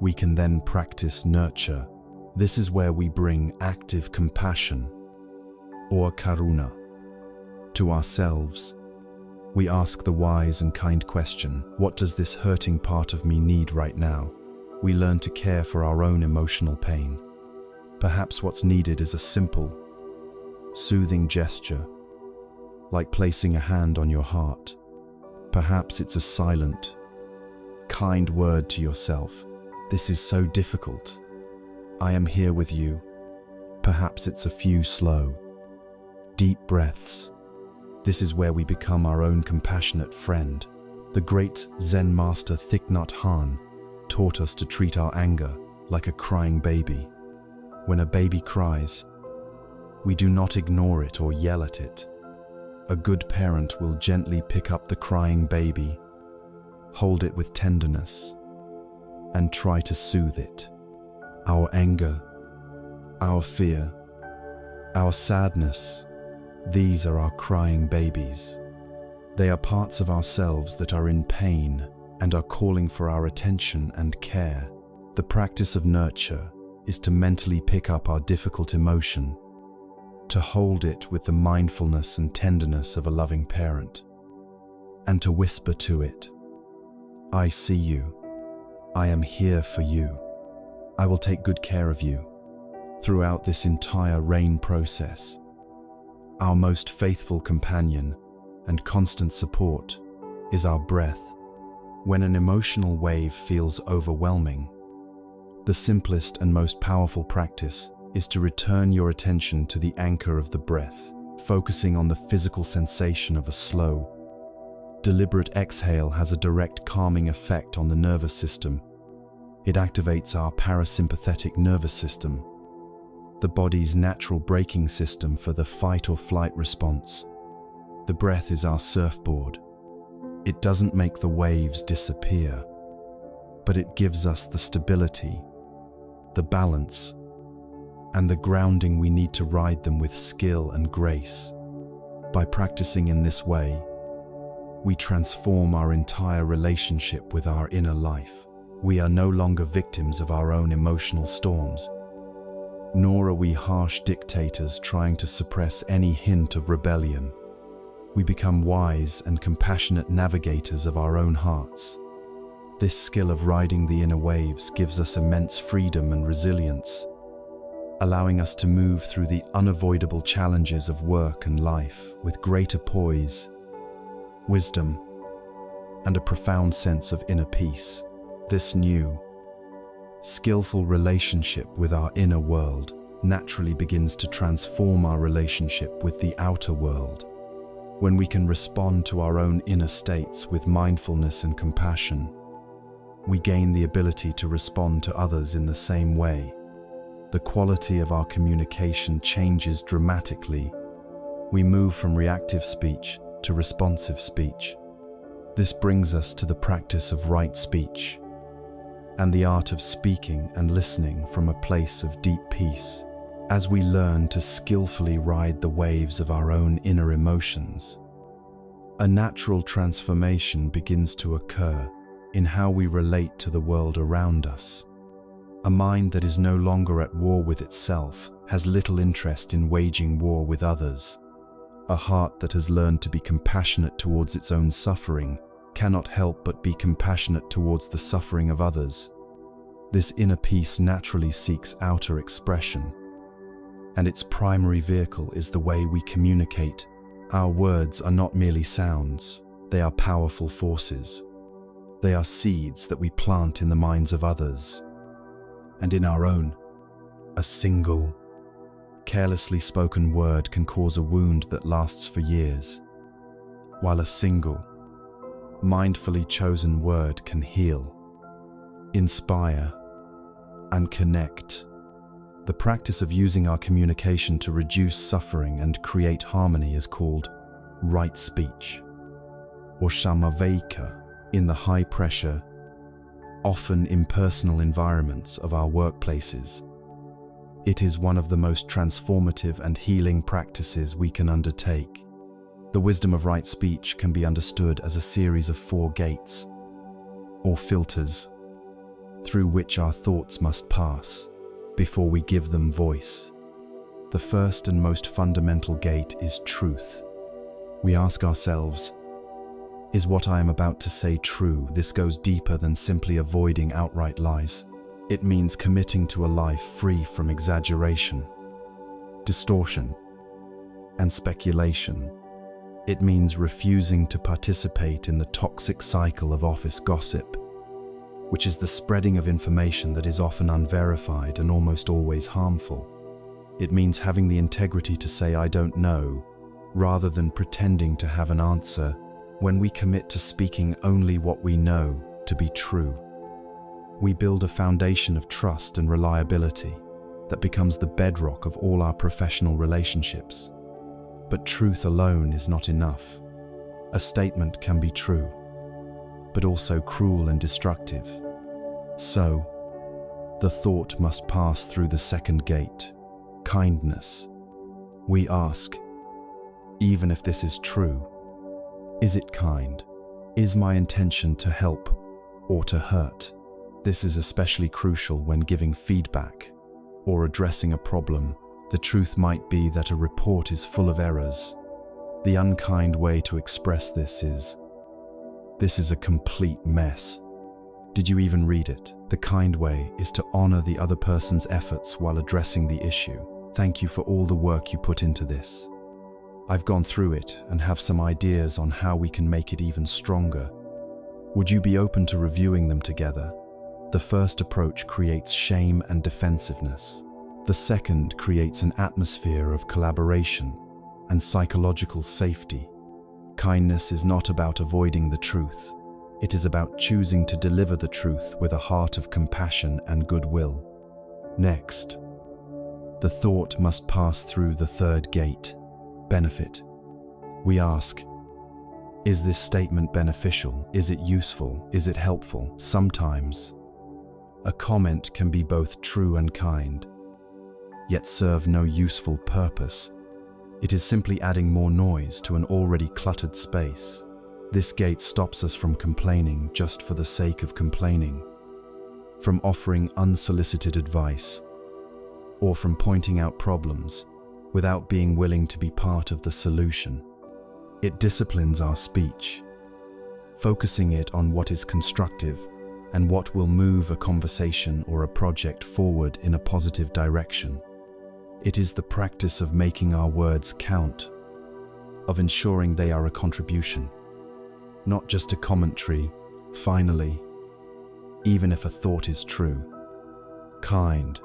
we can then practice nurture. This is where we bring active compassion, or karuna, to ourselves. We ask the wise and kind question, what does this hurting part of me need right now? We learn to care for our own emotional pain. Perhaps what's needed is a simple, soothing gesture, like placing a hand on your heart. Perhaps it's a silent, kind word to yourself. "This is so difficult. I am here with you." Perhaps it's a few slow, deep breaths. This is where we become our own compassionate friend. The great Zen master Thich Nhat Hanh taught us to treat our anger like a crying baby. When a baby cries, we do not ignore it or yell at it. A good parent will gently pick up the crying baby, hold it with tenderness, and try to soothe it. Our anger, our fear, our sadness, these are our crying babies. They are parts of ourselves that are in pain and are calling for our attention and care. The practice of nurture is to mentally pick up our difficult emotion, to hold it with the mindfulness and tenderness of a loving parent, and to whisper to it, "I see you. I am here for you. I will take good care of you." Throughout this entire rain process, our most faithful companion and constant support is our breath. When an emotional wave feels overwhelming, the simplest and most powerful practice is to return your attention to the anchor of the breath, focusing on the physical sensation of a slow, deliberate exhale has a direct calming effect on the nervous system. It activates our parasympathetic nervous system, the body's natural braking system for the fight or flight response. The breath is our surfboard. It doesn't make the waves disappear, but it gives us the stability, the balance, and the grounding we need to ride them with skill and grace. By practicing in this way, we transform our entire relationship with our inner life. We are no longer victims of our own emotional storms, nor are we harsh dictators trying to suppress any hint of rebellion. We become wise and compassionate navigators of our own hearts. This skill of riding the inner waves gives us immense freedom and resilience, allowing us to move through the unavoidable challenges of work and life with greater poise, wisdom, and a profound sense of inner peace. This new, skillful relationship with our inner world naturally begins to transform our relationship with the outer world. When we can respond to our own inner states with mindfulness and compassion, we gain the ability to respond to others in the same way. The quality of our communication changes dramatically. We move from reactive speech to responsive speech. This brings us to the practice of right speech and the art of speaking and listening from a place of deep peace. As we learn to skillfully ride the waves of our own inner emotions, a natural transformation begins to occur in how we relate to the world around us. A mind that is no longer at war with itself has little interest in waging war with others. A heart that has learned to be compassionate towards its own suffering cannot help but be compassionate towards the suffering of others. This inner peace naturally seeks outer expression, and its primary vehicle is the way we communicate. Our words are not merely sounds, they are powerful forces. They are seeds that we plant in the minds of others, and in our own. A single, carelessly spoken word can cause a wound that lasts for years, while a single, mindfully chosen word can heal, inspire, and connect. The practice of using our communication to reduce suffering and create harmony is called right speech, or samaveka, in the high-pressure, often impersonal environments of our workplaces. It is one of the most transformative and healing practices we can undertake. The wisdom of right speech can be understood as a series of 4 gates, or filters, through which our thoughts must pass before we give them voice. The first and most fundamental gate is truth. We ask ourselves, is what I am about to say true? This goes deeper than simply avoiding outright lies. It means committing to a life free from exaggeration, distortion, and speculation. It means refusing to participate in the toxic cycle of office gossip, which is the spreading of information that is often unverified and almost always harmful. It means having the integrity to say I don't know, rather than pretending to have an answer. When we commit to speaking only what we know to be true, we build a foundation of trust and reliability that becomes the bedrock of all our professional relationships. But truth alone is not enough. A statement can be true, but also cruel and destructive. So, the thought must pass through the second gate, kindness. We ask, even if this is true, is it kind? Is my intention to help or to hurt? This is especially crucial when giving feedback or addressing a problem. The truth might be that a report is full of errors. The unkind way to express this is a complete mess. Did you even read it? The kind way is to honor the other person's efforts while addressing the issue. Thank you for all the work you put into this. I've gone through it and have some ideas on how we can make it even stronger. Would you be open to reviewing them together? The first approach creates shame and defensiveness. The second creates an atmosphere of collaboration and psychological safety. Kindness is not about avoiding the truth. It is about choosing to deliver the truth with a heart of compassion and goodwill. Next, the thought must pass through the third gate, benefit. We ask, is this statement beneficial? Is it useful? Is it helpful? Sometimes, a comment can be both true and kind, yet serve no useful purpose. It is simply adding more noise to an already cluttered space. This gate stops us from complaining just for the sake of complaining, from offering unsolicited advice, or from pointing out problems without being willing to be part of the solution. It disciplines our speech, focusing it on what is constructive and what will move a conversation or a project forward in a positive direction. It is the practice of making our words count, of ensuring they are a contribution, not just a commentary. Finally, even if a thought is true, kind,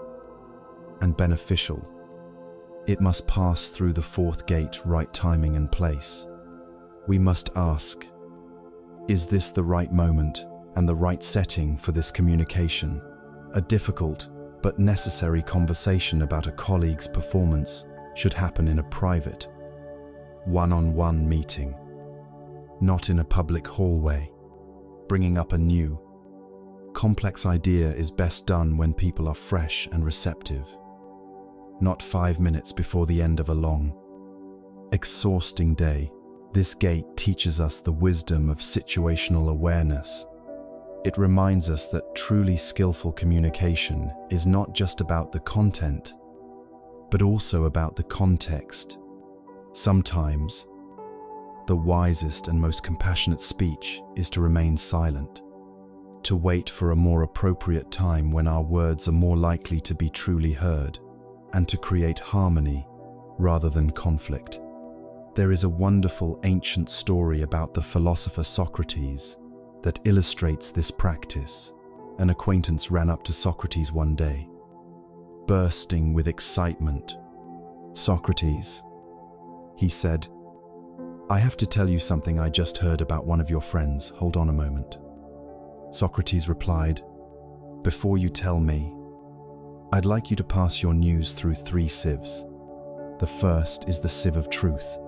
and beneficial, it must pass through the fourth gate, right timing and place. We must ask, is this the right moment and the right setting for this communication? A difficult but necessary conversation about a colleague's performance should happen in a private, one-on-one meeting, not in a public hallway. Bringing up a new, complex idea is best done when people are fresh and receptive, not 5 minutes before the end of a long, exhausting day. This gate teaches us the wisdom of situational awareness. It reminds us that truly skillful communication is not just about the content, but also about the context. Sometimes, The wisest and most compassionate speech is to remain silent, to wait for a more appropriate time when our words are more likely to be truly heard, and to create harmony rather than conflict. There is a wonderful ancient story about the philosopher Socrates that illustrates this practice. An acquaintance ran up to Socrates one day, bursting with excitement. "Socrates," he said, "I have to tell you something I just heard about one of your friends. Hold on a moment." Socrates replied, "Before you tell me, I'd like you to pass your news through 3 sieves. The first is the sieve of truth."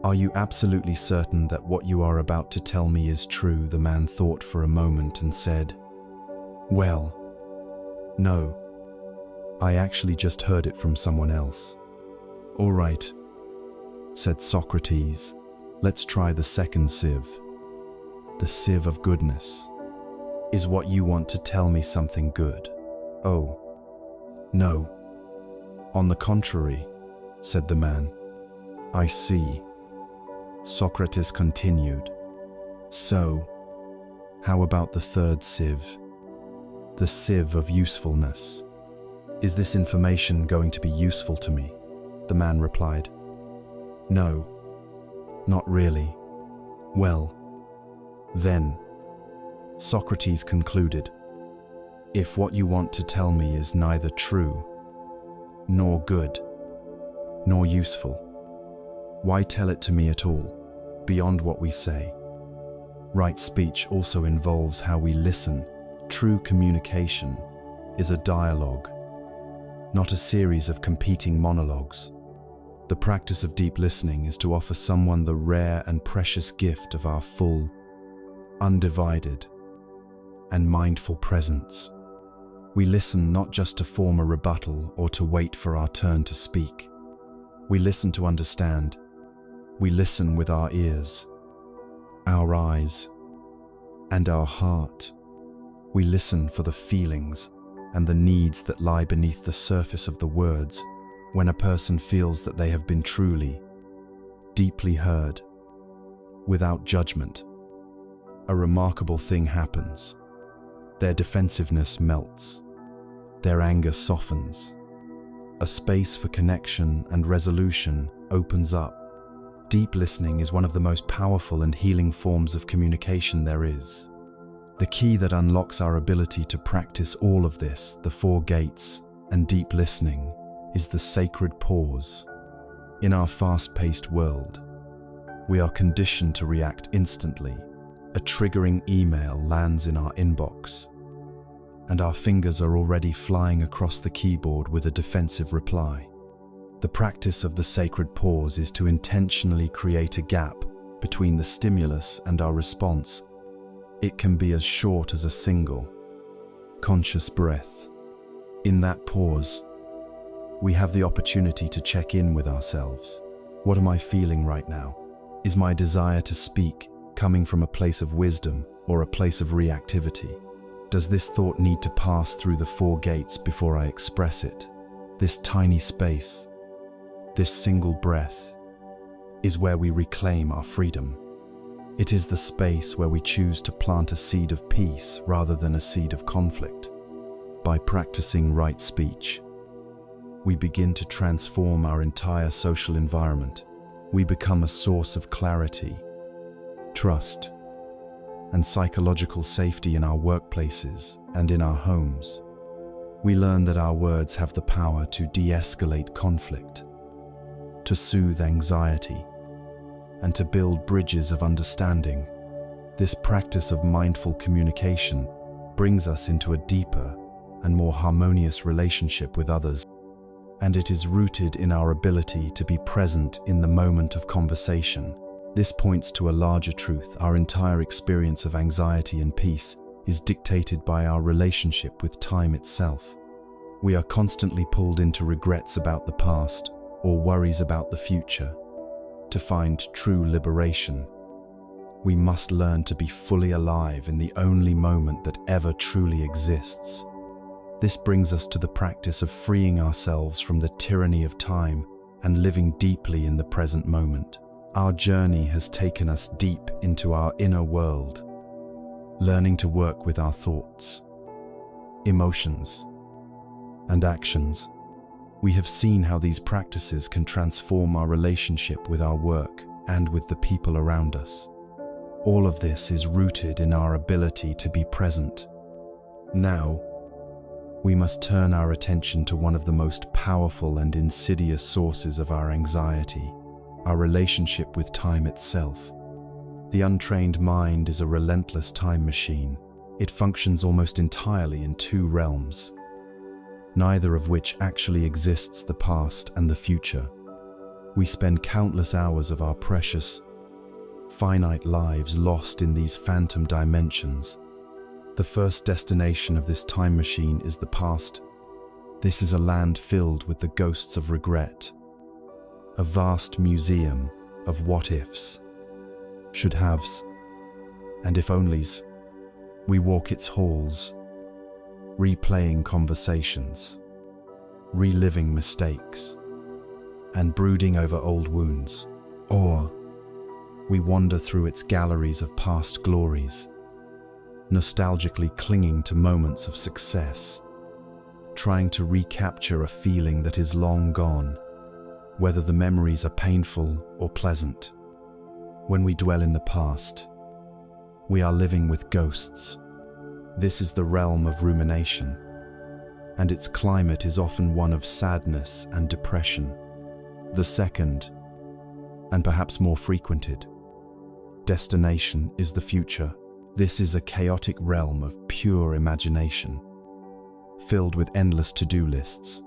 "Are you absolutely certain that what you are about to tell me is true?" The man thought for a moment and said, "Well, no. I actually just heard it from someone else." "All right," said Socrates, "let's try the second sieve. The sieve of goodness. Is what you want to tell me something good?" "Oh, no. On the contrary," said the man. "I see." Socrates continued, "So, how about the third sieve? The sieve of usefulness. Is this information going to be useful to me?" The man replied, "No, not really." "Well, then," Socrates concluded, "if what you want to tell me is neither true, nor good, nor useful, why tell it to me at all, beyond what we say?" Right speech also involves how we listen. True communication is a dialogue, not a series of competing monologues. The practice of deep listening is to offer someone the rare and precious gift of our full, undivided, and mindful presence. We listen not just to form a rebuttal or to wait for our turn to speak. We listen to understand. We listen with our ears, our eyes, and our heart. We listen for the feelings and the needs that lie beneath the surface of the words. When a person feels that they have been truly, deeply heard, without judgment, a remarkable thing happens. Their defensiveness melts. Their anger softens. A space for connection and resolution opens up. Deep listening is one of the most powerful and healing forms of communication there is. The key that unlocks our ability to practice all of this, the 4 gates, and deep listening, is the sacred pause. In our fast-paced world, we are conditioned to react instantly. A triggering email lands in our inbox, and our fingers are already flying across the keyboard with a defensive reply. The practice of the sacred pause is to intentionally create a gap between the stimulus and our response. It can be as short as a single, conscious breath. In that pause, we have the opportunity to check in with ourselves. What am I feeling right now? Is my desire to speak coming from a place of wisdom or a place of reactivity? Does this thought need to pass through the 4 gates before I express it? This tiny space, this single breath, is where we reclaim our freedom. It is the space where we choose to plant a seed of peace rather than a seed of conflict. By practicing right speech, we begin to transform our entire social environment. We become a source of clarity, trust, and psychological safety in our workplaces and in our homes. We learn that our words have the power to de-escalate conflict, to soothe anxiety, and to build bridges of understanding. This practice of mindful communication brings us into a deeper and more harmonious relationship with others, and it is rooted in our ability to be present in the moment of conversation. This points to a larger truth. Our entire experience of anxiety and peace is dictated by our relationship with time itself. We are constantly pulled into regrets about the past or worries about the future. To find true liberation, we must learn to be fully alive in the only moment that ever truly exists. This brings us to the practice of freeing ourselves from the tyranny of time and living deeply in the present moment. Our journey has taken us deep into our inner world, learning to work with our thoughts, emotions, and actions. We have seen how these practices can transform our relationship with our work and with the people around us. All of this is rooted in our ability to be present. Now, we must turn our attention to one of the most powerful and insidious sources of our anxiety, our relationship with time itself. The untrained mind is a relentless time machine. It functions almost entirely in two realms, neither of which actually exists: the past and the future. We spend countless hours of our precious, finite lives lost in these phantom dimensions. The first destination of this time machine is the past. This is a land filled with the ghosts of regret, a vast museum of what-ifs, should-haves, and if-onlys. We walk its halls, replaying conversations, reliving mistakes, and brooding over old wounds. Or we wander through its galleries of past glories, nostalgically clinging to moments of success, trying to recapture a feeling that is long gone, whether the memories are painful or pleasant. When we dwell in the past, we are living with ghosts. This is the realm of rumination, and its climate is often one of sadness and depression. The second, and perhaps more frequented, destination is the future. This is a chaotic realm of pure imagination, filled with endless to-do lists,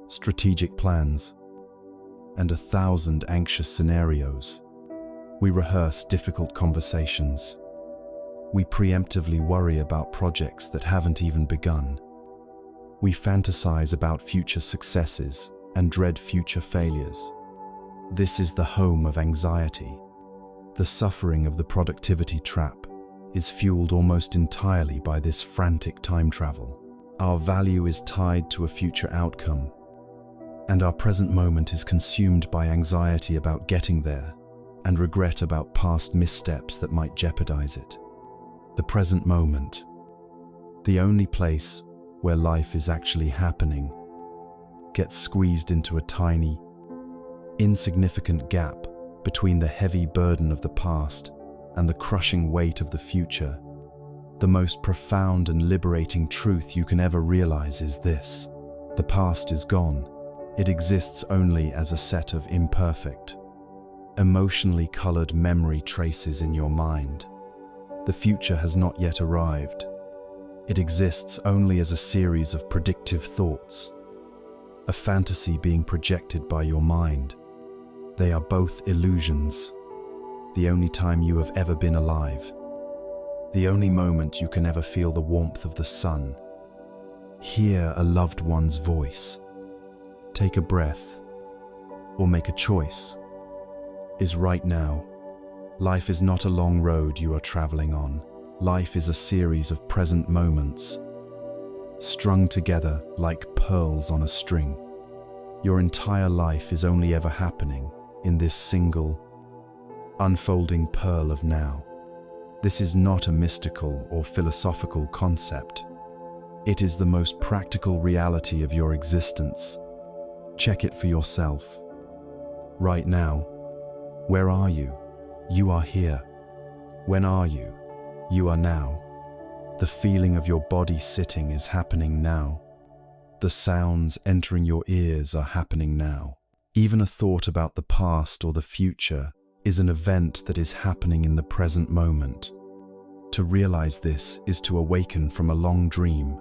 strategic plans, and 1,000 anxious scenarios. We rehearse difficult conversations. We preemptively worry about projects that haven't even begun. We fantasize about future successes and dread future failures. This is the home of anxiety. The suffering of the productivity trap is fueled almost entirely by this frantic time travel. Our value is tied to a future outcome, and our present moment is consumed by anxiety about getting there and regret about past missteps that might jeopardize it. The present moment, the only place where life is actually happening, gets squeezed into a tiny, insignificant gap between the heavy burden of the past and the crushing weight of the future. The most profound and liberating truth you can ever realize is this: the past is gone. It exists only as a set of imperfect, emotionally colored memory traces in your mind. The future has not yet arrived. It exists only as a series of predictive thoughts, a fantasy being projected by your mind. They are both illusions. The only time you have ever been alive, the only moment you can ever feel the warmth of the sun, hear a loved one's voice, take a breath, or make a choice, is right now. Life is not a long road you are traveling on. Life is a series of present moments, strung together like pearls on a string. Your entire life is only ever happening in this single, unfolding pearl of now. This is not a mystical or philosophical concept. It is the most practical reality of your existence. Check it for yourself. Right now, where are you? You are here. When are you? You are now. The feeling of your body sitting is happening now. The sounds entering your ears are happening now. Even a thought about the past or the future is an event that is happening in the present moment. To realize this is to awaken from a long dream.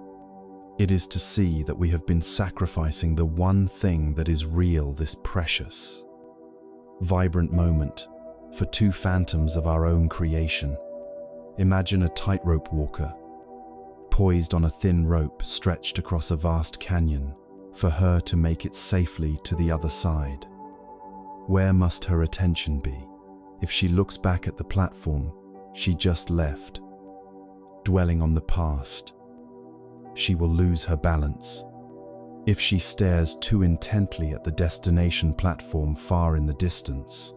It is to see that we have been sacrificing the one thing that is real, this precious, vibrant moment, for two phantoms of our own creation. Imagine a tightrope walker, poised on a thin rope stretched across a vast canyon, for her to make it safely to the other side. Where must her attention be? If she looks back at the platform she just left, dwelling on the past, she will lose her balance. If she stares too intently at the destination platform far in the distance,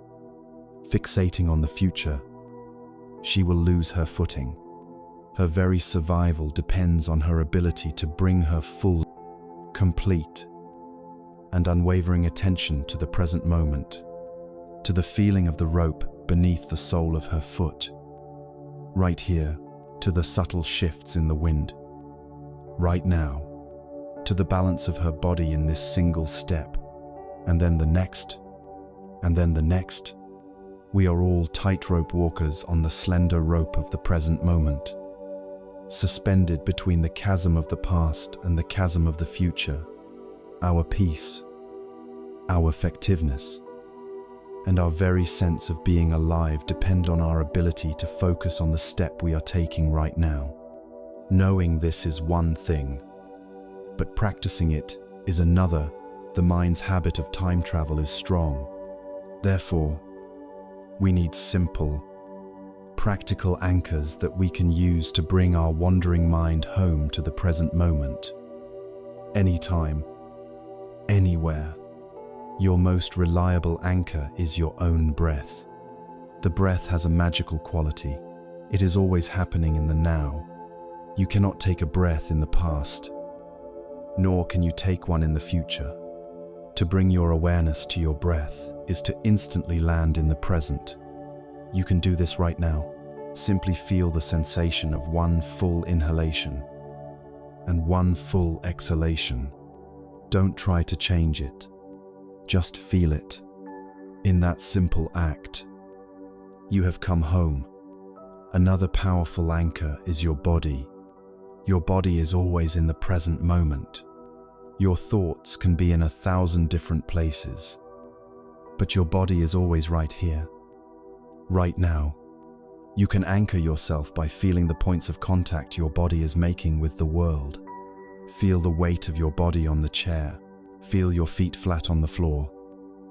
fixating on the future, she will lose her footing. Her very survival depends on her ability to bring her full, complete, and unwavering attention to the present moment, to the feeling of the rope beneath the sole of her foot, right here, to the subtle shifts in the wind, right now, to the balance of her body in this single step, and then the next, and then the next. We are all tightrope walkers on the slender rope of the present moment, suspended between the chasm of the past and the chasm of the future. Our peace, our effectiveness, and our very sense of being alive depend on our ability to focus on the step we are taking right now. Knowing this is one thing, but practicing it is another. The mind's habit of time travel is strong. Therefore, we need simple, practical anchors that we can use to bring our wandering mind home to the present moment. Anytime, anywhere, your most reliable anchor is your own breath. The breath has a magical quality. It is always happening in the now. You cannot take a breath in the past, nor can you take one in the future. To bring your awareness to your breath is to instantly land in the present. You can do this right now. Simply feel the sensation of one full inhalation and one full exhalation. Don't try to change it. Just feel it. In that simple act, you have come home. Another powerful anchor is your body. Your body is always in the present moment. Your thoughts can be in 1,000 different places, but your body is always right here, right now. You can anchor yourself by feeling the points of contact your body is making with the world. Feel the weight of your body on the chair. Feel your feet flat on the floor.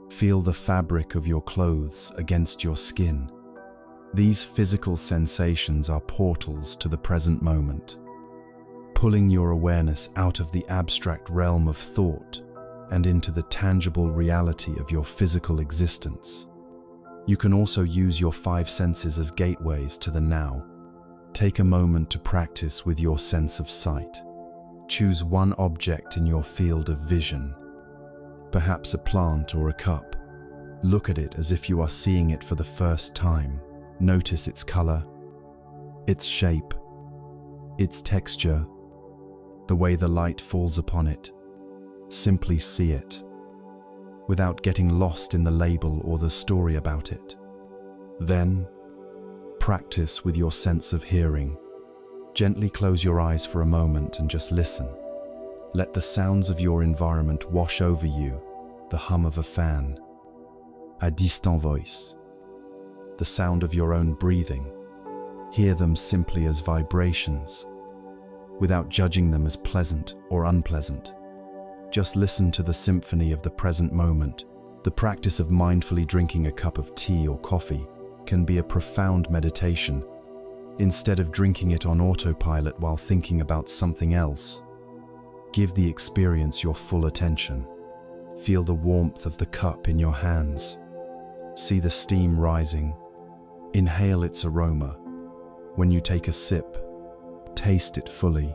Feel the fabric of your clothes against your skin. These physical sensations are portals to the present moment, pulling your awareness out of the abstract realm of thought and into the tangible reality of your physical existence. You can also use your 5 senses as gateways to the now. Take a moment to practice with your sense of sight. Choose one object in your field of vision, perhaps a plant or a cup. Look at it as if you are seeing it for the first time. Notice its color, its shape, its texture, the way the light falls upon it. Simply see it, without getting lost in the label or the story about it. Then, practice with your sense of hearing. Gently close your eyes for a moment and just listen. Let the sounds of your environment wash over you, the hum of a fan, a distant voice, the sound of your own breathing. Hear them simply as vibrations, without judging them as pleasant or unpleasant. Just listen to the symphony of the present moment. The practice of mindfully drinking a cup of tea or coffee can be a profound meditation. Instead of drinking it on autopilot while thinking about something else, give the experience your full attention. Feel the warmth of the cup in your hands. See the steam rising. Inhale its aroma. When you take a sip, taste it fully.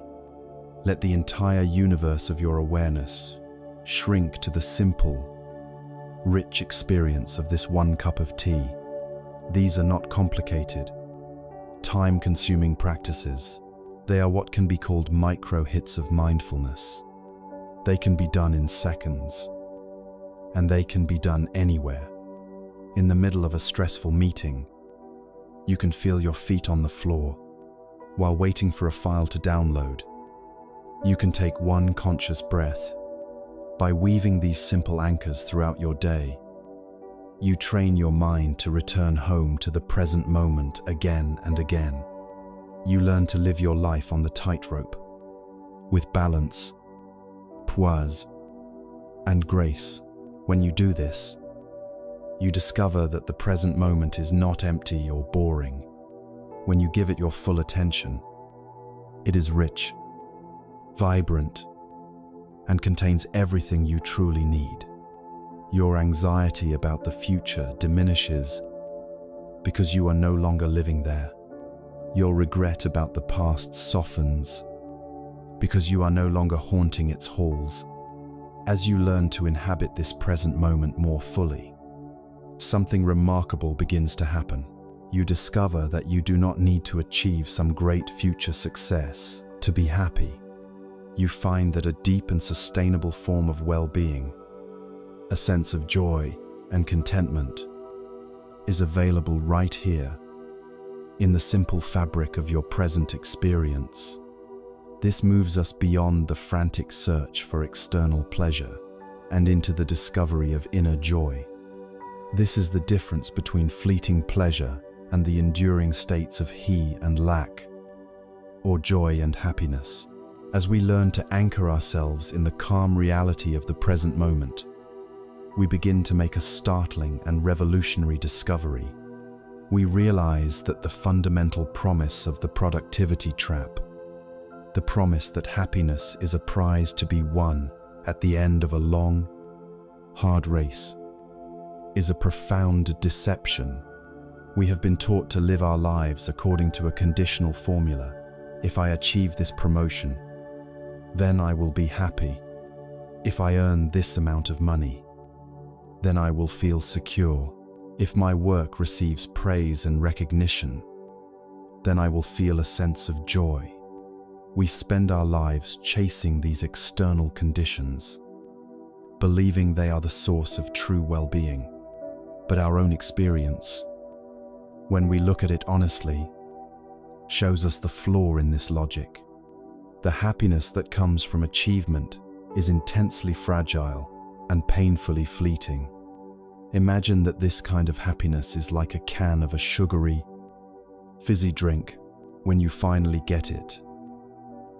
Let the entire universe of your awareness shrink to the simple, rich experience of this one cup of tea. These are not complicated, time-consuming practices. They are what can be called micro hits of mindfulness. They can be done in seconds, and they can be done anywhere. In the middle of a stressful meeting, you can feel your feet on the floor. While waiting for a file to download, you can take one conscious breath. By weaving these simple anchors throughout your day, you train your mind to return home to the present moment again and again. You learn to live your life on the tightrope, with balance, poise, and grace. When you do this, you discover that the present moment is not empty or boring. When you give it your full attention, it is rich, vibrant, and contains everything you truly need. Your anxiety about the future diminishes because you are no longer living there. Your regret about the past softens because you are no longer haunting its halls. As you learn to inhabit this present moment more fully, something remarkable begins to happen. You discover that you do not need to achieve some great future success to be happy. You find that a deep and sustainable form of well-being, a sense of joy and contentment, is available right here, in the simple fabric of your present experience. This moves us beyond the frantic search for external pleasure and into the discovery of inner joy. This is the difference between fleeting pleasure and the enduring states of he and lack, or joy and happiness. As we learn to anchor ourselves in the calm reality of the present moment, we begin to make a startling and revolutionary discovery. We realize that the fundamental promise of the productivity trap, the promise that happiness is a prize to be won at the end of a long, hard race, is a profound deception. We have been taught to live our lives according to a conditional formula. If I achieve this promotion, then I will be happy. If I earn this amount of money, then I will feel secure. If my work receives praise and recognition, then I will feel a sense of joy. We spend our lives chasing these external conditions, believing they are the source of true well-being. But our own experience, when we look at it honestly, shows us the flaw in this logic. The happiness that comes from achievement is intensely fragile and painfully fleeting. Imagine that this kind of happiness is like a can of a sugary, fizzy drink. When you finally get it,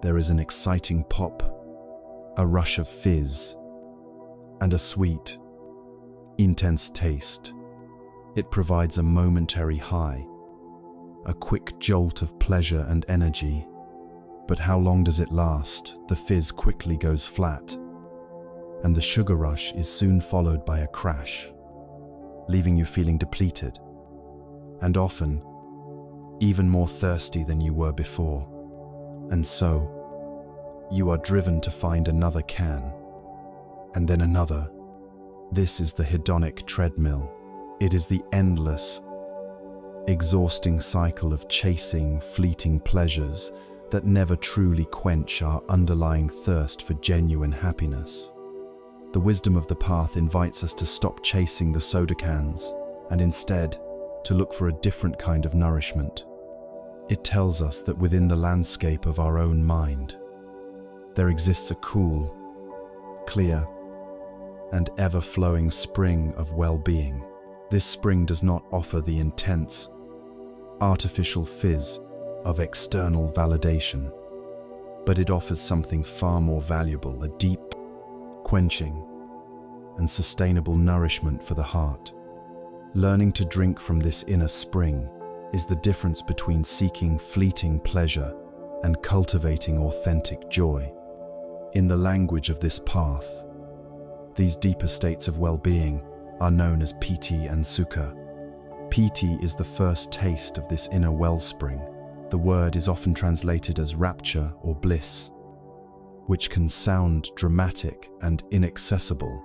there is an exciting pop, a rush of fizz, and a sweet, intense taste. It provides a momentary high, a quick jolt of pleasure and energy. But how long does it last? The fizz quickly goes flat, and the sugar rush is soon followed by a crash, leaving you feeling depleted, and often even more thirsty than you were before. And so, you are driven to find another can, and then another. This is the hedonic treadmill. It is the endless, exhausting cycle of chasing fleeting pleasures that never truly quench our underlying thirst for genuine happiness. The wisdom of the path invites us to stop chasing the soda cans and instead to look for a different kind of nourishment. It tells us that within the landscape of our own mind, there exists a cool, clear, and ever-flowing spring of well-being. This spring does not offer the intense, artificial fizz of external validation, but it offers something far more valuable, a deep, quenching, and sustainable nourishment for the heart. Learning to drink from this inner spring is the difference between seeking fleeting pleasure and cultivating authentic joy. In the language of this path, these deeper states of well-being are known as piti and sukha. Piti is the first taste of this inner wellspring. The word is often translated as rapture or bliss, which can sound dramatic and inaccessible.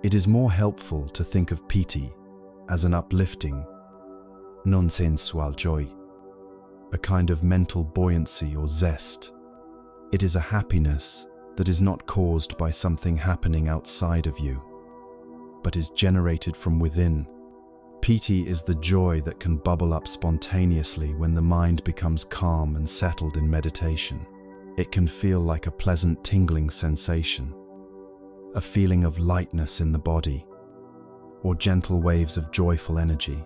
It is more helpful to think of piti as an uplifting, non-sensual joy, a kind of mental buoyancy or zest. It is a happiness that is not caused by something happening outside of you, but is generated from within. Piti is the joy that can bubble up spontaneously when the mind becomes calm and settled in meditation. It can feel like a pleasant tingling sensation, a feeling of lightness in the body, or gentle waves of joyful energy.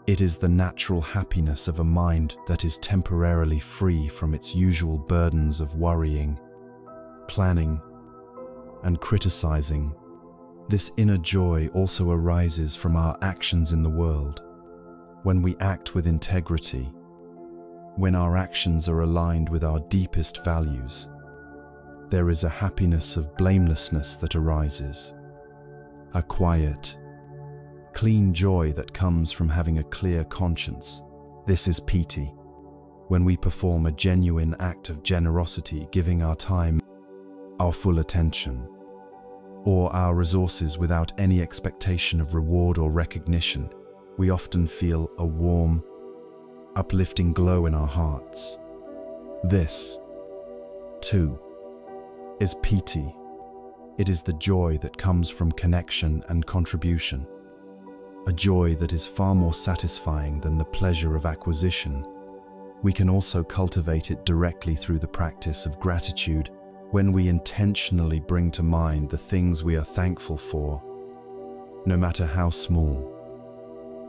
It is the natural happiness of a mind that is temporarily free from its usual burdens of worrying, planning, and criticizing. This inner joy also arises from our actions in the world. When we act with integrity, when our actions are aligned with our deepest values, there is a happiness of blamelessness that arises, a quiet, clean joy that comes from having a clear conscience. This is piti, when we perform a genuine act of generosity, giving our time, our full attention, or our resources without any expectation of reward or recognition. We often feel a warm, uplifting glow in our hearts. This, too, is piti. It is the joy that comes from connection and contribution, a joy that is far more satisfying than the pleasure of acquisition. We can also cultivate it directly through the practice of gratitude, when we intentionally bring to mind the things we are thankful for, no matter how small.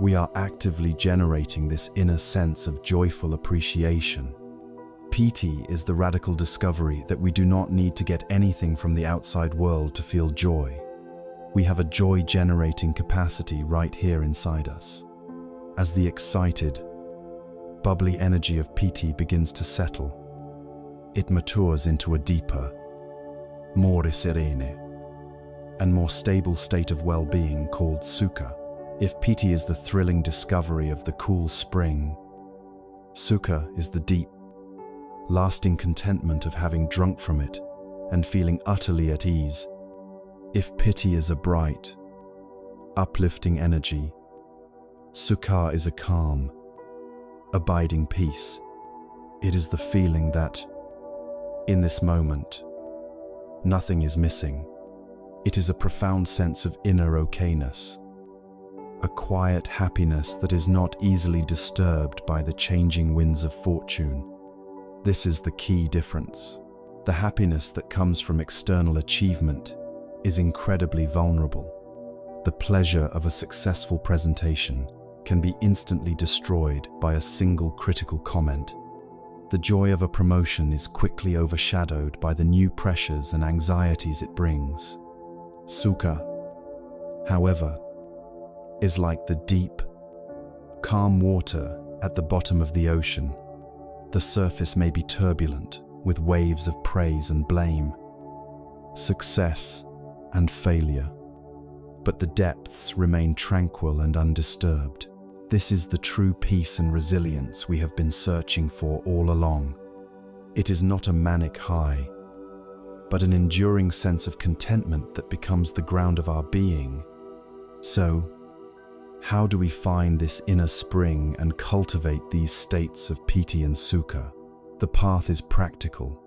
We are actively generating this inner sense of joyful appreciation. Piti is the radical discovery that we do not need to get anything from the outside world to feel joy. We have a joy-generating capacity right here inside us. As the excited, bubbly energy of piti begins to settle, it matures into a deeper, more serene, and more stable state of well-being called sukha. If piti is the thrilling discovery of the cool spring, sukha is the deep, lasting contentment of having drunk from it and feeling utterly at ease. If piti is a bright, uplifting energy, sukha is a calm, abiding peace. It is the feeling that, in this moment, nothing is missing. It is a profound sense of inner okayness, a quiet happiness that is not easily disturbed by the changing winds of fortune. This is the key difference. The happiness that comes from external achievement is incredibly vulnerable. The pleasure of a successful presentation can be instantly destroyed by a single critical comment. The joy of a promotion is quickly overshadowed by the new pressures and anxieties it brings. Sukha, however, is like the deep, calm water at the bottom of the ocean. The surface may be turbulent, with waves of praise and blame, success and failure, but the depths remain tranquil and undisturbed. This is the true peace and resilience we have been searching for all along. It is not a manic high, but an enduring sense of contentment that becomes the ground of our being. So, how do we find this inner spring and cultivate these states of piti and sukha? The path is practical.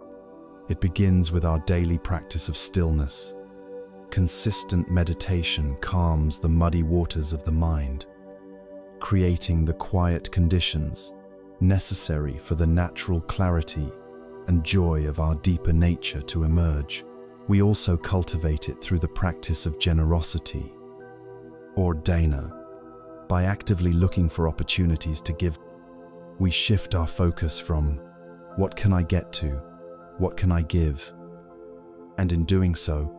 It begins with our daily practice of stillness. Consistent meditation calms the muddy waters of the mind, creating the quiet conditions necessary for the natural clarity and joy of our deeper nature to emerge. We also cultivate it through the practice of generosity, or dana. By actively looking for opportunities to give, we shift our focus from what can I get to what can I give? And in doing so,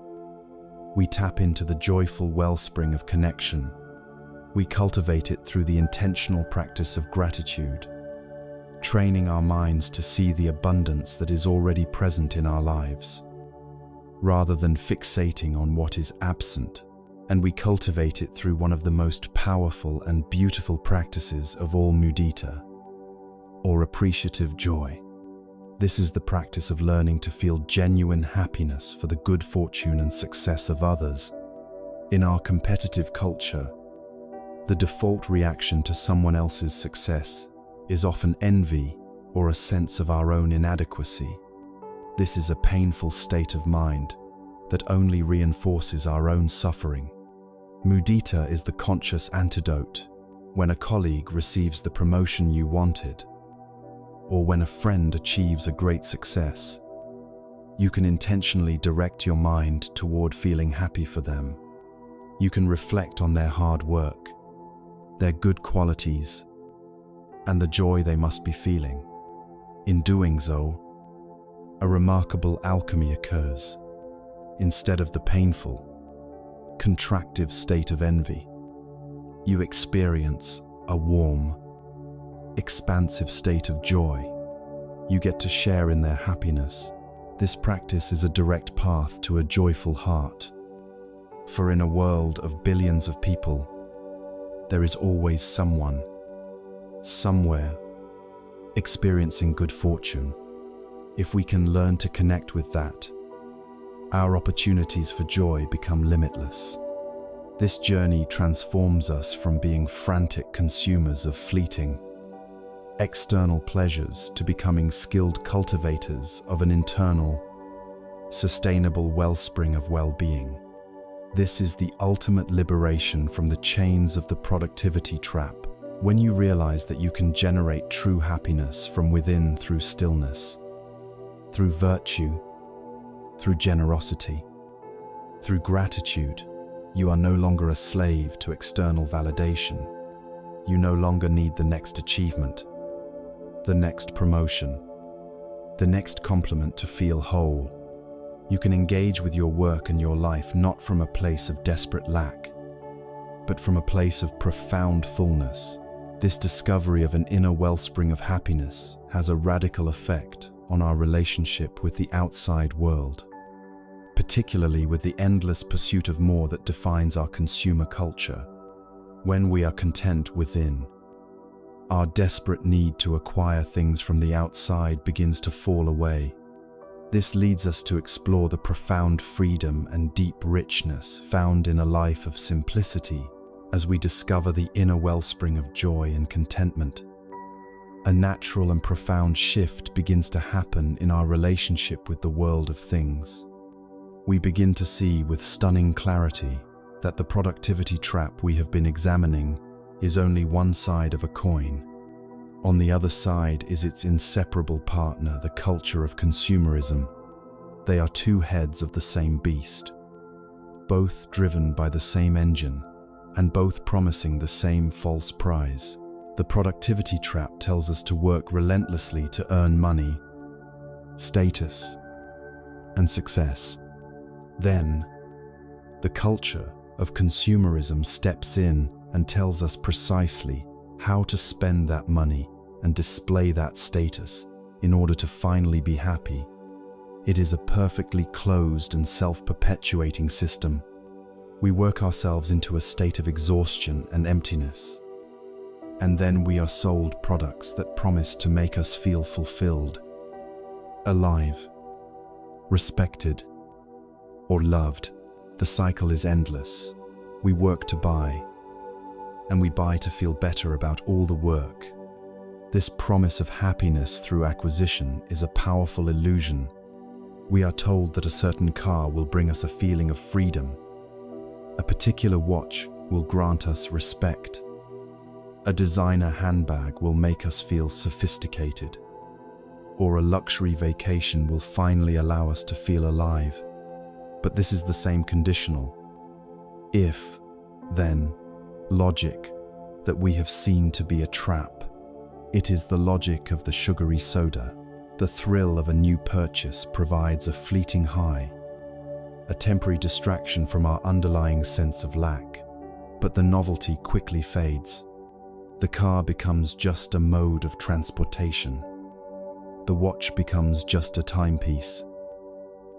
we tap into the joyful wellspring of connection. We cultivate it through the intentional practice of gratitude, training our minds to see the abundance that is already present in our lives, rather than fixating on what is absent. And we cultivate it through one of the most powerful and beautiful practices of all mudita, or appreciative joy. This is the practice of learning to feel genuine happiness for the good fortune and success of others. In our competitive culture, the default reaction to someone else's success is often envy or a sense of our own inadequacy. This is a painful state of mind that only reinforces our own suffering. Mudita is the conscious antidote. When a colleague receives the promotion you wanted, or when a friend achieves a great success, you can intentionally direct your mind toward feeling happy for them. You can reflect on their hard work, their good qualities, and the joy they must be feeling. In doing so, a remarkable alchemy occurs. Instead of the painful, contractive state of envy, you experience a warm, expansive state of joy. You get to share in their happiness. This practice is a direct path to a joyful heart. For in a world of billions of people, there is always someone, somewhere, experiencing good fortune. If we can learn to connect with that, our opportunities for joy become limitless. This journey transforms us from being frantic consumers of fleeting, external pleasures to becoming skilled cultivators of an internal, sustainable wellspring of well-being. This is the ultimate liberation from the chains of the productivity trap, when you realize that you can generate true happiness from within through stillness, through virtue, through generosity, through gratitude. You are no longer a slave to external validation. You no longer need the next achievement, the next promotion, the next compliment to feel whole. You can engage with your work and your life not from a place of desperate lack, but from a place of profound fullness. This discovery of an inner wellspring of happiness has a radical effect on our relationship with the outside world, particularly with the endless pursuit of more that defines our consumer culture. When we are content within, our desperate need to acquire things from the outside begins to fall away. This leads us to explore the profound freedom and deep richness found in a life of simplicity as we discover the inner wellspring of joy and contentment. A natural and profound shift begins to happen in our relationship with the world of things. We begin to see with stunning clarity that the productivity trap we have been examining is only one side of a coin. On the other side is its inseparable partner, the culture of consumerism. They are two heads of the same beast, both driven by the same engine, and both promising the same false prize. The productivity trap tells us to work relentlessly to earn money, status, and success. Then, the culture of consumerism steps in and tells us precisely how to spend that money and display that status in order to finally be happy. It is a perfectly closed and self-perpetuating system. We work ourselves into a state of exhaustion and emptiness, and then we are sold products that promise to make us feel fulfilled, alive, respected, or loved. The cycle is endless. We work to buy, and we buy to feel better about all the work. This promise of happiness through acquisition is a powerful illusion. We are told that a certain car will bring us a feeling of freedom. A particular watch will grant us respect. A designer handbag will make us feel sophisticated. Or a luxury vacation will finally allow us to feel alive. But this is the same conditional, if, then, logic that we have seen to be a trap. It is the logic of the sugary soda. The thrill of a new purchase provides a fleeting high, a temporary distraction from our underlying sense of lack. But the novelty quickly fades. The car becomes just a mode of transportation. The watch becomes just a timepiece,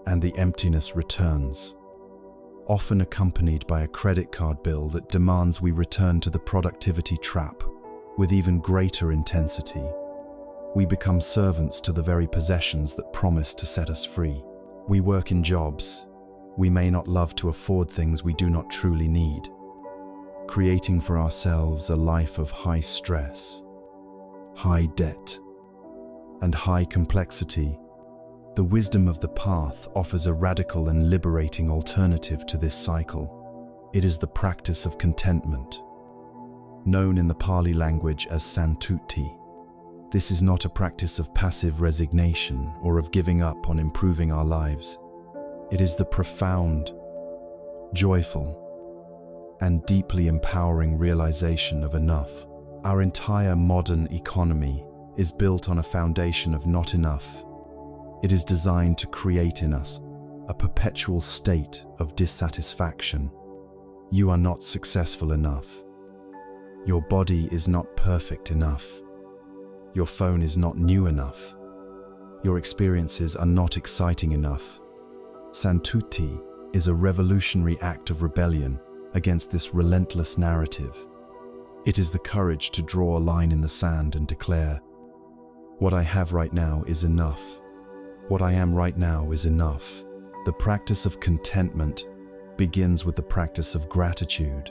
and the emptiness returns, often accompanied by a credit card bill that demands we return to the productivity trap with even greater intensity. We become servants to the very possessions that promise to set us free. We work in jobs we may not love to afford things we do not truly need, creating for ourselves a life of high stress, high debt, and high complexity. The wisdom of the path offers a radical and liberating alternative to this cycle. It is the practice of contentment, known in the Pali language as santuti. This is not a practice of passive resignation or of giving up on improving our lives. It is the profound, joyful, and deeply empowering realization of enough. Our entire modern economy is built on a foundation of not enough. It is designed to create in us a perpetual state of dissatisfaction. You are not successful enough. Your body is not perfect enough. Your phone is not new enough. Your experiences are not exciting enough. Santuti is a revolutionary act of rebellion against this relentless narrative. It is the courage to draw a line in the sand and declare, "What I have right now is enough. What I am right now is enough." The practice of contentment begins with the practice of gratitude.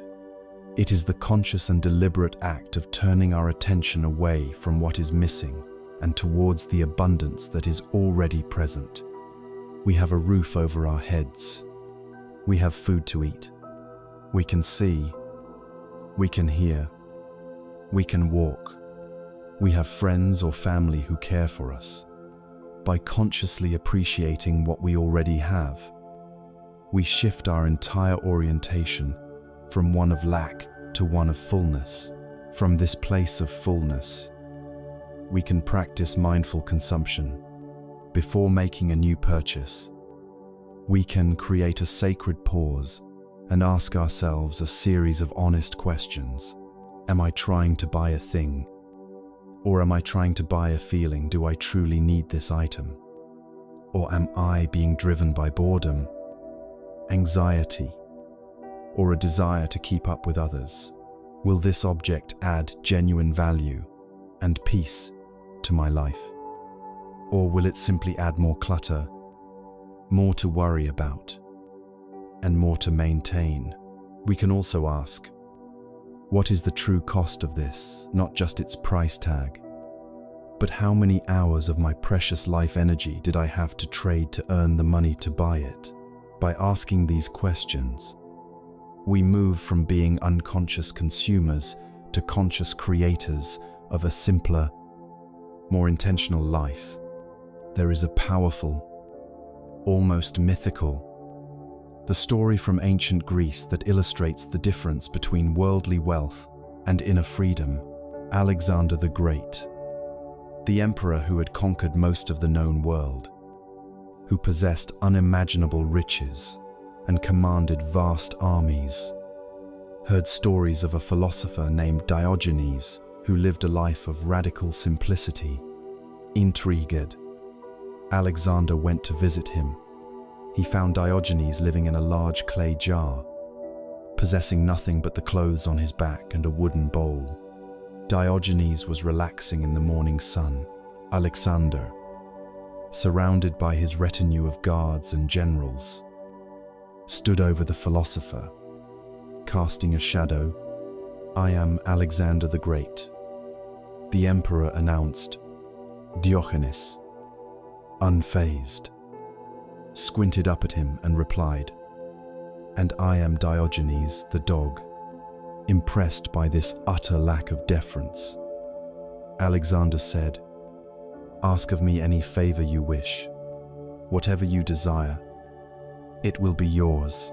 It is the conscious and deliberate act of turning our attention away from what is missing and towards the abundance that is already present. We have a roof over our heads. We have food to eat. We can see. We can hear. We can walk. We have friends or family who care for us. By consciously appreciating what we already have, we shift our entire orientation from one of lack to one of fullness. From this place of fullness, we can practice mindful consumption. Before making a new purchase, we can create a sacred pause and ask ourselves a series of honest questions. Am I trying to buy a thing? Or am I trying to buy a feeling? Do I truly need this item? Or am I being driven by boredom, anxiety, or a desire to keep up with others? Will this object add genuine value and peace to my life? Or will it simply add more clutter, more to worry about, and more to maintain? We can also ask, what is the true cost of this? Not just its price tag, but how many hours of my precious life energy did I have to trade to earn the money to buy it? By asking these questions, we move from being unconscious consumers to conscious creators of a simpler, more intentional life. There is a powerful, almost mythical, the story from ancient Greece that illustrates the difference between worldly wealth and inner freedom. Alexander the Great, the emperor who had conquered most of the known world, who possessed unimaginable riches and commanded vast armies, heard stories of a philosopher named Diogenes who lived a life of radical simplicity. Intrigued, Alexander went to visit him. He found Diogenes living in a large clay jar, possessing nothing but the clothes on his back and a wooden bowl. Diogenes was relaxing in the morning sun. Alexander, surrounded by his retinue of guards and generals, stood over the philosopher, casting a shadow. "I am Alexander the Great," the emperor announced. Diogenes, unfazed, squinted up at him and replied, "And I am Diogenes the dog." Impressed by this utter lack of deference, Alexander said, "Ask of me any favor you wish. Whatever you desire, it will be yours."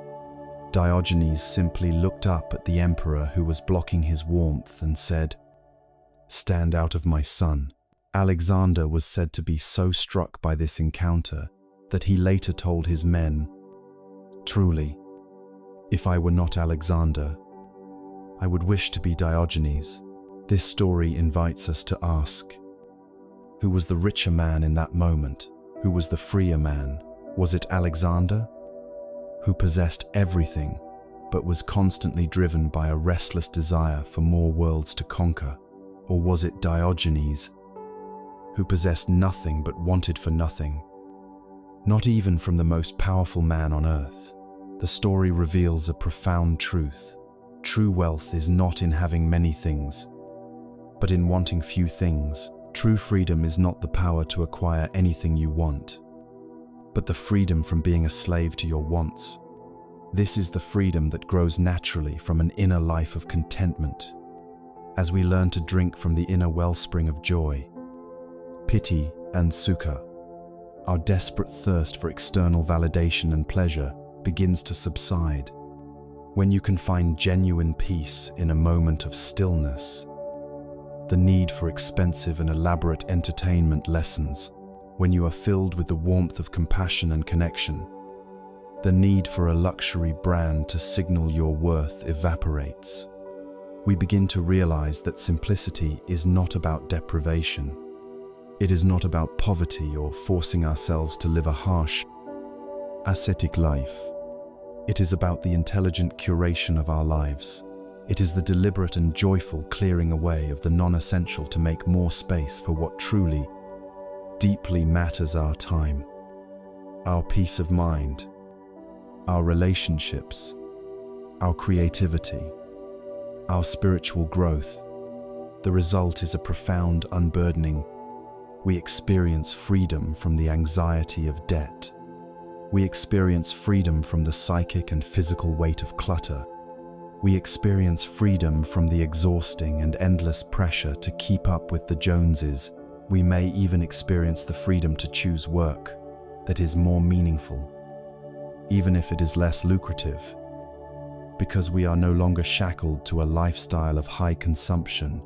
Diogenes simply looked up at the emperor who was blocking his warmth and said, "Stand out of my sun." Alexander was said to be so struck by this encounter that he later told his men, "Truly, if I were not Alexander, I would wish to be Diogenes." This story invites us to ask, who was the richer man in that moment? Who was the freer man? Was it Alexander, who possessed everything but was constantly driven by a restless desire for more worlds to conquer? Or was it Diogenes, who possessed nothing but wanted for nothing, not even from the most powerful man on earth? The story reveals a profound truth. True wealth is not in having many things, but in wanting few things. True freedom is not the power to acquire anything you want, but the freedom from being a slave to your wants. This is the freedom that grows naturally from an inner life of contentment, as we learn to drink from the inner wellspring of joy, piti, and sukha. Our desperate thirst for external validation and pleasure begins to subside. When you can find genuine peace in a moment of stillness, the need for expensive and elaborate entertainment lessens. When you are filled with the warmth of compassion and connection, the need for a luxury brand to signal your worth evaporates. We begin to realize that simplicity is not about deprivation. It is not about poverty or forcing ourselves to live a harsh, ascetic life. It is about the intelligent curation of our lives. It is the deliberate and joyful clearing away of the non-essential to make more space for what truly, deeply matters: our time, our peace of mind, our relationships, our creativity, our spiritual growth. The result is a profound unburdening. We experience freedom from the anxiety of debt. We experience freedom from the psychic and physical weight of clutter. We experience freedom from the exhausting and endless pressure to keep up with the Joneses. We may even experience the freedom to choose work that is more meaningful, even if it is less lucrative, because we are no longer shackled to a lifestyle of high consumption.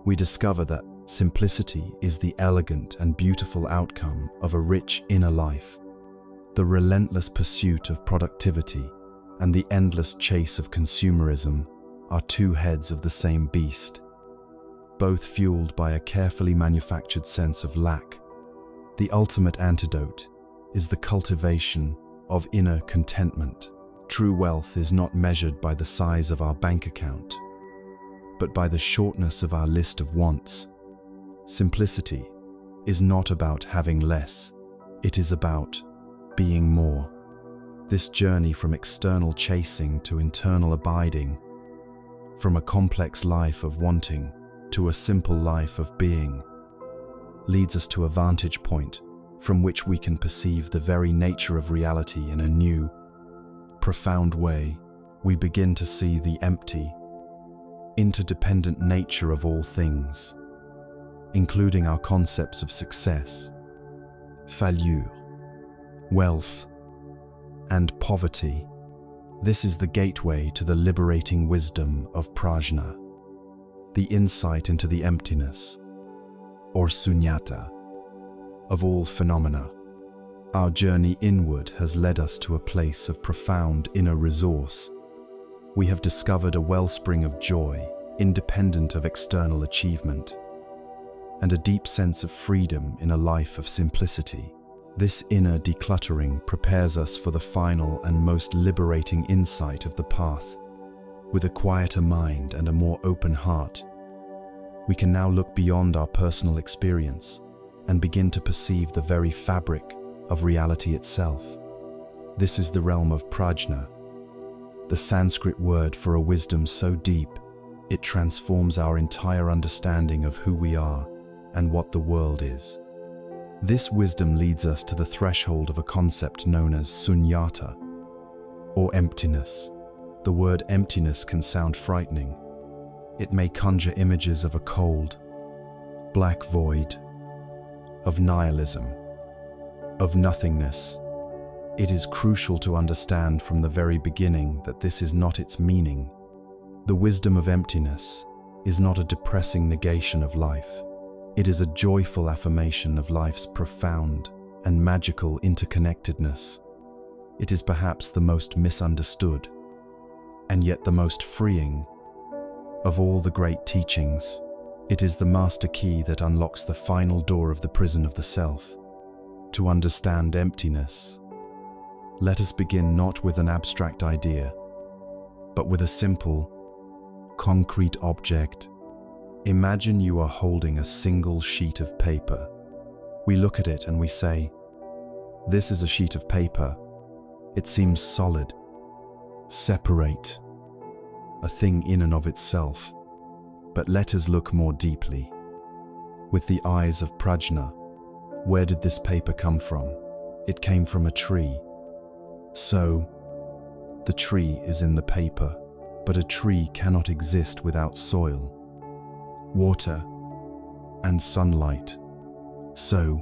We discover that simplicity is the elegant and beautiful outcome of a rich inner life. The relentless pursuit of productivity and the endless chase of consumerism are two heads of the same beast, both fueled by a carefully manufactured sense of lack. The ultimate antidote is the cultivation of inner contentment. True wealth is not measured by the size of our bank account, but by the shortness of our list of wants. Simplicity is not about having less, it is about being more. This journey from external chasing to internal abiding, from a complex life of wanting to a simple life of being, leads us to a vantage point from which we can perceive the very nature of reality in a new, profound way. We begin to see the empty, interdependent nature of all things, including our concepts of success, failure, wealth, and poverty. This is the gateway to the liberating wisdom of prajna, the insight into the emptiness, or sunyata, of all phenomena. Our journey inward has led us to a place of profound inner resource. We have discovered a wellspring of joy, independent of external achievement, and a deep sense of freedom in a life of simplicity. This inner decluttering prepares us for the final and most liberating insight of the path. With a quieter mind and a more open heart, we can now look beyond our personal experience and begin to perceive the very fabric of reality itself. This is the realm of prajna, the Sanskrit word for a wisdom so deep it transforms our entire understanding of who we are and what the world is. This wisdom leads us to the threshold of a concept known as sunyata, or emptiness. The word emptiness can sound frightening. It may conjure images of a cold, black void, of nihilism, of nothingness. It is crucial to understand from the very beginning that this is not its meaning. The wisdom of emptiness is not a depressing negation of life. It is a joyful affirmation of life's profound and magical interconnectedness. It is perhaps the most misunderstood, and yet the most freeing, of all the great teachings. It is the master key that unlocks the final door of the prison of the self. To understand emptiness, let us begin not with an abstract idea, but with a simple, concrete object. Imagine you are holding a single sheet of paper. We look at it and we say, "This is a sheet of paper. It seems solid, separate, a thing in and of itself." But let us look more deeply. With the eyes of prajna, where did this paper come from? It came from a tree. So, the tree is in the paper, but a tree cannot exist without soil, water, and sunlight. So,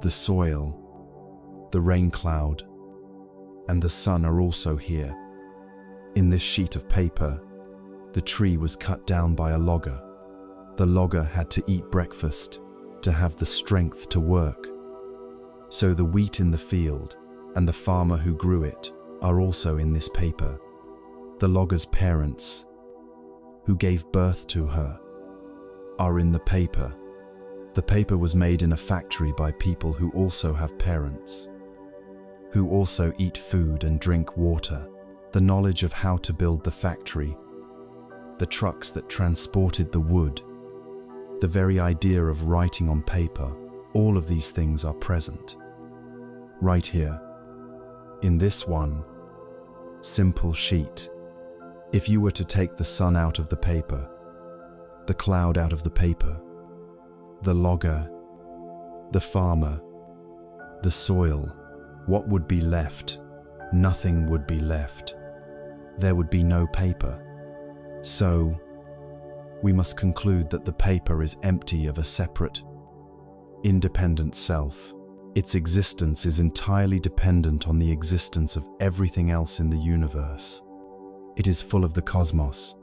the soil, the rain cloud, and the sun are also here. In this sheet of paper, the tree was cut down by a logger. The logger had to eat breakfast to have the strength to work. So the wheat in the field and the farmer who grew it are also in this paper. The logger's parents, who gave birth to her, are in the paper. The paper was made in a factory by people who also have parents, who also eat food and drink water. The knowledge of how to build the factory the trucks that transported the wood, the very idea of writing on paper, all of these things are present. Right here, in this one simple sheet. If you were to take the sun out of the paper, the cloud out of the paper, the logger, the farmer, the soil, what would be left? Nothing would be left. There would be no paper. So, we must conclude that the paper is empty of a separate, independent self. Its existence is entirely dependent on the existence of everything else in the universe. It is full of the cosmos.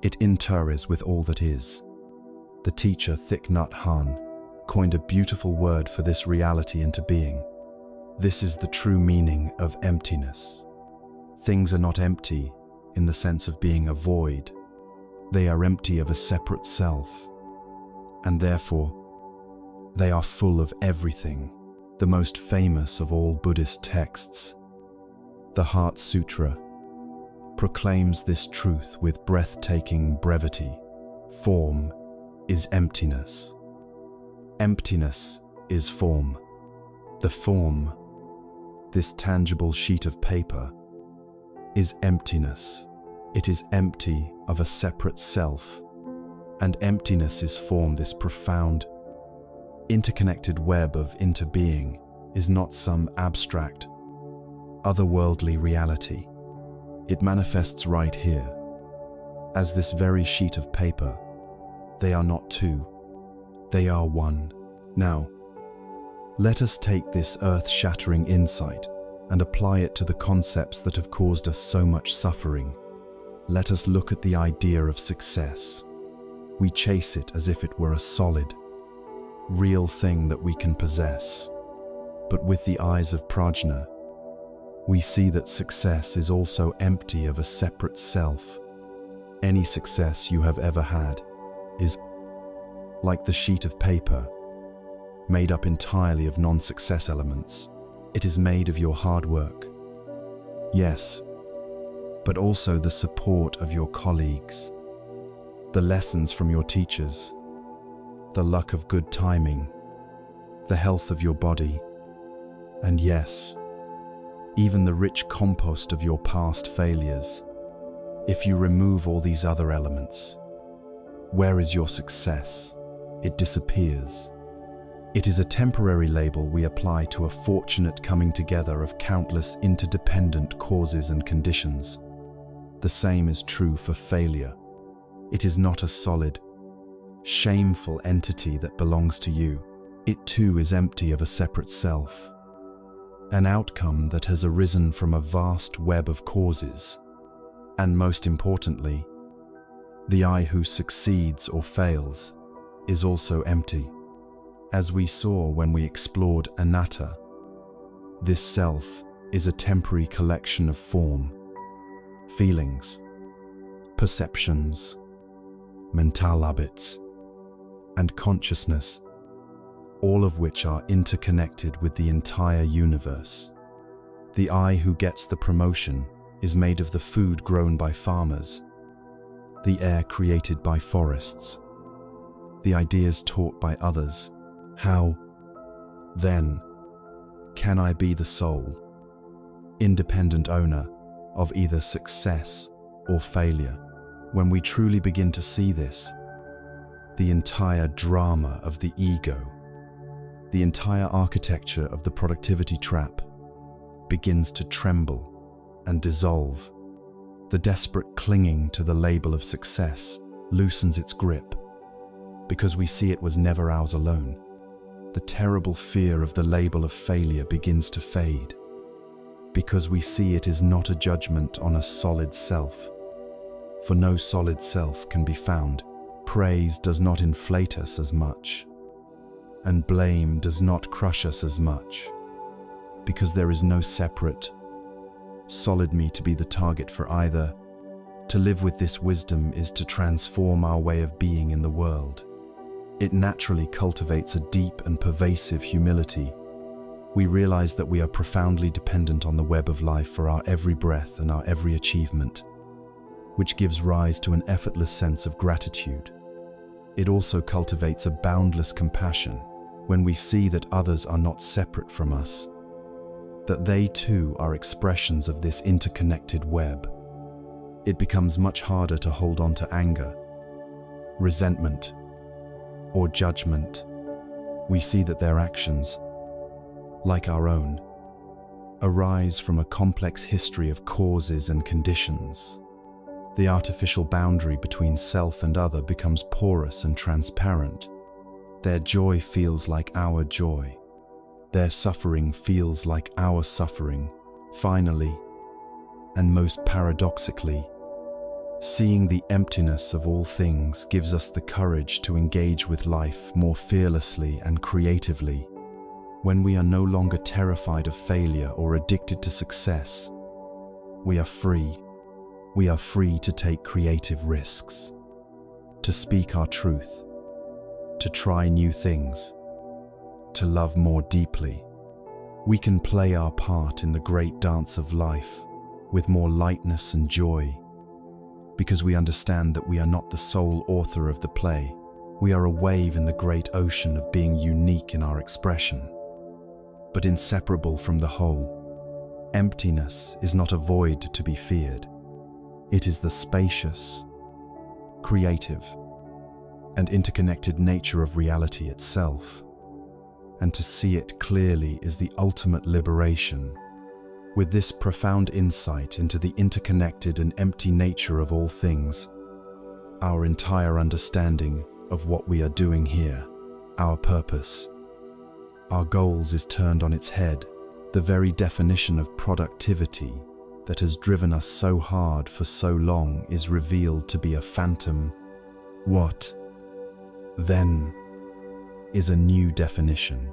It interis with all that is. The teacher Thich Nhat Hanh coined a beautiful word for this reality into being. This is the true meaning of emptiness. Things are not empty in the sense of being a void. They are empty of a separate self, and therefore, they are full of everything. The most famous of all Buddhist texts, the Heart Sutra, proclaims this truth with breathtaking brevity. Form is emptiness. Emptiness is form. The form, this tangible sheet of paper, is emptiness. It is empty of a separate self, and emptiness is form. This profound, interconnected web of interbeing is not some abstract, otherworldly reality. It manifests right here, as this very sheet of paper. They are not two, they are one. Now, let us take this earth-shattering insight and apply it to the concepts that have caused us so much suffering. Let us look at the idea of success. We chase it as if it were a solid, real thing that we can possess. But with the eyes of Prajna, we see that success is also empty of a separate self. Any success you have ever had is like the sheet of paper, made up entirely of non-success elements. It is made of your hard work, yes, but also the support of your colleagues, the lessons from your teachers, the luck of good timing, the health of your body, and yes, even the rich compost of your past failures. If you remove all these other elements, where is your success? It disappears. It is a temporary label we apply to a fortunate coming together of countless interdependent causes and conditions. The same is true for failure. It is not a solid, shameful entity that belongs to you. It too is empty of a separate self, an outcome that has arisen from a vast web of causes. And most importantly, the I who succeeds or fails is also empty. As we saw when we explored anatta, this self is a temporary collection of form, feelings, perceptions, mental habits, and consciousness, all of which are interconnected with the entire universe. The I who gets the promotion is made of the food grown by farmers, the air created by forests, the ideas taught by others. How, then, can I be the sole, independent owner of either success or failure? When we truly begin to see this, the entire drama of the ego, the entire architecture of the productivity trap, begins to tremble and dissolve. The desperate clinging to the label of success loosens its grip, because we see it was never ours alone. The terrible fear of the label of failure begins to fade, because we see it is not a judgment on a solid self. For no solid self can be found. Praise does not inflate us as much, and blame does not crush us as much, because there is no separate, solid me to be the target for either. To live with this wisdom is to transform our way of being in the world. It naturally cultivates a deep and pervasive humility. We realize that we are profoundly dependent on the web of life for our every breath and our every achievement. which gives rise to an effortless sense of gratitude. It also cultivates a boundless compassion when we see that others are not separate from us, that they too are expressions of this interconnected web. It becomes much harder to hold on to anger, resentment, or judgment. We see that their actions, like our own, arise from a complex history of causes and conditions. The artificial boundary between self and other becomes porous and transparent. Their joy feels like our joy. Their suffering feels like our suffering. Finally, and most paradoxically, seeing the emptiness of all things gives us the courage to engage with life more fearlessly and creatively. When we are no longer terrified of failure or addicted to success, we are free. We are free to take creative risks, to speak our truth, to try new things, to love more deeply. We can play our part in the great dance of life with more lightness and joy, because we understand that we are not the sole author of the play. We are a wave in the great ocean of being unique in our expression, but inseparable from the whole. Emptiness is not a void to be feared. It is the spacious, creative, and interconnected nature of reality itself. And to see it clearly is the ultimate liberation. With this profound insight into the interconnected and empty nature of all things, our entire understanding of what we are doing here, our purpose, our goals is turned on its head. The very definition of productivity that has driven us so hard for so long is revealed to be a phantom. What, then, is a new definition?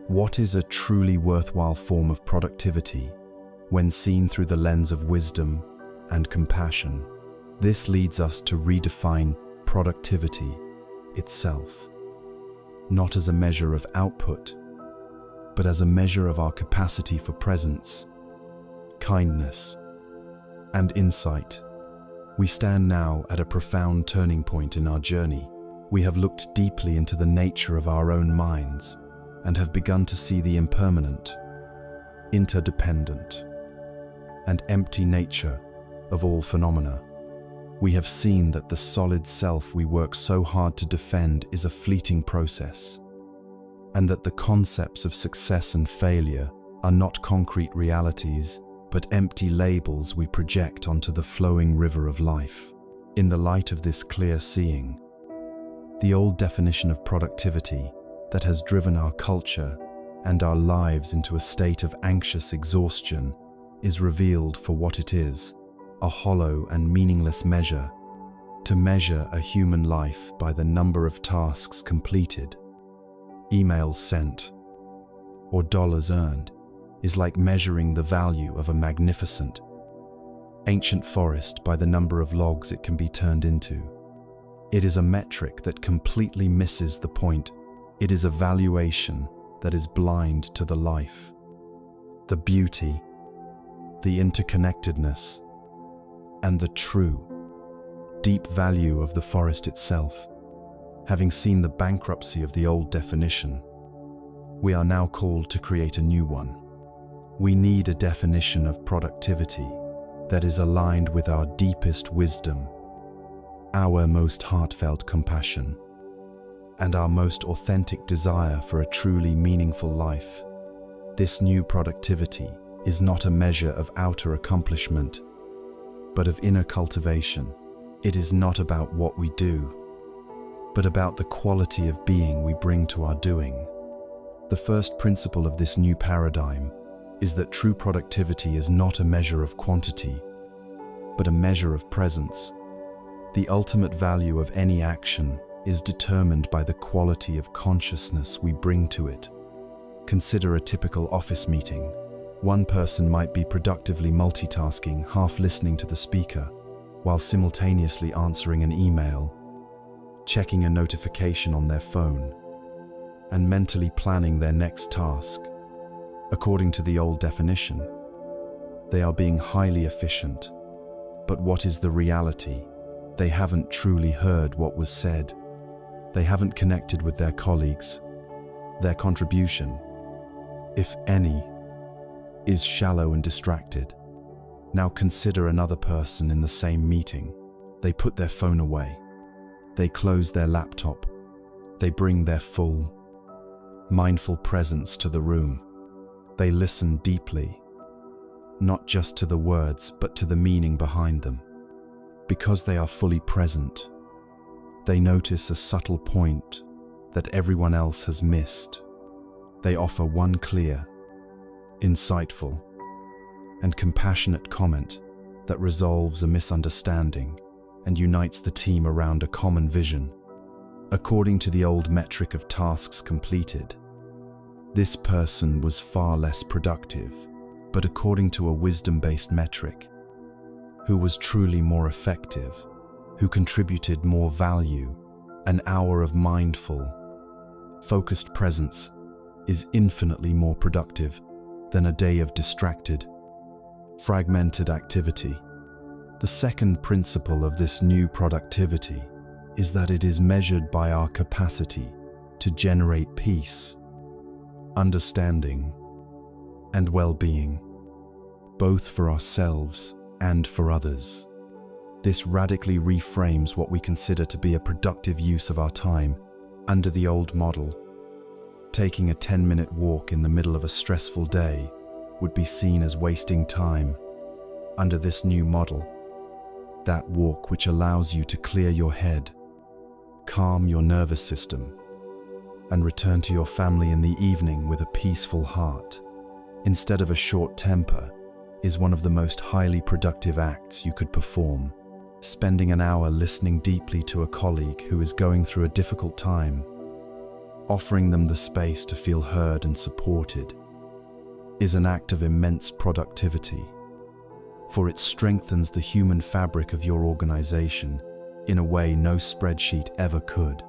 What is a truly worthwhile form of productivity when seen through the lens of wisdom and compassion? This leads us to redefine productivity itself, not as a measure of output, but as a measure of our capacity for presence, kindness, and insight. We stand now at a profound turning point in our journey. We have looked deeply into the nature of our own minds and have begun to see the impermanent, interdependent, and empty nature of all phenomena. We have seen that the solid self we work so hard to defend is a fleeting process, and that the concepts of success and failure are not concrete realities, but empty labels we project onto the flowing river of life. In the light of this clear seeing, the old definition of productivity that has driven our culture and our lives into a state of anxious exhaustion is revealed for what it is: a hollow and meaningless measure. To measure a human life by the number of tasks completed, emails sent, or dollars earned is like measuring the value of a magnificent, ancient forest by the number of logs it can be turned into. It is a metric that completely misses the point. It is a valuation that is blind to the life, the beauty, the interconnectedness, and the true, deep value of the forest itself. Having seen the bankruptcy of the old definition, we are now called to create a new one. We need a definition of productivity that is aligned with our deepest wisdom, our most heartfelt compassion, and our most authentic desire for a truly meaningful life. This new productivity is not a measure of outer accomplishment, but of inner cultivation. It is not about what we do, but about the quality of being we bring to our doing. The first principle of this new paradigm is that true productivity is not a measure of quantity, but a measure of presence. The ultimate value of any action is determined by the quality of consciousness we bring to it. Consider a typical office meeting. One person might be productively multitasking, half listening to the speaker, while simultaneously answering an email, checking a notification on their phone, and mentally planning their next task. According to the old definition, they are being highly efficient, But what is the reality? They haven't truly heard what was said. They haven't connected with their colleagues. Their contribution, if any, is shallow and distracted. Now consider another person in the same meeting. They put their phone away. They close their laptop. They bring their full, mindful presence to the room. They listen deeply, not just to the words, but to the meaning behind them. Because they are fully present, they notice a subtle point that everyone else has missed. They offer one clear, insightful, and compassionate comment that resolves a misunderstanding and unites the team around a common vision. According to the old metric of tasks completed, this person was far less productive, but according to a wisdom-based metric, who was truly more effective, who contributed more value. An hour of mindful, focused presence is infinitely more productive than a day of distracted, fragmented activity. The second principle of this new productivity is that it is measured by our capacity to generate peace, understanding, and well-being, both for ourselves and for others. This radically reframes what we consider to be a productive use of our time. Under the old model, taking a 10-minute walk in the middle of a stressful day would be seen as wasting time. Under this new model, that walk which allows you to clear your head, calm your nervous system, and return to your family in the evening with a peaceful heart, instead of a short temper, is one of the most highly productive acts you could perform. Spending an hour listening deeply to a colleague who is going through a difficult time, offering them the space to feel heard and supported, is an act of immense productivity, for it strengthens the human fabric of your organization in a way no spreadsheet ever could.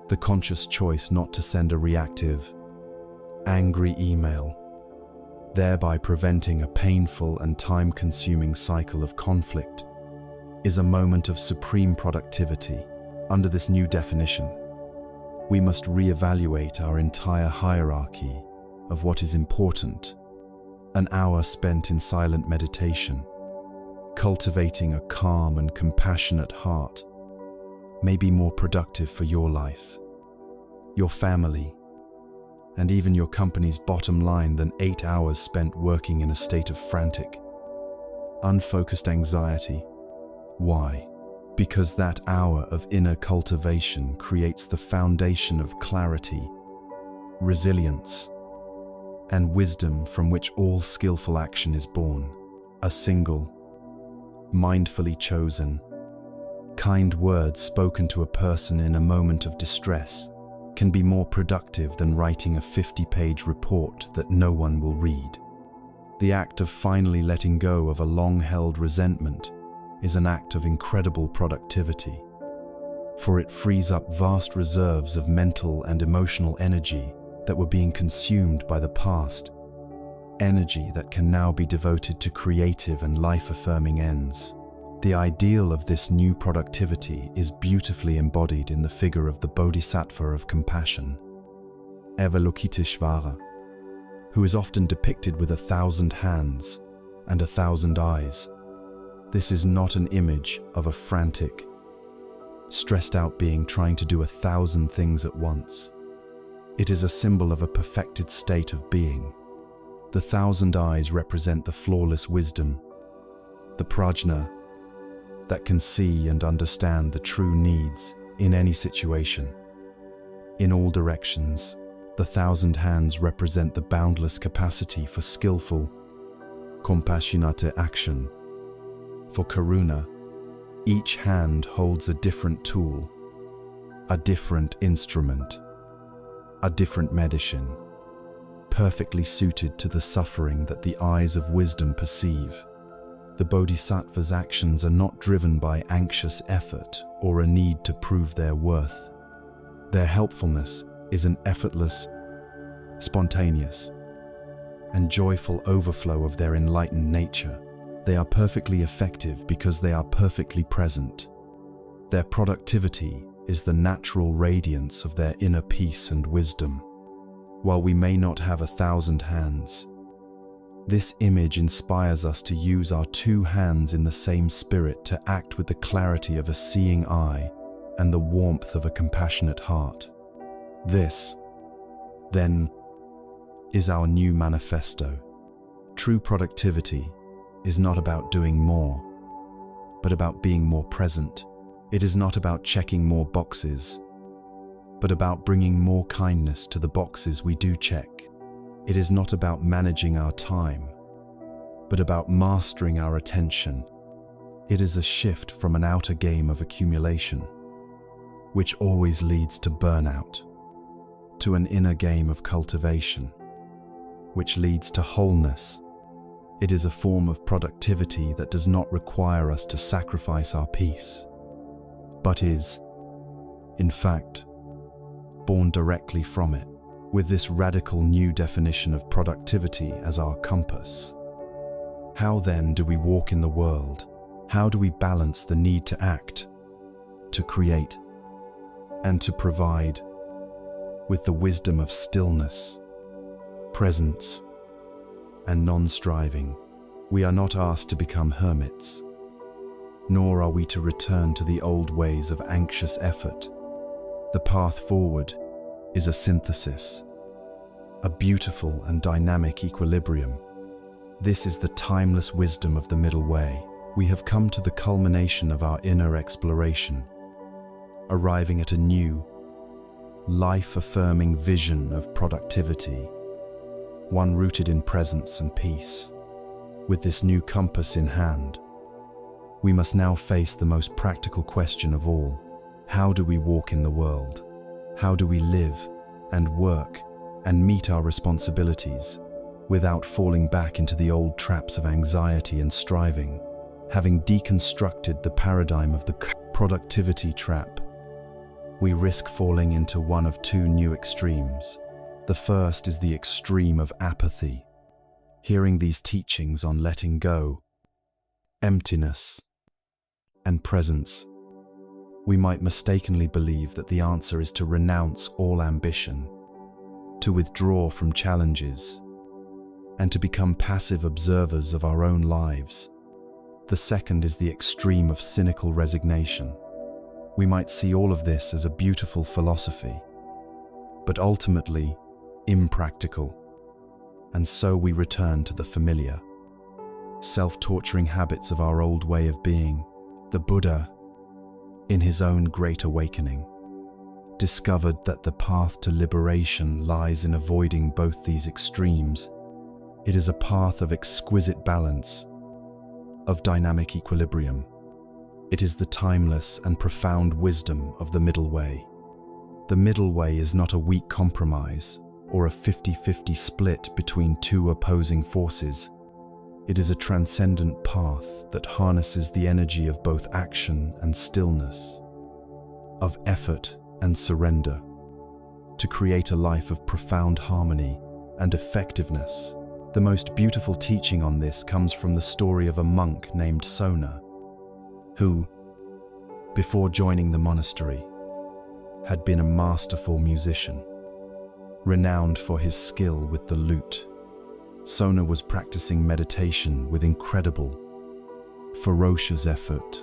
The conscious choice not to send a reactive, angry email, thereby preventing a painful and time-consuming cycle of conflict, is a moment of supreme productivity. Under this new definition, we must reevaluate our entire hierarchy of what is important. An hour spent in silent meditation, cultivating a calm and compassionate heart, may be more productive for your life, your family, and even your company's bottom line than 8 hours spent working in a state of frantic, unfocused anxiety. Why? Because that hour of inner cultivation creates the foundation of clarity, resilience, and wisdom from which all skillful action is born. A single, mindfully chosen, kind word spoken to a person in a moment of distress can be more productive than writing a 50-page report that no one will read. The act of finally letting go of a long-held resentment is an act of incredible productivity, for it frees up vast reserves of mental and emotional energy that were being consumed by the past, energy that can now be devoted to creative and life-affirming ends. The ideal of this new productivity is beautifully embodied in the figure of the Bodhisattva of compassion, Avalokiteshvara, who is often depicted with 1,000 hands and 1,000 eyes. This is not an image of a frantic, stressed-out being trying to do 1,000 things at once. It is a symbol of a perfected state of being. The 1,000 eyes represent the flawless wisdom, the prajna, that can see and understand the true needs in any situation. In all directions, the 1,000 hands represent the boundless capacity for skillful, compassionate action. For karuna, each hand holds a different tool, a different instrument, a different medicine, perfectly suited to the suffering that the eyes of wisdom perceive. The Bodhisattva's actions are not driven by anxious effort or a need to prove their worth. Their helpfulness is an effortless, spontaneous, and joyful overflow of their enlightened nature. They are perfectly effective because they are perfectly present. Their productivity is the natural radiance of their inner peace and wisdom. While we may not have 1,000 hands, this image inspires us to use our 2 hands in the same spirit to act with the clarity of a seeing eye and the warmth of a compassionate heart. This, then, is our new manifesto. True productivity is not about doing more, but about being more present. It is not about checking more boxes, but about bringing more kindness to the boxes we do check. It is not about managing our time, but about mastering our attention. It is a shift from an outer game of accumulation, which always leads to burnout, to an inner game of cultivation, which leads to wholeness. It is a form of productivity that does not require us to sacrifice our peace, but is, in fact, born directly from it. With this radical new definition of productivity as our compass, how then do we walk in the world? How do we balance the need to act, to create, and to provide with the wisdom of stillness, presence, and non-striving? We are not asked to become hermits, nor are we to return to the old ways of anxious effort. The path forward is a synthesis, a beautiful and dynamic equilibrium. This is the timeless wisdom of the middle way. We have come to the culmination of our inner exploration, arriving at a new, life-affirming vision of productivity, one rooted in presence and peace. With this new compass in hand, we must now face the most practical question of all. How do we walk in the world? How do we live and work and meet our responsibilities without falling back into the old traps of anxiety and striving? Having deconstructed the paradigm of the productivity trap, we risk falling into one of 2 new extremes. The first is the extreme of apathy. Hearing these teachings on letting go, emptiness, and presence, we might mistakenly believe that the answer is to renounce all ambition, to withdraw from challenges, and to become passive observers of our own lives. The second is the extreme of cynical resignation. We might see all of this as a beautiful philosophy, but ultimately impractical, and so we return to the familiar, self-torturing habits of our old way of being. The Buddha, in his own great awakening, discovered that the path to liberation lies in avoiding both these extremes. It is a path of exquisite balance, of dynamic equilibrium. It is the timeless and profound wisdom of the middle way. The middle way is not a weak compromise or a 50-50 split between 2 opposing forces. It is a transcendent path that harnesses the energy of both action and stillness, of effort and surrender, to create a life of profound harmony and effectiveness. The most beautiful teaching on this comes from the story of a monk named Sona, who, before joining the monastery, had been a masterful musician, renowned for his skill with the lute. Sona was practicing meditation with incredible, ferocious effort,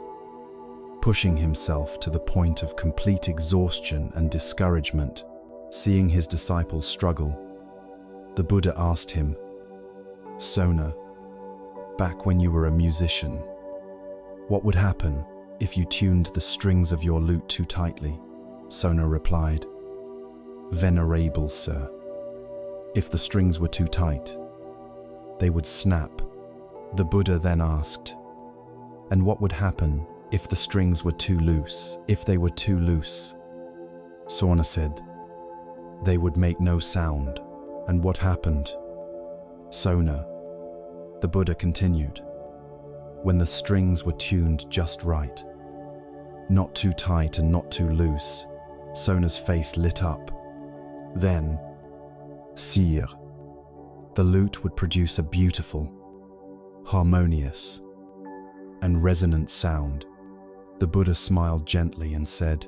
pushing himself to the point of complete exhaustion and discouragement. Seeing his disciples struggle, the Buddha asked him, "Sona, back when you were a musician, what would happen if you tuned the strings of your lute too tightly?" Sona replied, "Venerable sir, if the strings were too tight, they would snap." The Buddha then asked, "And what would happen if the strings were too loose?" "If they were too loose," Sona said, "they would make no sound." "And what happened?" "Sona," the Buddha continued, "when the strings were tuned just right, not too tight and not too loose," Sona's face lit up. "Then, Sire, the lute would produce a beautiful, harmonious, and resonant sound, the Buddha smiled gently and said,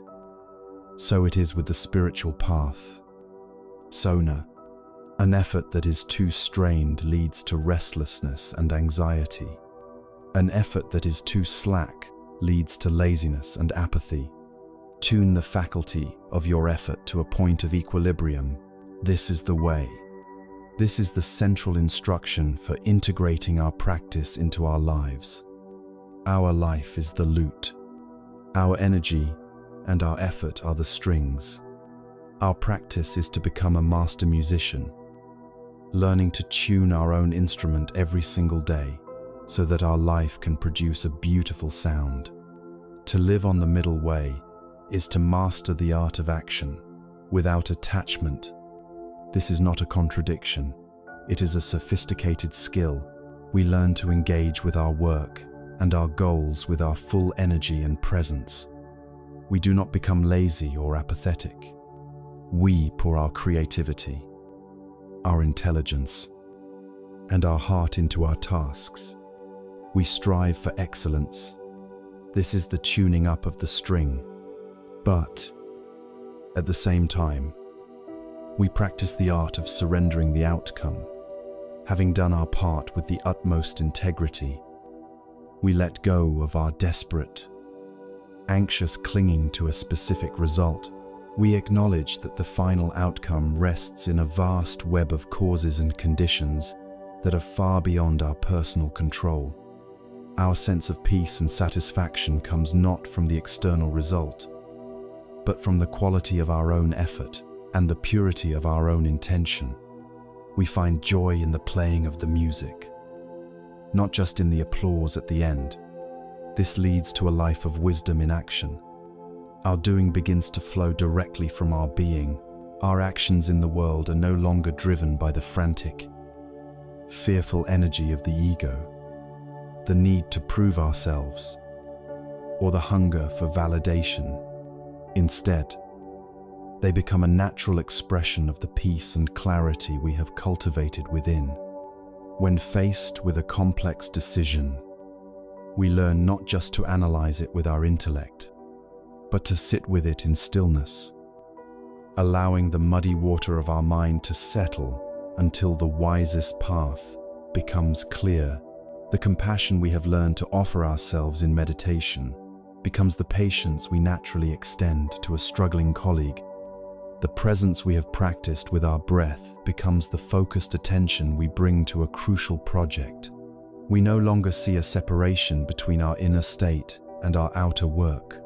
"So it is with the spiritual path. Sona, an effort that is too strained leads to restlessness and anxiety. An effort that is too slack leads to laziness and apathy. Tune the faculty of your effort to a point of equilibrium. This is the way." This is the central instruction for integrating our practice into our lives. Our life is the lute. Our energy and our effort are the strings. Our practice is to become a master musician, learning to tune our own instrument every single day so that our life can produce a beautiful sound. To live on the middle way is to master the art of action without attachment. This is not a contradiction. It is a sophisticated skill. We learn to engage with our work and our goals with our full energy and presence. We do not become lazy or apathetic. We pour our creativity, our intelligence, and our heart into our tasks. We strive for excellence. This is the tuning up of the string. But at the same time, we practice the art of surrendering the outcome. Having done our part with the utmost integrity, we let go of our desperate, anxious clinging to a specific result. We acknowledge that the final outcome rests in a vast web of causes and conditions that are far beyond our personal control. Our sense of peace and satisfaction comes not from the external result, but from the quality of our own effort and the purity of our own intention. We find joy in the playing of the music, not just in the applause at the end. This leads to a life of wisdom in action. Our doing begins to flow directly from our being. Our actions in the world are no longer driven by the frantic, fearful energy of the ego, the need to prove ourselves, or the hunger for validation. Instead, they become a natural expression of the peace and clarity we have cultivated within. When faced with a complex decision, we learn not just to analyze it with our intellect, but to sit with it in stillness, allowing the muddy water of our mind to settle until the wisest path becomes clear. The compassion we have learned to offer ourselves in meditation becomes the patience we naturally extend to a struggling colleague. The presence we have practiced with our breath becomes the focused attention we bring to a crucial project. We no longer see a separation between our inner state and our outer work.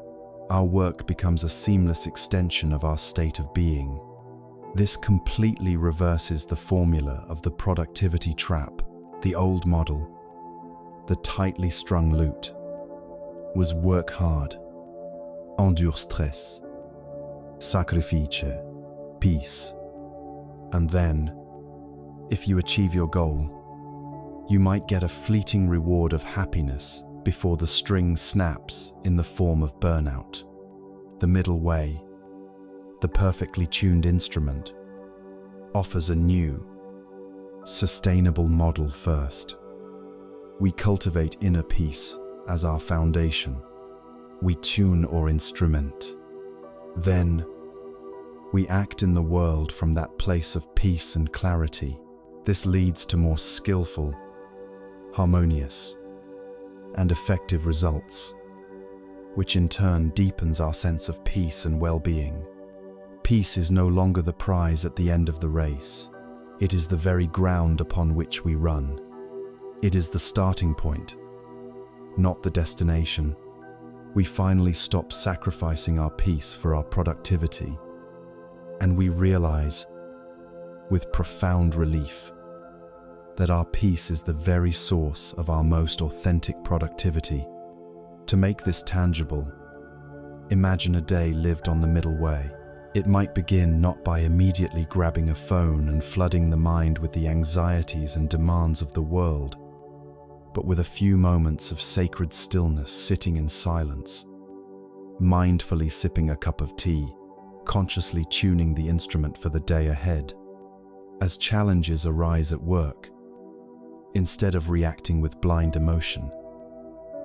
Our work becomes a seamless extension of our state of being. This completely reverses the formula of the productivity trap. The old model, the tightly strung lute, was work hard, endure stress, sacrifice, peace. And then, if you achieve your goal, you might get a fleeting reward of happiness before the string snaps in the form of burnout. The middle way, the perfectly tuned instrument, offers a new, sustainable model first. We cultivate inner peace as our foundation. We tune our instrument. Then, we act in the world from that place of peace and clarity. This leads to more skillful, harmonious, and effective results, which in turn deepens our sense of peace and well-being. Peace is no longer the prize at the end of the race. It is the very ground upon which we run. It is the starting point, not the destination. We finally stop sacrificing our peace for our productivity, and we realize, with profound relief, that our peace is the very source of our most authentic productivity. To make this tangible, imagine a day lived on the middle way. It might begin not by immediately grabbing a phone and flooding the mind with the anxieties and demands of the world, but with a few moments of sacred stillness, sitting in silence, mindfully sipping a cup of tea, consciously tuning the instrument for the day ahead. As challenges arise at work, instead of reacting with blind emotion,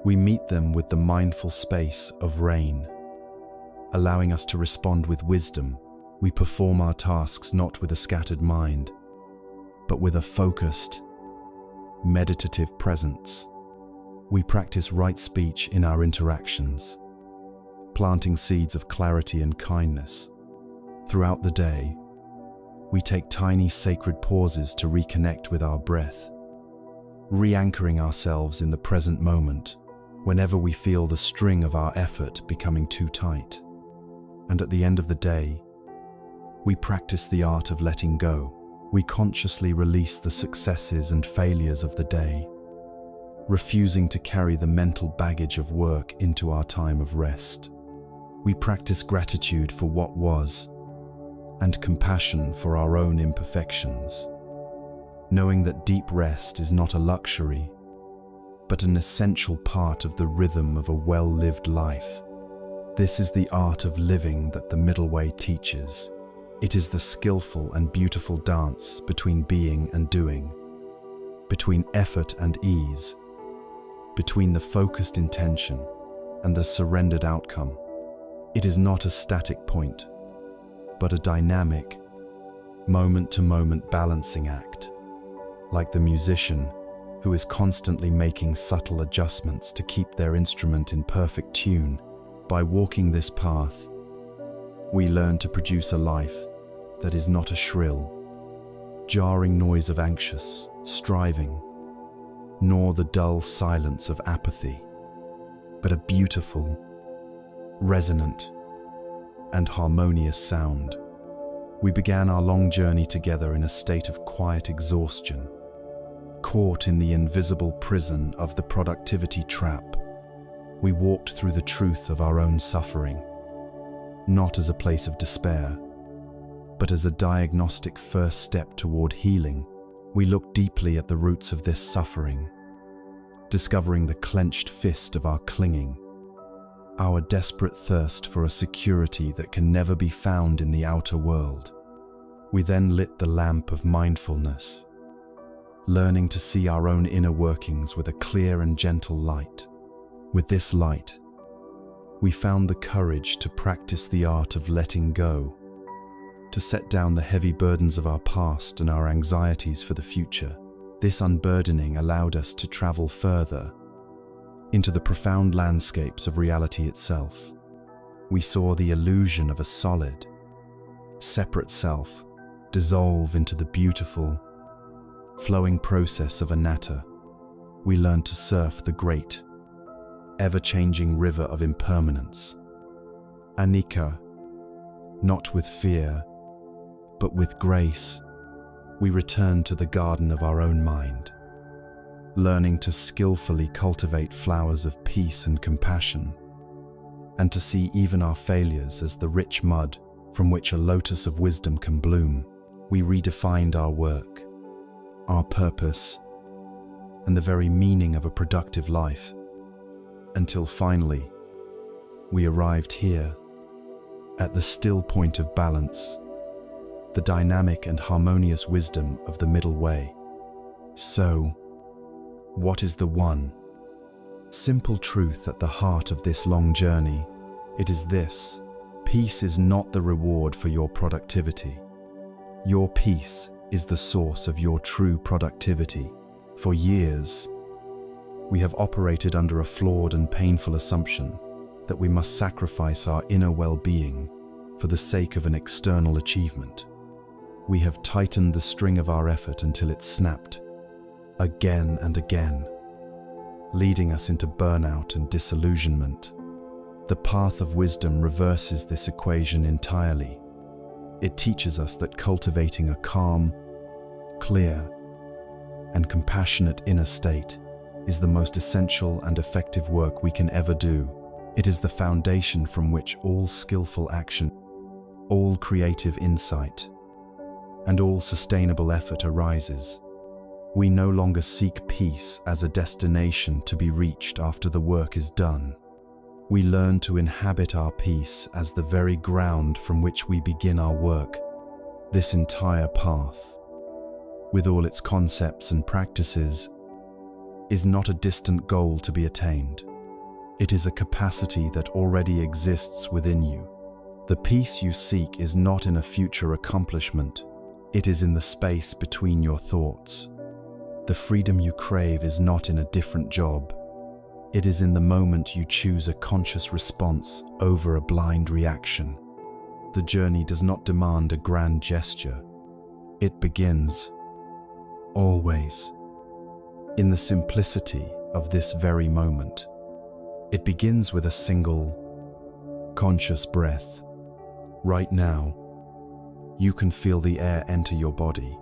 We meet them with the mindful space of rain, allowing us to respond with wisdom. We perform our tasks not with a scattered mind, but with a focused, meditative presence. We practice right speech in our interactions, planting seeds of clarity and kindness. Throughout the day, we take tiny sacred pauses to reconnect with our breath, re-anchoring ourselves in the present moment whenever we feel the string of our effort becoming too tight. And at the end of the day, we practice the art of letting go. We consciously release the successes and failures of the day, refusing to carry the mental baggage of work into our time of rest. We practice gratitude for what was and compassion for our own imperfections, knowing that deep rest is not a luxury, but an essential part of the rhythm of a well-lived life. This is the art of living that the Middle Way teaches. It is the skillful and beautiful dance between being and doing, between effort and ease, between the focused intention and the surrendered outcome. It is not a static point, but a dynamic, moment-to-moment balancing act, like the musician who is constantly making subtle adjustments to keep their instrument in perfect tune. By walking this path, we learn to produce a life that is not a shrill, jarring noise of anxious striving, nor the dull silence of apathy, but a beautiful, resonant, and harmonious sound. We began our long journey together in a state of quiet exhaustion, caught in the invisible prison of the productivity trap. We walked through the truth of our own suffering, not as a place of despair, but as a diagnostic first step toward healing. We looked deeply at the roots of this suffering, discovering the clenched fist of our clinging, our desperate thirst for a security that can never be found in the outer world. We then lit the lamp of mindfulness, learning to see our own inner workings with a clear and gentle light. With this light, we found the courage to practice the art of letting go, to set down the heavy burdens of our past and our anxieties for the future. This unburdening allowed us to travel further into the profound landscapes of reality itself. We saw the illusion of a solid, separate self dissolve into the beautiful, flowing process of anatta. We learned to surf the great, ever-changing river of impermanence, anicca, not with fear, but with grace. We returned to the garden of our own mind, learning to skillfully cultivate flowers of peace and compassion, and to see even our failures as the rich mud from which a lotus of wisdom can bloom. We redefined our work, our purpose, and the very meaning of a productive life, until finally, we arrived here, at the still point of balance, the dynamic and harmonious wisdom of the Middle Way. So, what is the one simple truth at the heart of this long journey? It is this: peace is not the reward for your productivity. Your peace is the source of your true productivity. For years, we have operated under a flawed and painful assumption that we must sacrifice our inner well-being for the sake of an external achievement. We have tightened the string of our effort until it snapped, again and again, leading us into burnout and disillusionment. The path of wisdom reverses this equation entirely. It teaches us that cultivating a calm, clear, and compassionate inner state is the most essential and effective work we can ever do. It is the foundation from which all skillful action, all creative insight, and all sustainable effort arises. We no longer seek peace as a destination to be reached after the work is done. We learn to inhabit our peace as the very ground from which we begin our work. This entire path, with all its concepts and practices, is not a distant goal to be attained. It is a capacity that already exists within you. The peace you seek is not in a future accomplishment. It is in the space between your thoughts. The freedom you crave is not in a different job. It is in the moment you choose a conscious response over a blind reaction. The journey does not demand a grand gesture. It begins, always, in the simplicity of this very moment. It begins with a single, conscious breath. Right now, you can feel the air enter your body,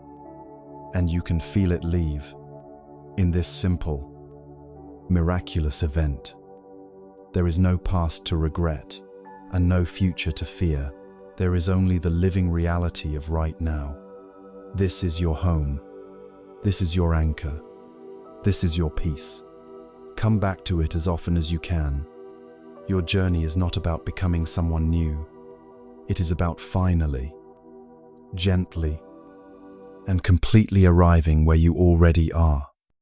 and you can feel it leave. In this simple, miraculous event, there is no past to regret and no future to fear. There is only the living reality of right now. This is your home. This is your anchor. This is your peace. Come back to it as often as you can. Your journey is not about becoming someone new. It is about finally, gently, and completely arriving where you already are.